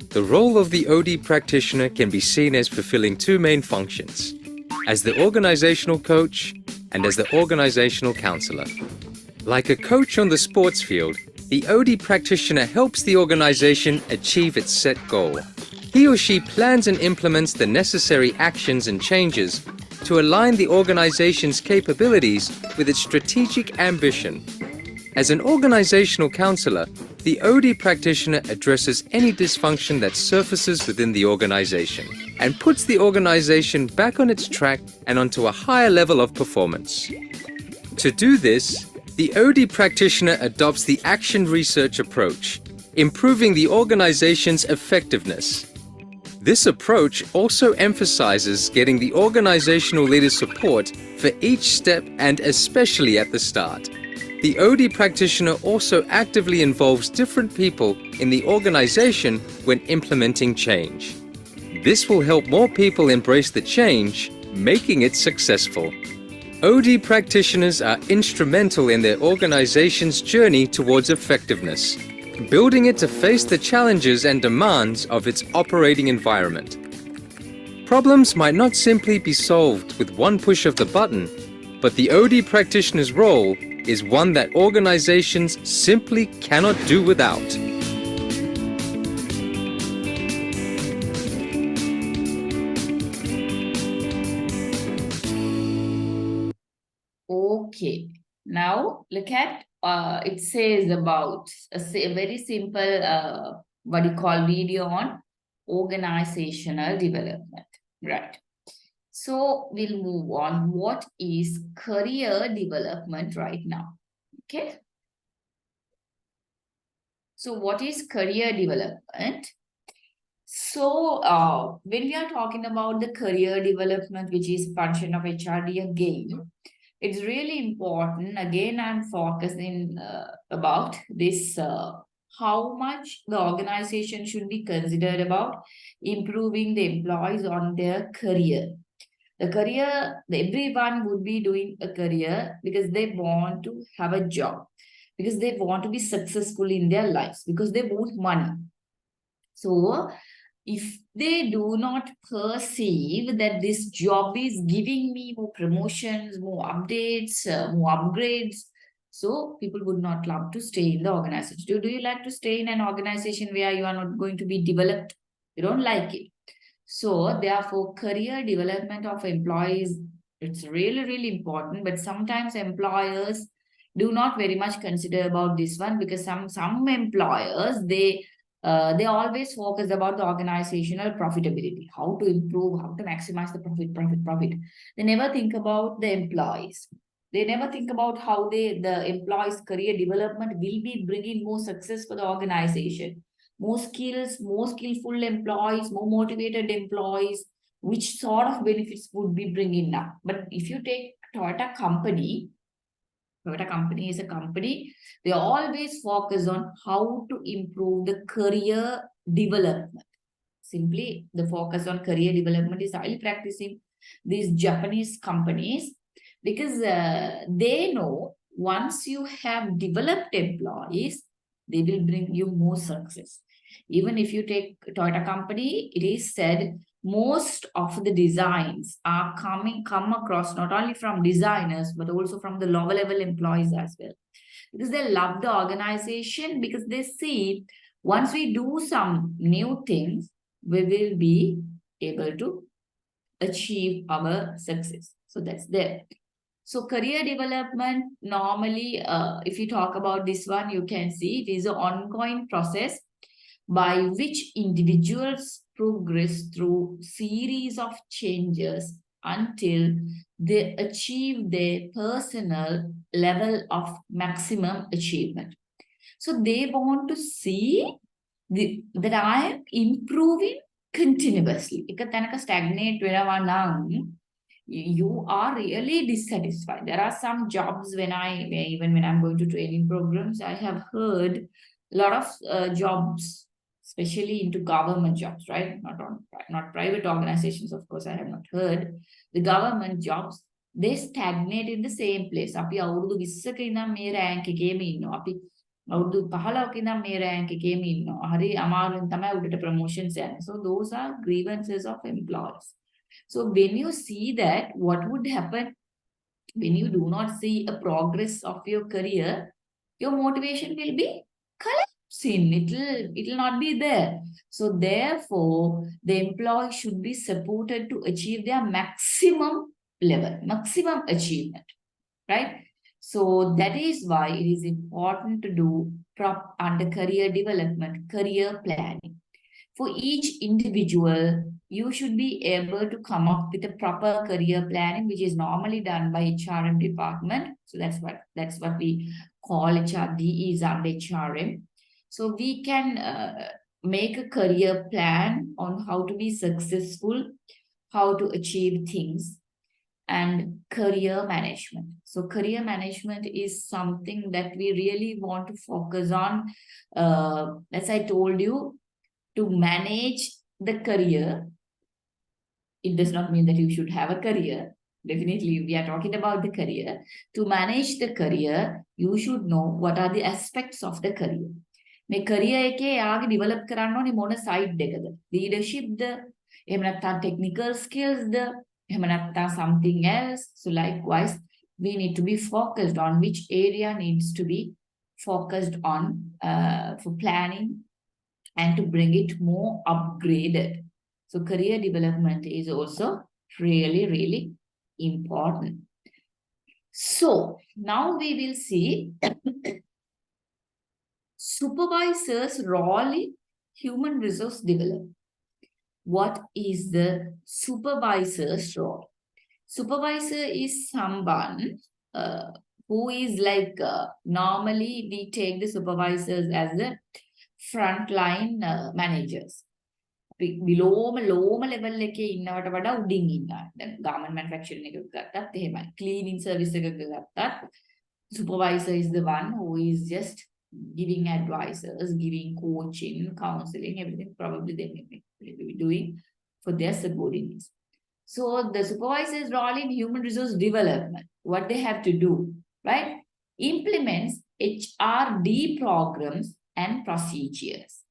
The role of the OD practitioner can be seen as fulfilling two main functions, as the organizational coach and as the organizational counselor. Like a coach on the sports field, the OD practitioner helps the organization achieve its set goal. He or she plans and implements the necessary actions and changes to align the organization's capabilities with its strategic ambition. As an organizational counselor, the OD practitioner addresses any dysfunction that surfaces within the organization and puts the organization back on its track and onto a higher level of performance. To do this, the OD practitioner adopts the action research approach, improving the organization's effectiveness. This approach also emphasizes getting the organizational leader's support for each step and especially at the start. The OD practitioner also actively involves different people in the organization when implementing change. This will help more people embrace the change, making it successful. OD practitioners are instrumental in their organization's journey towards effectiveness, building it to face the challenges and demands of its operating environment. Problems might not simply be solved with one push of the button, but the OD practitioner's role is one that organizations simply cannot do without. Okay, now look at it says about a very simple what you call video on organizational development, right? So we'll move on. What is career development right now? Okay. So what is career development? So when we are talking about the career development, which is function of HRD again, it's really important. Again, I'm focusing about this, how much the organization should be considered about improving the employees on their career. The career, everyone would be doing a career because they want to have a job, because they want to be successful in their lives, because they want money. So if they do not perceive that this job is giving me more promotions, more updates, more upgrades, so people would not love to stay in the organization. Do you like to stay in an organization where you are not going to be developed? You don't like it. So therefore, career development of employees, it's really, really important. But sometimes employers do not very much consider about this one, because some employers, they always focus about the organizational profitability, how to improve, how to maximize the profit. They never think about the employees. They never think about how the employees' career development will be bringing more success for the organization. More skills, more skillful employees, more motivated employees, which sort of benefits would be bringing up. But if you take Toyota company is a company, they always focus on how to improve the career development. Simply, the focus on career development is highly practicing these Japanese companies, because they know once you have developed employees, they will bring you more success. Even if you take Toyota company, it is said most of the designs are come across not only from designers, but also from the lower level employees as well. Because they love the organization, because they see once we do some new things, we will be able to achieve our success. So that's there. So career development, normally, if you talk about this one, you can see it is an ongoing process by which individuals progress through series of changes until they achieve their personal level of maximum achievement. So they want to see that I am improving continuously. If stagnate, you are really dissatisfied. There are some jobs even when I'm going to training programs, I have heard a lot of jobs, especially into government jobs, right? Not private organizations, of course, I have not heard. The government jobs, they stagnate in the same place. Api avurudu 20ක ඉඳන් මේ rank එකේම ඉන්නවා. අපි අවුරුදු 15ක ඉඳන් මේ rank එකේම ඉන්නවා. හරි අමාරුවෙන් තමයි උඩට ප්‍රොමෝෂන්ස් යන්නේ. So those are grievances of employees. So when you see that, what would happen when you do not see a progress of your career? Your motivation will be collapsing. It'll not be there. So therefore, the employee should be supported to achieve their maximum level, maximum achievement, right? So that is why it is important to do under career development, career planning. For each individual, you should be able to come up with a proper career planning, which is normally done by HRM department. So that's what we call HRD is under HRM. So we can make a career plan on how to be successful, how to achieve things, and career management. So career management is something that we really want to focus on. As I told you, to manage the career, it does not mean that you should have a career. Definitely, we are talking about the career. To manage the career, you should know what are the aspects of the career. මේ career එකේ යාගේ develop කරන්න ඕනේ මොන side එකද? Leadership ද? එහෙම නැත්නම් technical skills ද? එහෙම නැත්නම් something else? So likewise, we need to be focused on which area needs to be focused on for planning and to bring it more upgraded. So career development is also really, really important. So now we will see supervisor's role in human resource development. what is the supervisor's role. Supervisor is someone who is like, normally we take the supervisors as the frontline managers. Below level එකේ ඉන්නවට වඩා උඩින් ඉන්නවා. දැන් garment manufacturing එකක ගත්තත් එහෙමයි. Cleaning service එකක ගත්තත් supervisor is the one who is just giving advices, giving coaching, counseling, everything probably they may be doing for their subordinates. So the supervisor's role in human resource development, what they have to do, right? Implements HRD programs and procedures.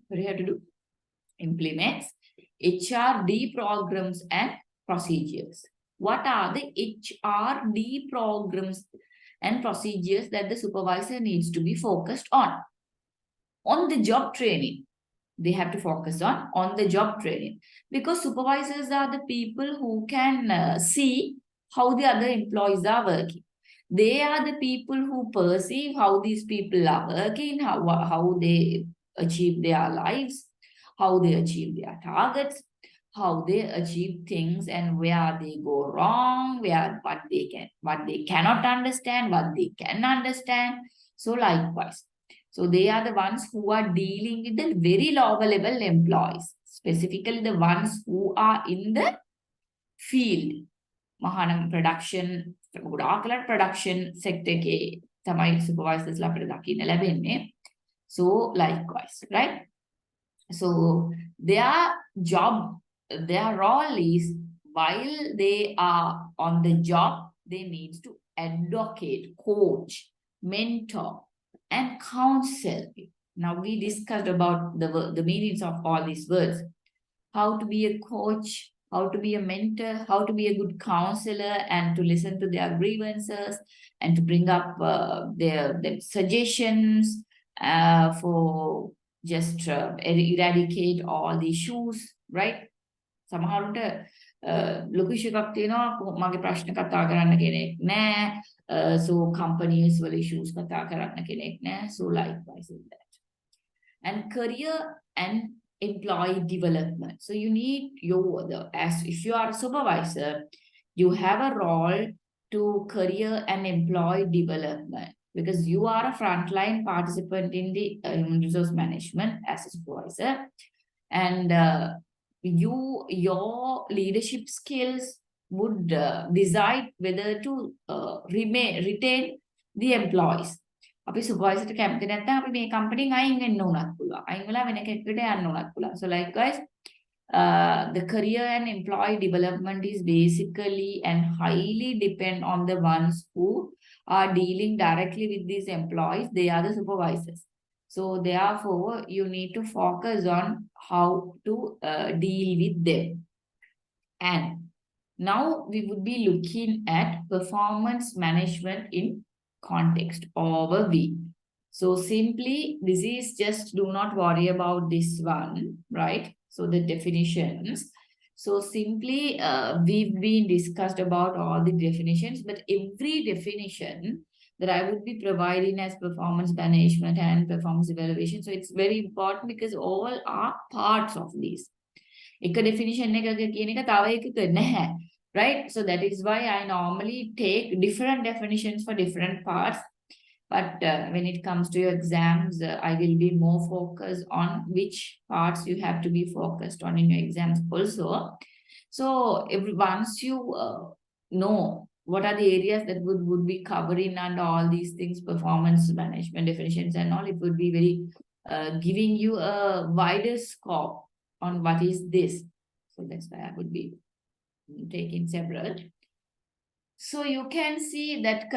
What do you have to do? Implements HRD programs and procedures. What are the HRD programs and procedures that the supervisor needs to be focused on? On the job training. They have to focus on the job training, because supervisors are the people who can see how the other employees are working. They are the people who perceive how these people are working, how they achieve their lives, how they achieve their targets, how they achieve things, and where they go wrong, what they cannot understand, what they can understand. So likewise. So they are the ones who are dealing with the very lower level employees, specifically the ones who are in the field. Mahanam production, production sector ke tamai supervisors la pradakina labenne. So likewise, right? So their job, their role is, while they are on the job, they need to advocate, coach, mentor, and counsel. Now we discussed about the meanings of all these words. How to be a coach, how to be a mentor, how to be a good counselor, and to listen to their grievances and to bring up their suggestions for just eradicate all the issues, right? සමහරුන්ට ලොකු ඉෂුවක් තියෙනවා මගේ ප්‍රශ්න කතා කරන්න කෙනෙක් නැහැ, so companies වල issues කතා කරන්න කෙනෙක් නැහැ, so likewise in that. And career and employee development. So you need as if you are a supervisor, you have a role to career and employee development, because you are a frontline participant in the human resource management as a supervisor, and your leadership skills would decide whether to retain the employees. අපි supervisor කැමති නැත්නම් අපි මේ company අයින් වෙන්න උනත් පුළුවන්. අයින් වෙලා වෙන කෙනෙක්ට යන්න උනත් පුළුවන්. So likewise, the career and employee development is basically and highly depend on the ones who are dealing directly with these employees. They are the supervisors. So therefore, you need to focus on how to deal with them. And now we would be looking at performance management in context overview. So simply, this is just, do not worry about this one, right? So the definitions. So simply, we've been discussed about all the definitions, but every definition that I would be providing as performance management and performance evaluation. So it's very important because all are parts of these. එක definition එකක කියන එක තව එකක නැහැ, right? So that is why I normally take different definitions for different parts. But when it comes to your exams, I will be more focused on which parts you have to be focused on in your exams also. So once you know what are the areas that would be covering under all these things, performance management definitions and all, it would be very giving you a wider scope on what is this. So that's why I would be taking several. So you can see that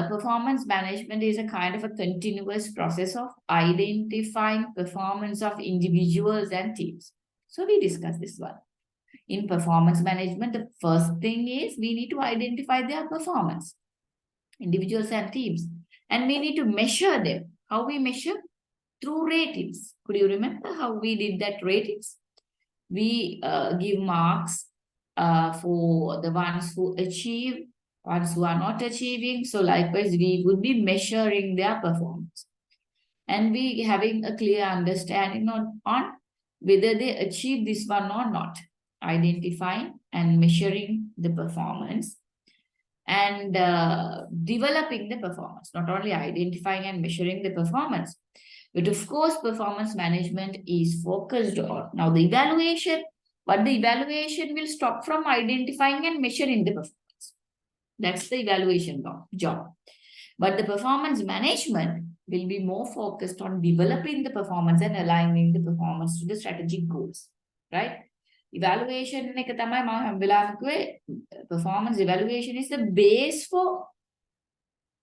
performance management is a kind of a continuous process of identifying performance of individuals and teams. So we discussed this one. In performance management, the first thing is we need to identify their performance, individuals and teams, and we need to measure them. How we measure? Through ratings. Could you remember how we did that ratings? We give marks for the ones who achieve, ones who are not achieving. So likewise, we would be measuring their performance. And we having a clear understanding on whether they achieve this one or not. Identifying and measuring the performance and developing the performance, not only identifying and measuring the performance, but of course, performance management is focused on. Now, the evaluation will stop from identifying and measuring the performance. That's the evaluation job. But the performance management will be more focused on developing the performance and aligning the performance to the strategic goals, right? Evaluation performance evaluation is the base for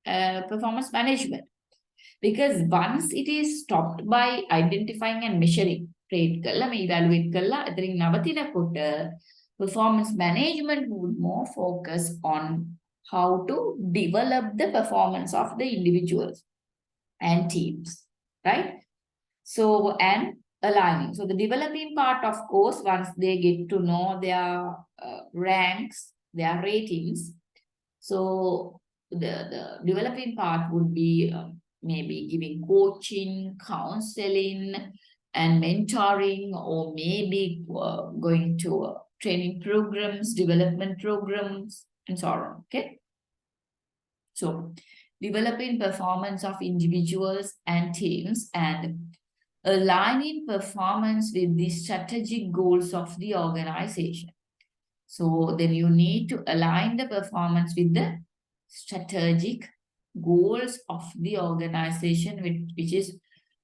performance management. Because once it is stopped by identifying and measuring, evaluate performance management would more focus on how to develop the performance of the individuals and teams, right? So, and aligning. So the developing part, of course, once they get to know their ranks, their ratings. So the developing part would be maybe giving coaching, counseling, and mentoring, or maybe going to training programs, development programs, and so on. Okay. So developing performance of individuals and teams and aligning performance with the strategic goals of the organization. So then you need to align the performance with the strategic goals of the organization, which is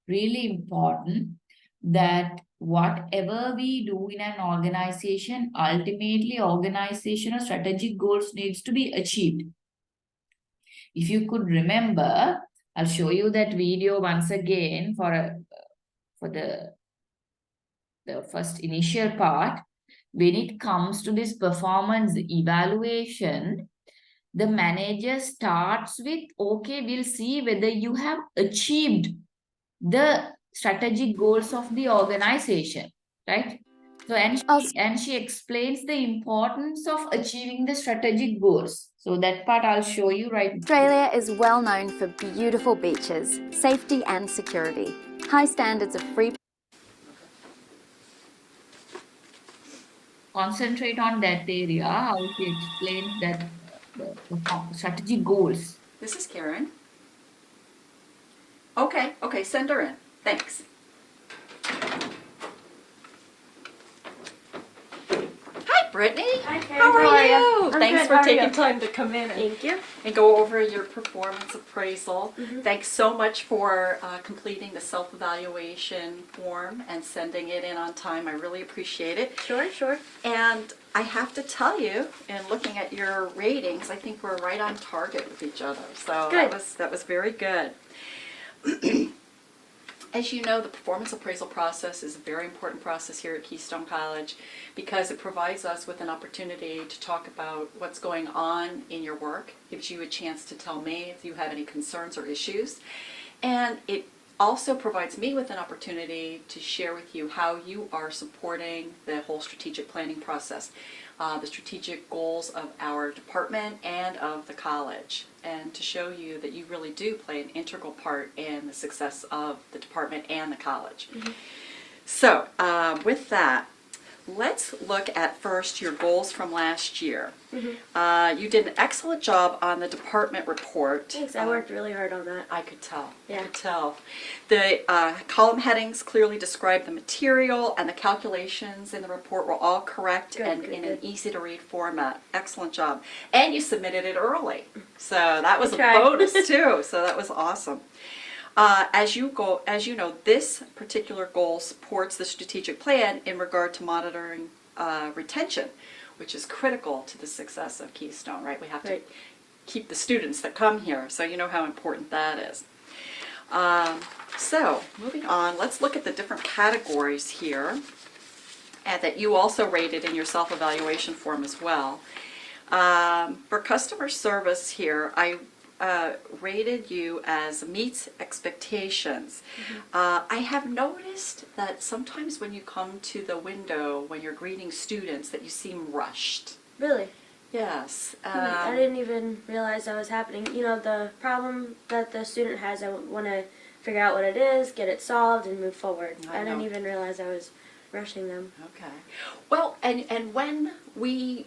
really important, that whatever we do in an organization, ultimately organizational strategic goals needs to be achieved. If you could remember, I'll show you that video once again for the first initial part. When it comes to this performance evaluation, the manager starts with, okay, we'll see whether you have achieved the strategic goals of the organization, right? So, and she explains the importance of achieving the strategic goals. So that part I'll show you right now. Australia is well known for beautiful beaches, safety and security, high standards of free. Concentrate on that area, how she explains that the strategic goals. This is Karen. Okay, send her in. Thanks. Hi, Brittany. Hi, Karen. How are you? I'm Thanks good. for How are taking you? time to come in Thank you. and go over your performance appraisal. Mhm. Thanks so much for completing the self-evaluation form and sending it in on time. I really appreciate it. Sure. And I have to tell you, in looking at your ratings, I think we're right on target with each other. So Good. that was very good. As you know, the performance appraisal process is a very important process here at Keystone College because it provides us with an opportunity to talk about what's going on in your work, gives you a chance to tell me if you have any concerns or issues, and it also provides me with an opportunity to share with you how you are supporting the whole strategic planning process, the strategic goals of our department and of the college, and to show you that you really do play an integral part in the success of the department and the college. Mm-hmm. So with that, let's look at first your goals from last year. Mhm. You did an excellent job on the department report. Thanks. I worked really hard on that. I could tell. Yeah. I could tell. The column headings clearly describe the material, and the calculations in the report were all correct and in an easy-to-read format. Excellent job. And you submitted it early, so that was a bonus too. So that was awesome. As you know, this particular goal supports the strategic plan in regard to monitoring retention, which is critical to the success of Keystone, right? We have to keep the students that come here, so you know how important that is. So moving on, let's look at the different categories here that you also rated in your self-evaluation form as well. For customer service here, I rated you as meets expectations. I have noticed that sometimes when you come to the window, when you're greeting students, that you seem rushed. Really? Yes. I didn't even realize that was happening. You know, the problem that the student has, I want to figure out what it is, get it solved, and move forward. I didn't even realize I was rushing them. Okay. Well, and when we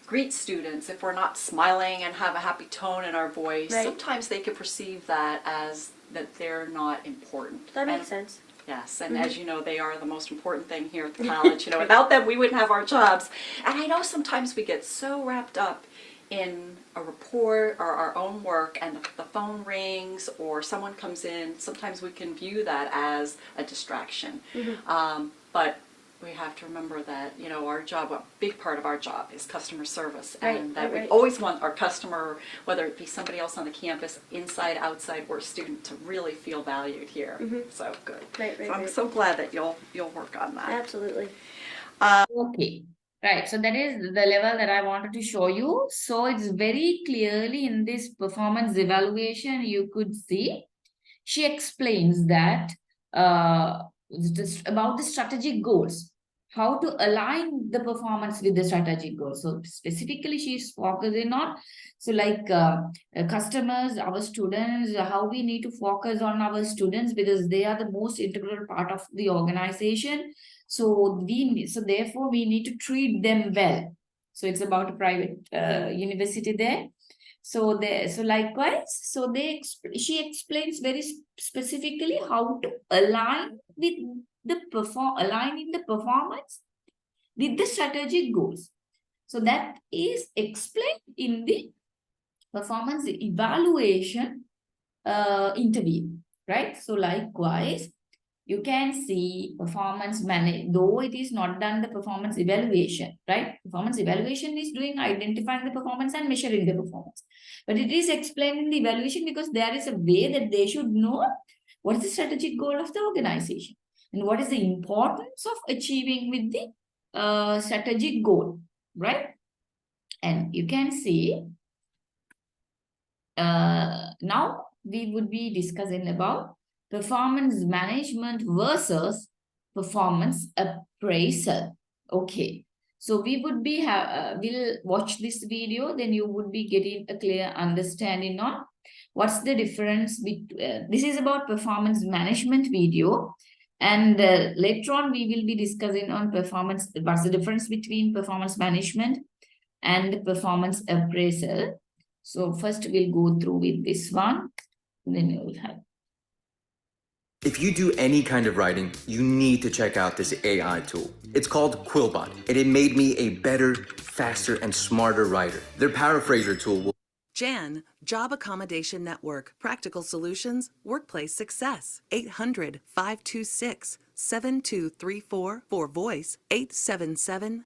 greet students, if we're not smiling and have a happy tone in our voice, Right. sometimes they could perceive that as that they're not important. That makes sense. Yes, and Mhm. as you know, they are the most important thing here at the college. You know, without them, we wouldn't have our jobs. And I know sometimes we get so wrapped up in a report or our own work, and the phone rings or someone comes in. Sometimes we can view that as a distraction. But we have to remember that, you know, our job, a big part of our job is customer service, Right, and that we right. always want our customer, whether it be somebody else on the campus, inside, outside, or a student, to really feel valued here. So good. Right, right, So I'm right. so glad that you'll work on that. Absolutely. Okay, right. So that is the level that I wanted to show you. So it's very clearly in this performance evaluation, you could see she explains that about the strategic goals, how to align the performance with the strategic goals. So specifically, she's focusing on, so like customers, our students, how we need to focus on our students because they are the most integral part of the organization. So therefore we need to treat them well. So it's about a private university there. So likewise, she explains very specifically how to align with aligning the performance with the strategic goals. So that is explained in the performance evaluation interview, right? So likewise, you can see performance manage, though it is not done the performance evaluation, right? Performance evaluation is doing identifying the performance and measuring the performance. But it is explained in the evaluation because there is a way that they should know what is the strategic goal of the organization and what is the importance of achieving with the strategic goal, right? And you can see now we would be discussing about performance management versus performance appraisal. Okay, so we would be we'll watch this video, then you would be getting a clear understanding on what's the difference between this is about performance management video, and later on we will be discussing on performance, what's the difference between performance management and performance appraisal. So first we'll go through with this one, then we'll have. If you do any kind of writing, you need to check out this AI tool. It's called Quillbot, and it made me a better, faster, and smarter writer. Their paraphraser tool will Jan, Job Accommodation Network, Practical Solutions, Workplace Success, 800-526-7234, for voice, 877.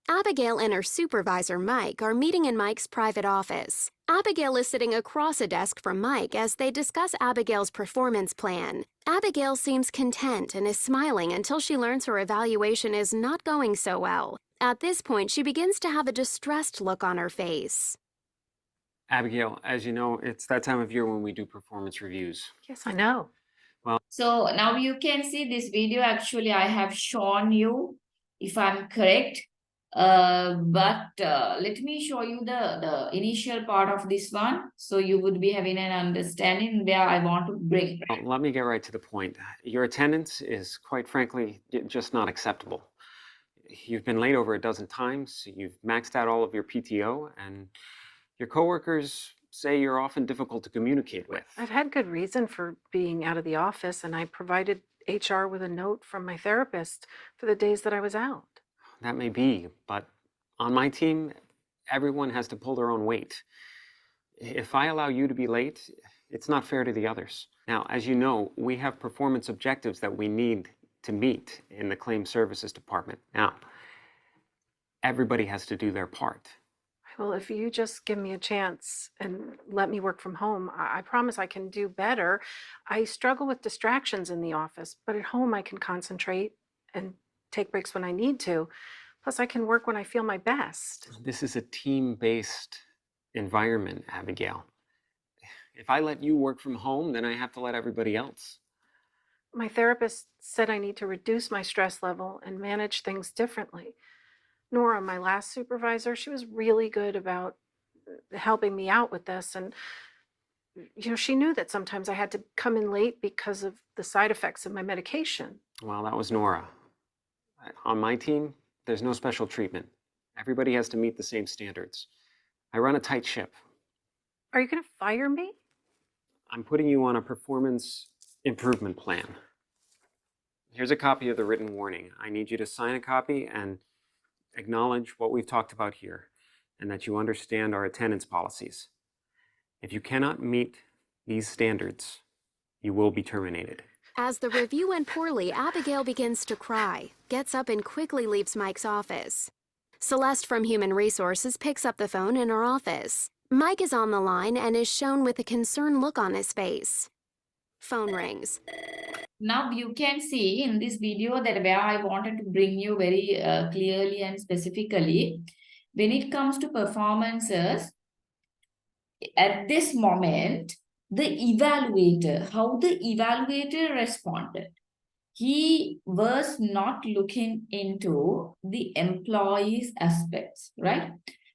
Abigail and her supervisor, Mike, are meeting in Mike's private office. Abigail is sitting across a desk from Mike as they discuss Abigail's performance plan. Abigail seems content and is smiling until she learns her evaluation is not going so well. At this point, she begins to have a distressed look on her face. Abigail, as you know, it's that time of year when we do performance reviews. Yes, I know. Well, so now you can see this video. Actually, I have shown you, if I'm correct. But let me show you the initial part of this one, so you would be having an understanding where I want to bring. well, let me get right to the point. Your attendance is, quite frankly, just not acceptable. You've been late over a dozen times, you've maxed out all of your PTO, and your coworkers say you're often difficult to communicate with. I've had good reason for being out of the office, and I provided HR with a note from my therapist for the days that I was out. That may be, but on my team, everyone has to pull their own weight. If I allow you to be late, it's not fair to the others. Now, as you know, we have performance objectives that we need to meet in the claim services department. Now, everybody has to do their part. Well, if you just give me a chance and let me work from home, I promise I can do better. I struggle with distractions in the office, but at home I can concentrate and take breaks when I need to. Plus, I can work when I feel my best. This is a team-based environment, Abigail. If I let you work from home, then I have to let everybody else. My therapist said I need to reduce my stress level and manage things differently. Nora, my last supervisor, she was really good about helping me out with this. And, you know, she knew that sometimes I had to come in late because of the side effects of my medication. Well, that was Nora. On my team, there's no special treatment. Everybody has to meet the same standards. I run a tight ship. Are you going to fire me? I'm putting you on a performance improvement plan. Here's a copy of the written warning. I need you to sign a copy and acknowledge what we've talked about here and that you understand our attendance policies. If you cannot meet these standards, you will be terminated. As the review went poorly, Abigail begins to cry, gets up and quickly leaves Mike's office. Celeste from Human Resources picks up the phone in her office. Mike is on the line and is shown with a concerned look on his face. Phone rings. Now you can see in this video that where I wanted to bring you very clearly and specifically, when it comes to performances, at this moment, the evaluator, how the evaluator responded. He was not looking into the employee's aspects, right?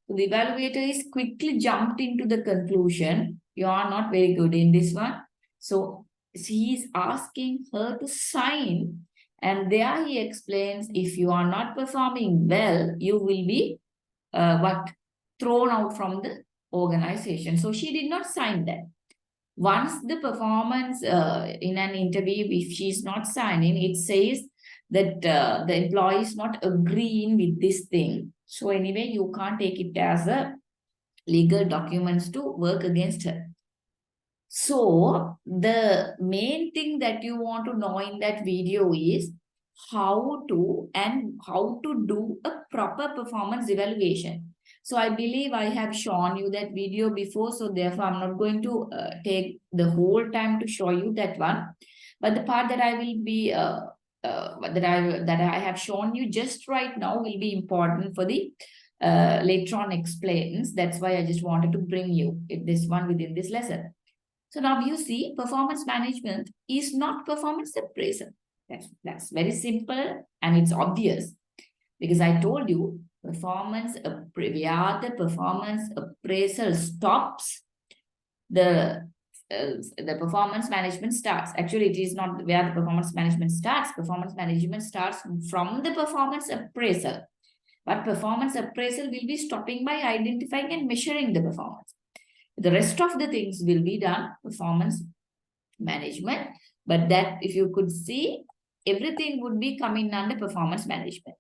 So the evaluator is quickly jumped into the conclusion, you are not very good in this one. So he is asking her to sign, and there he explains, if you are not performing well, you will be thrown out from the organization. So she did not sign that. Once the performance in an interview, if she is not signing, it says that the employee is not agreeing with this thing. So anyway, you can't take it as a legal documents to work against her. So the main thing that you want to know in that video is how to do a proper performance evaluation. So I believe I have shown you that video before, so therefore I'm not going to take the whole time to show you that one. But the part that I will be that I have shown you just right now will be important for the later on explains. That's why I just wanted to bring you this one within this lesson. So now you see, performance management is not performance appraisal. That's very simple and it's obvious, because I told you where the performance appraisal stops, the performance management starts. Actually, it is not where the performance management starts. Performance management starts from the performance appraisal. But performance appraisal will be stopping by identifying and measuring the performance. The rest of the things will be done performance management. But that, if you could see, everything would be coming under performance management.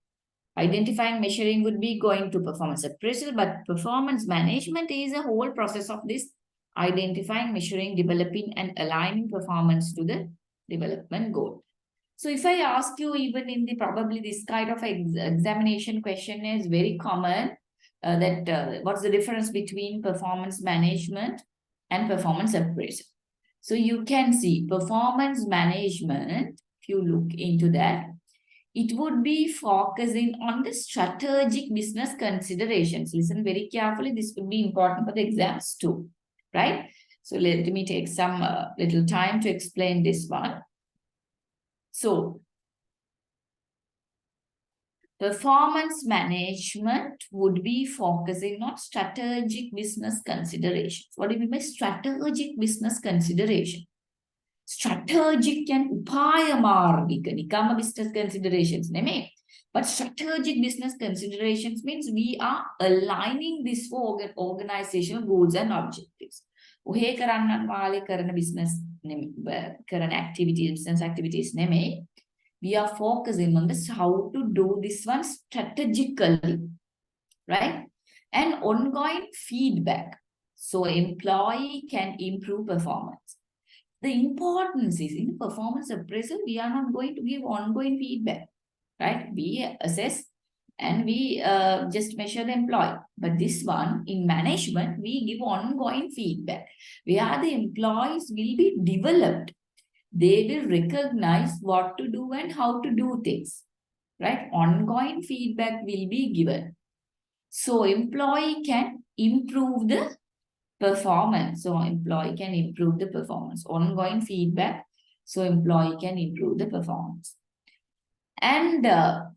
Identifying, measuring would be going to performance appraisal, but performance management is a whole process of this identifying, measuring, developing, and aligning performance to the development goal. So if I ask you, even in the probably this kind of examination question is very common, what's the difference between performance management and performance appraisal? So you can see performance management, if you look into that, it would be focusing on the strategic business considerations. Listen very carefully. This would be important for the exams too, right? So let me take some little time to explain this one. So performance management would be focusing on strategic business considerations. What do you mean by strategic business consideration? Strategic and upaya margika nikama business considerations neme. But strategic business considerations means we are aligning this for organizational goals and objectives. Uhe karannan wale karana business karana activities, business activities neme. We are focusing on this, how to do this one strategically, right? And ongoing feedback. So employee can improve performance. The importance is in performance appraisal, we are not going to give ongoing feedback, right? We assess and we just measure the employee. But this one, in management, we give ongoing feedback, where the employees will be developed. They will recognize what to do and how to do things, right? Ongoing feedback will be given. So employee can improve the performance. So employee can improve the performance. Ongoing feedback. So employee can improve the performance. And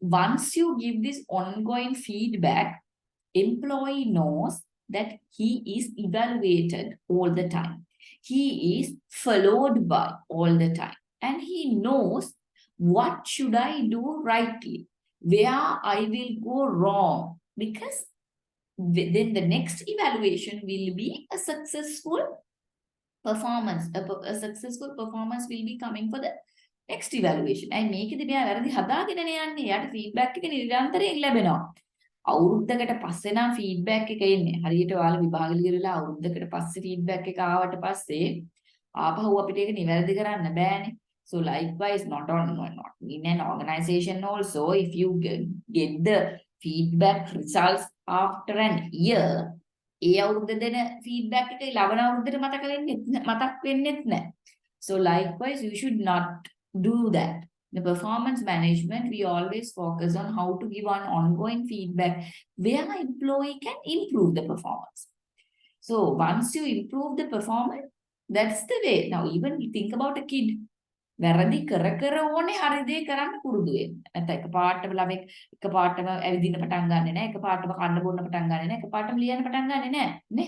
once you give this ongoing feedback, employee knows that he is evaluated all the time. He is followed by all the time. And he knows what should I do rightly, where I will go wrong, because then the next evaluation will be a successful performance. A successful performance will be coming for the next evaluation. And මේකෙදි මෙයා වැරදි හදාගෙන යන්නේ. යාට feedback එක නිරන්තරයෙන් ලැබෙනවා. අවුරුද්දකට පස්සේ නම් feedback එක එන්නේ. හරියට ඔයාලා විභාග ලියලා අවුරුද්දකට පස්සේ feedback එක ආවට පස්සේ ආපහු අපිට ඒක නිවැරදි කරන්න බෑනේ. So likewise, not in an organization also, if you get the feedback results after an year, ඒ අවුරුද්ද දෙන feedback එක ලබන අවුරුද්දට මතක් වෙන්නෙත් නැහැ. So likewise, you should not do that. The performance management, we always focus on how to give an ongoing feedback where an employee can improve the performance. So once you improve the performance, that's the way. Now even think about a kid. වැරදි කර ඕනේ හරි දේ කරන්න පුරුදු වෙන්න. නැත්නම් එකපාරටම ළමෙක් එකපාරටම ඇවිදින්න පටන් ගන්නෙ නැහැ. එකපාරටම කන්න බොන්න පටන් ගන්නෙ නැහැ. එකපාරටම ලියන්න පටන් ගන්නෙ නැහැ. නේ?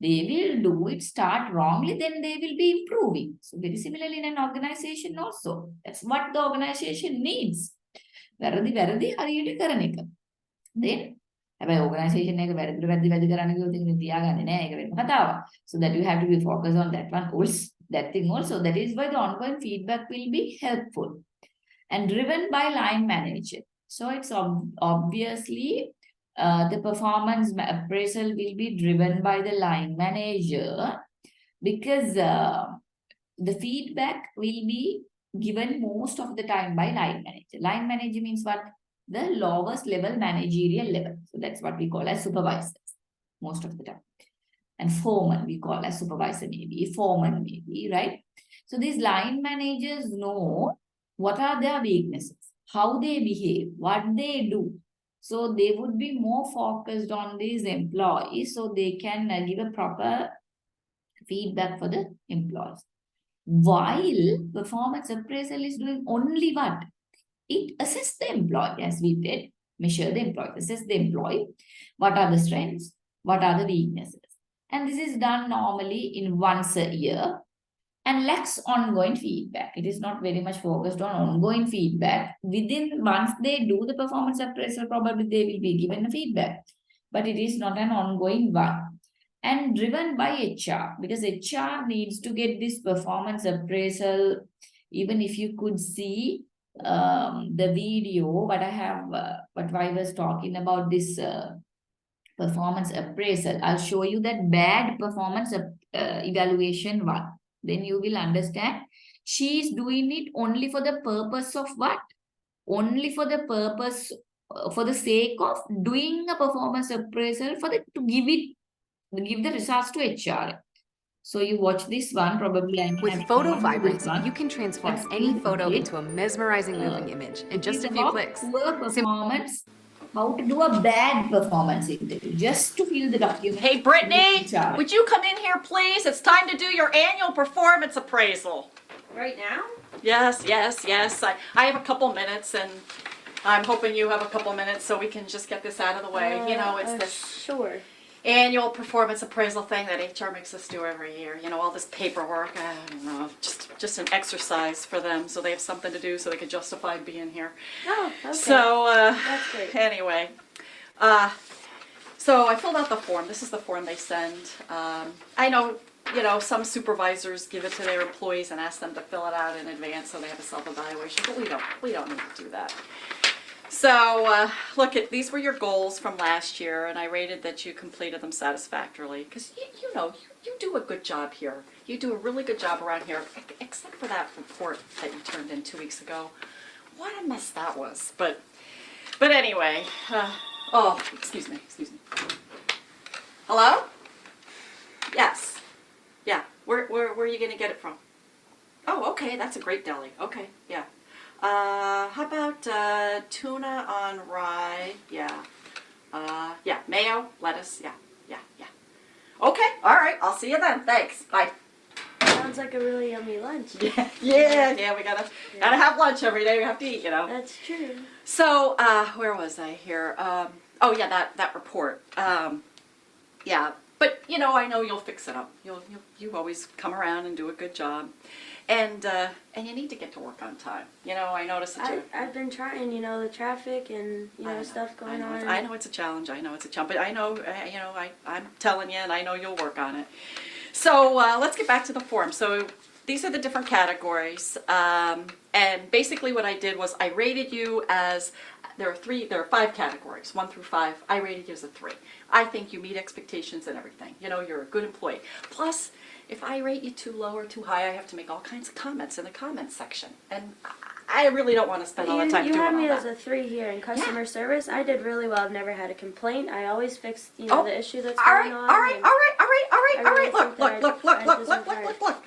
They will do it, start wrongly, then they will be improving. So very similarly in an organization also. That's what the organization needs. වැරදි හරියට කරන එක. Then හැබැයි organization එක වැරදි කරන්න ගියොත් ඉතින් තියාගන්නේ නැහැ. ඒක වෙනම කතාවක්. So that you have to be focused on that one also. That thing also. That is why the ongoing feedback will be helpful and driven by line manager. So it's obviously the performance appraisal will be driven by the line manager, because the feedback will be given most of the time by line manager. Line manager means what? The lowest level managerial level. So that's what we call as supervisors most of the time. And foreman we call as supervisor, maybe foreman, maybe, right? So these line managers know what are their weaknesses, how they behave, what they do. So they would be more focused on these employees so they can give a proper feedback for the employees. While performance appraisal is doing only what? It assesses the employee, as we did, measure the employee, assess the employee, what are the strengths, what are the weaknesses. And this is done normally in once a year and lacks ongoing feedback. It is not very much focused on ongoing feedback. Once they do the performance appraisal, probably they will be given a feedback. But it is not an ongoing one. And driven by HR, because HR needs to get this performance appraisal. Even if you could see the video, what I was talking about this performance appraisal, I'll show you that bad performance evaluation one. Then you will understand she is doing it only for the purpose of what? Only for the purpose, for the sake of doing a performance appraisal to give the results to HR. So you watch this one, probably. With photo vibrance, you can transform any photo into a mesmerizing moving image in just a few clicks. Poor performance. How to do a bad performance interview, just to fill the document. Hey, Brittany, would you come in here, please? It's time to do your annual performance appraisal. Right now? Yes. I have a couple minutes, and I'm hoping you have a couple minutes so we can just get this out of the way. You know, it's this annual performance appraisal thing that HR makes us do every year. You know, all this paperwork. I don't know, just an exercise for them, so they have something to do, so they can justify being here. Oh, okay. So that's great. Anyway, so I filled out the form. This is the form they send. I know, you know, some supervisors give it to their employees and ask them to fill it out in advance so they have a self-evaluation, but we don't need to do that. So look, these were your goals from last year, and I rated that you completed them satisfactorily, because you know you do a good job here. You do a really good job around here, except for that report that you turned in 2 weeks ago. What a mess that was. But anyway, oh, excuse me. Hello? Yes. Yeah. Where are you gonna get it from? Oh, okay. That's a great deli. Okay. Yeah. How about tuna on rye? Yeah. Yeah. Mayo, lettuce. Yeah. Okay. All right. I'll see you then. Thanks. Bye. Sounds like a really yummy lunch. Yeah. We gotta have lunch every day. We have to eat, you know. That's true. So, where was I here? Oh yeah, that report. Yeah. But you know, I know you'll fix it up. You always come around and do a good job. And you need to get to work on time. You know, I noticed that I've been trying, you know, the traffic and, you know, stuff going on. I know it's a challenge. I know it's a challenge, but I know, you know, I'm telling you, and I know you'll work on it. So let's get back to the form. So these are the different categories, and basically what I did was I rated you as, there are 5 categories, 1 through 5. I rated you as a 3. I think you meet expectations and everything. You know, you're a good employee. Plus, if I rate you too low or too high, I have to make all kinds of comments in the comments section, and I really don't want to spend all the time doing all that. You had me as a 3 here in customer service. I did really well. I've never had a complaint. I always fixed, you know, the issue that's going on. All right. Look.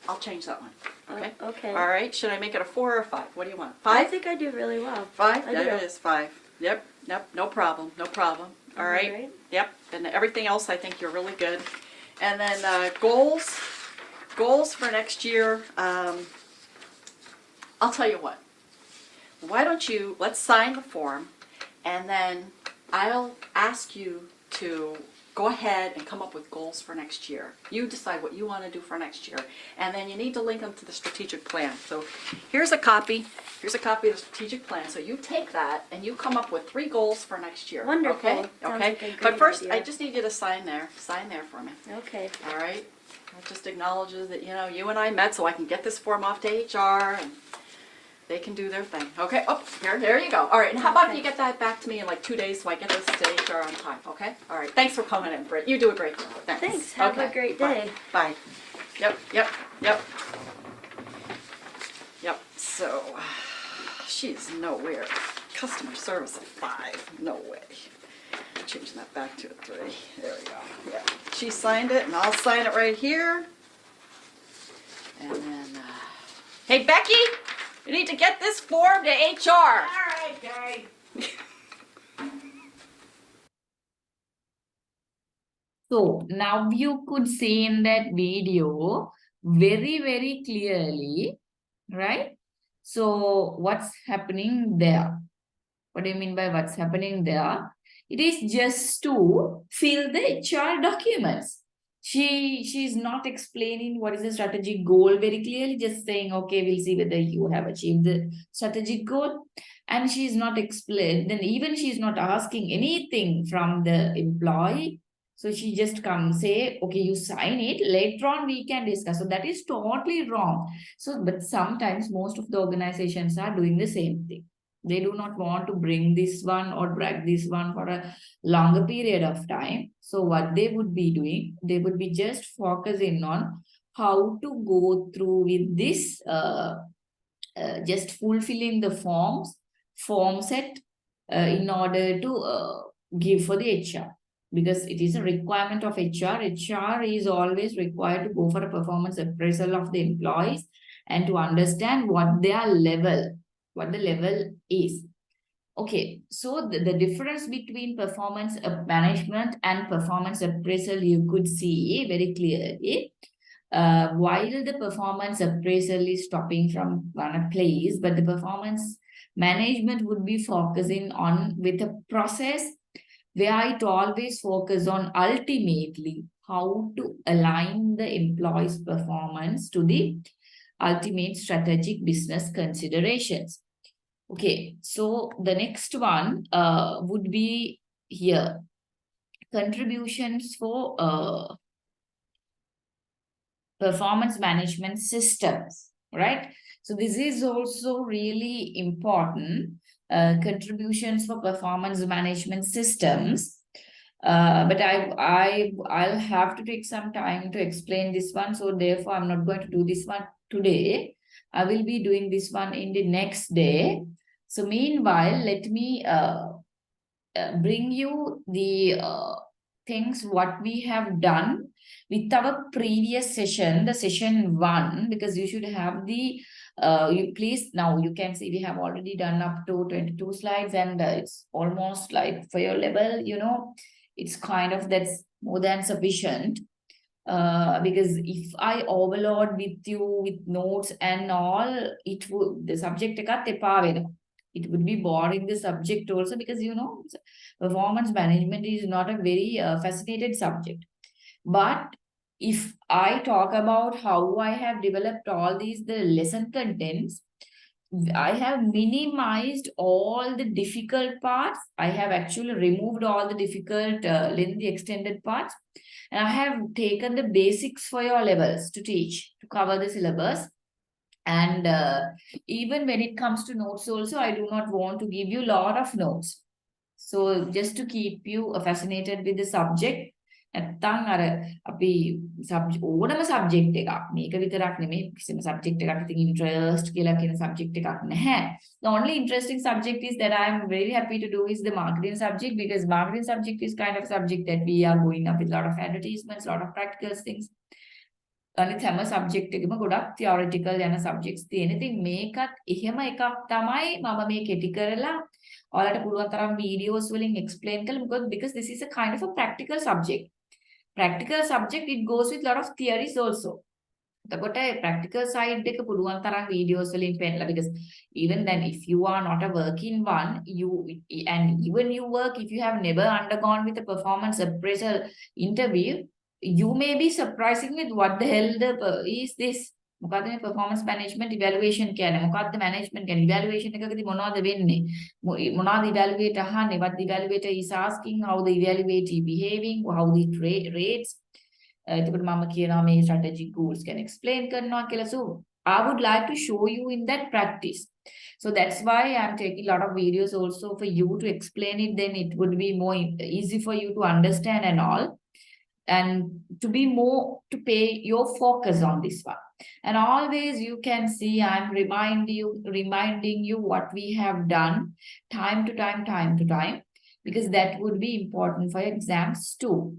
I'll change that one. Okay. Okay. All right. Should I make it a 4 or a 5? What do you want? 5? I think I do really well. 5? I There do. it is. 5. Yep. No problem. All right. Alright. Yep. And everything else, I think you're really good. And then goals. Goals for next year. I'll tell you what. Why don't you, let's sign the form, and then I'll ask you to go ahead and come up with goals for next year. You decide what you want to do for next year, and then you need to link them to the strategic plan. So here's a copy of the strategic plan. So you take that and you come up with 3 goals for next year. Wonderful. Okay? Sounds Okay. like a great But first, idea. I just need you to sign there for me. Okay. All right? That just acknowledges that, you know, you and I met so I can get this form off to HR and they can do their thing. Okay, oh, there you go. All right, and how about if you get that back to me in like 2 days so I get this to HR on time, okay? All right, thanks for coming in, Britt. You do a great job. Thanks. Have a great day. Bye. Yep. So, she's nowhere. Customer service at 5. No way. Changing that back to a 3. There we go. Yeah. She signed it, and I'll sign it right here. And then, hey, Becky! You need to get this form to HR. All right, Gary. So now you could see in that video very, very clearly, right? So what's happening there? What do you mean by what's happening there? It is just to fill the HR documents. She's not explaining what is the strategic goal very clearly, just saying, okay, we'll see whether you have achieved the strategic goal. And she's not explained, then even she's not asking anything from the employee. So she just comes, say, okay, you sign it, later on we can discuss. So that is totally wrong. So, but sometimes most of the organizations are doing the same thing. They do not want to bring this one or drag this one for a longer period of time. So what they would be doing, they would be just focusing on how to go through with this, just fulfilling the form set in order to give for the HR. Because it is a requirement of HR. HR is always required to go for a performance appraisal of the employees and to understand what their level, what the level is. Okay, so the difference between performance management and performance appraisal you could see very clearly. While the performance appraisal is stopping from one place, but the performance management would be focusing on with a process where it always focus on ultimately how to align the employee's performance to the ultimate strategic business considerations. Okay, so the next one would be here, contributions for performance management systems, right? So this is also really important, contributions for performance management systems. But I'll have to take some time to explain this one. So therefore, I'm not going to do this one today. I will be doing this one in the next day. So meanwhile, let me bring you the things what we have done with our previous session, the session 1, because you should have the, you please, now you can see we have already done up to 22 slides and it's almost like for your level, you know, it's kind of, that's more than sufficient. Because if I overload with you with notes and all, it would, the subject it would be boring the subject also, because you know performance management is not a very fascinated subject. But if I talk about how I have developed all the lesson contents, I have minimized all the difficult parts. I have actually removed all the difficult, lengthy, extended parts. And I have taken the basics for your levels to teach, to cover the syllabus. And even when it comes to notes also, I do not want to give you a lot of notes. So just to keep you fascinated with the subject, නැත්තම් අර අපි ඕනම subject එකක් මේක විතරක් නෙමෙයි කිසිම subject එකක් ඉතින් ඉන්ටරෙස්ට් කියලා කියන සබ්ජෙක්ට් එකක් නැහැ. The only interesting subject is that I am very happy to do is the marketing subject, because marketing subject is kind of a subject that we are going up with a lot of advertisements, a lot of practical things. අනිත් හැම subject එකෙම ගොඩක් theoretical යන subjects තියෙන. ඉතින් මේකත් එහෙම එකක් තමයි මම මේ කෙටි කරලා ඔයාලට පුළුවන් තරම් videos වලින් explain කළා. මොකද because this is a kind of a practical subject. Practical subject, it goes with a lot of theories also. එතකොට practical side එක පුළුවන් තරම් videos වලින් පෙන්නලා, because even then if you are not a working one, and even you work, if you have never undergone with a performance appraisal interview, you may be surprising with what the hell is this. මොකද්ද මේ performance management evaluation කියන්නේ? මොකද්ද management කියන්නේ? evaluation එකකදී මොනවද වෙන්නේ? මොනවද evaluator අහන්නේ? What the evaluator is asking, how the evaluator behaving, how the rates. එතකොට මම කියනවා මේ strategic goals can explain කරනවා කියලා. So I would like to show you in that practice. So that's why I'm taking a lot of videos also for you to explain it. Then it would be more easy for you to understand and all. And to be more, to pay your focus on this one. And always you can see I'm reminding you what we have done time to time, because that would be important for exams too.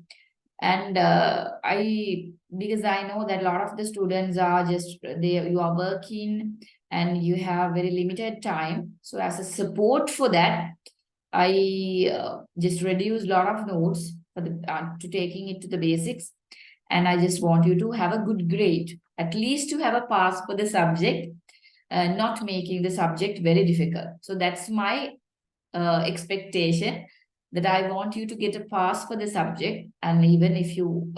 And because I know that a lot of the students are you are working and you have very limited time. So as a support for that, I just reduce a lot of notes for to taking it to the basics. And I just want you to have a good grade, at least to have a pass for the subject, not making the subject very difficult. So that's my expectation, that I want you to get a pass for the subject, and even if you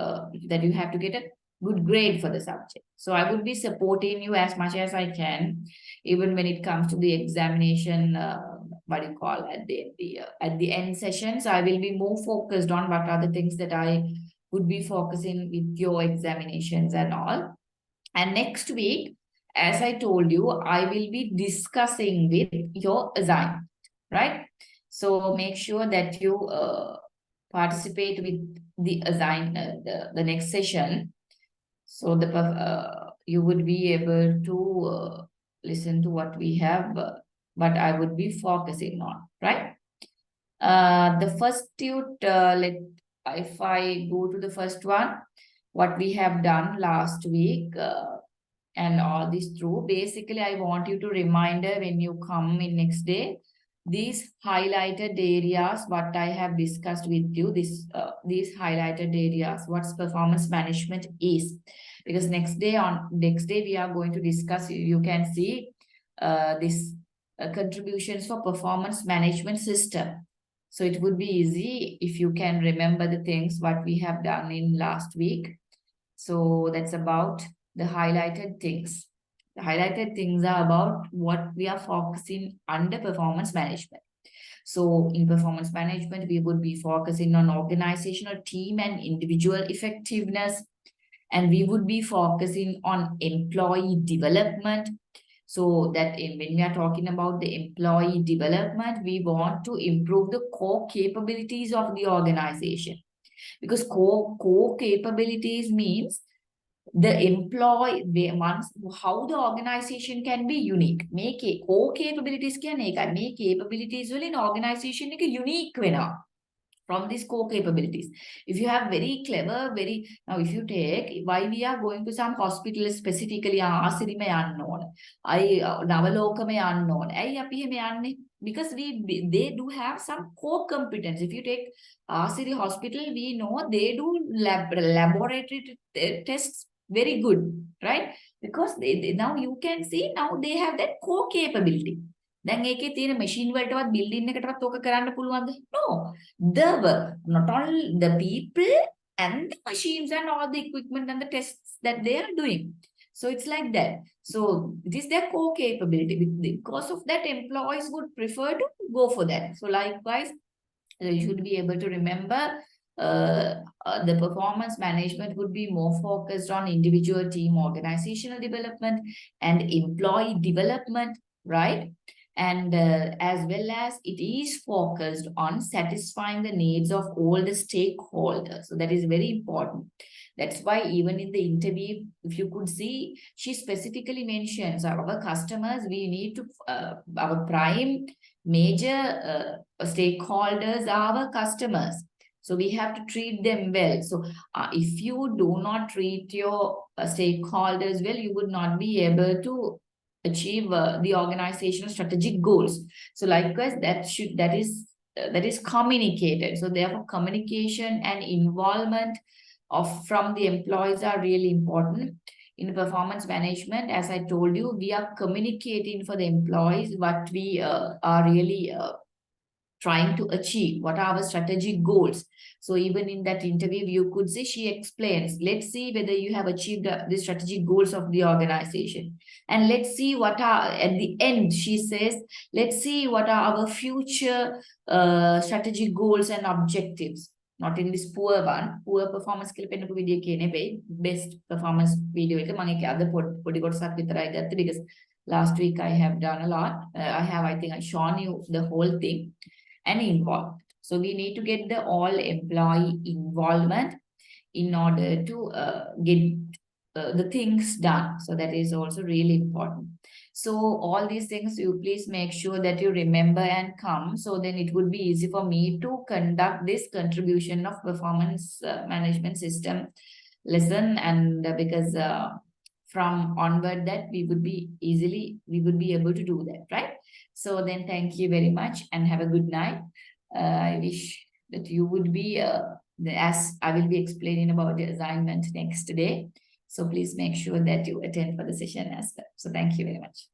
that you have to get a good grade for the subject. So I will be supporting you as much as I can, even when it comes to the examination, at the end sessions. I will be more focused on what are the things that I would be focusing with your examinations and all. And next week, as I told you, I will be discussing with your assignment, right? So make sure that you participate with the the next session. So you would be able to listen to what we have, but I would be focusing on, right? The first if I go to the first one, what we have done last week, and all this through, basically I want you to reminder when you come in next day, these highlighted areas, what I have discussed with you, these highlighted areas, what's performance management is. Because next day we are going to discuss, you can see this contributions for performance management system. So it would be easy if you can remember the things what we have done in last week. So that's about the highlighted things. The highlighted things are about what we are focusing under performance management. So in performance management, we would be focusing on organizational, team and individual effectiveness. And we would be focusing on employee development. So that when we are talking about the employee development, we want to improve the core capabilities of the organization. Because core capabilities means the how the organization can be unique. Make core capabilities make capabilities will in organization unique from these core capabilities. If you have very clever, now if you take, why we are going to some hospital specifically, Asirime unknown, Navalokame unknown, because they do have some core competence. If you take Asiri Hospital, we know they do laboratory tests very good, right? Because now you can see, now they have that core capability. දැන් ඒකේ තියෙන machine වලටවත් building එකටවත් ඕක කරන්න පුළුවන්ද? No. The work, not only the people and the machines and all the equipment and the tests that they are doing. So it's like that. So it is their core capability. Because of that, employees would prefer to go for that. So likewise, you should be able to remember the performance management would be more focused on individual, team, organizational development and employee development, right? And as well as it is focused on satisfying the needs of all the stakeholders. So that is very important. That's why even in the interview, if you could see, she specifically mentions our customers, we need to, our prime major stakeholders are our customers. So we have to treat them well. So if you do not treat your stakeholders well, you would not be able to achieve the organizational strategic goals. So likewise, that is communicated. So therefore, communication and involvement from the employees are really important. In performance management, as I told you, we are communicating for the employees what we are really trying to achieve, what are our strategic goals. So even in that interview, you could see she explains, let's see whether you have achieved the strategic goals of the organization. And let's see what are, at the end, she says, let's see what are our future strategic goals and objectives. Not in this poor one, poor performance video best performance video because last week I have done a lot. I think I shown you the whole thing and involved. So we need to get the all employee involvement in order to get the things done. So that is also really important. So all these things, you please make sure that you remember and come. So then it would be easy for me to conduct this contribution of performance management system lesson. And because from onward that we would be able to do that, right? So then thank you very much and have a good night. I wish that you would be, as I will be explaining about the assignment next day. So please make sure that you attend for the session as well. So thank you very much.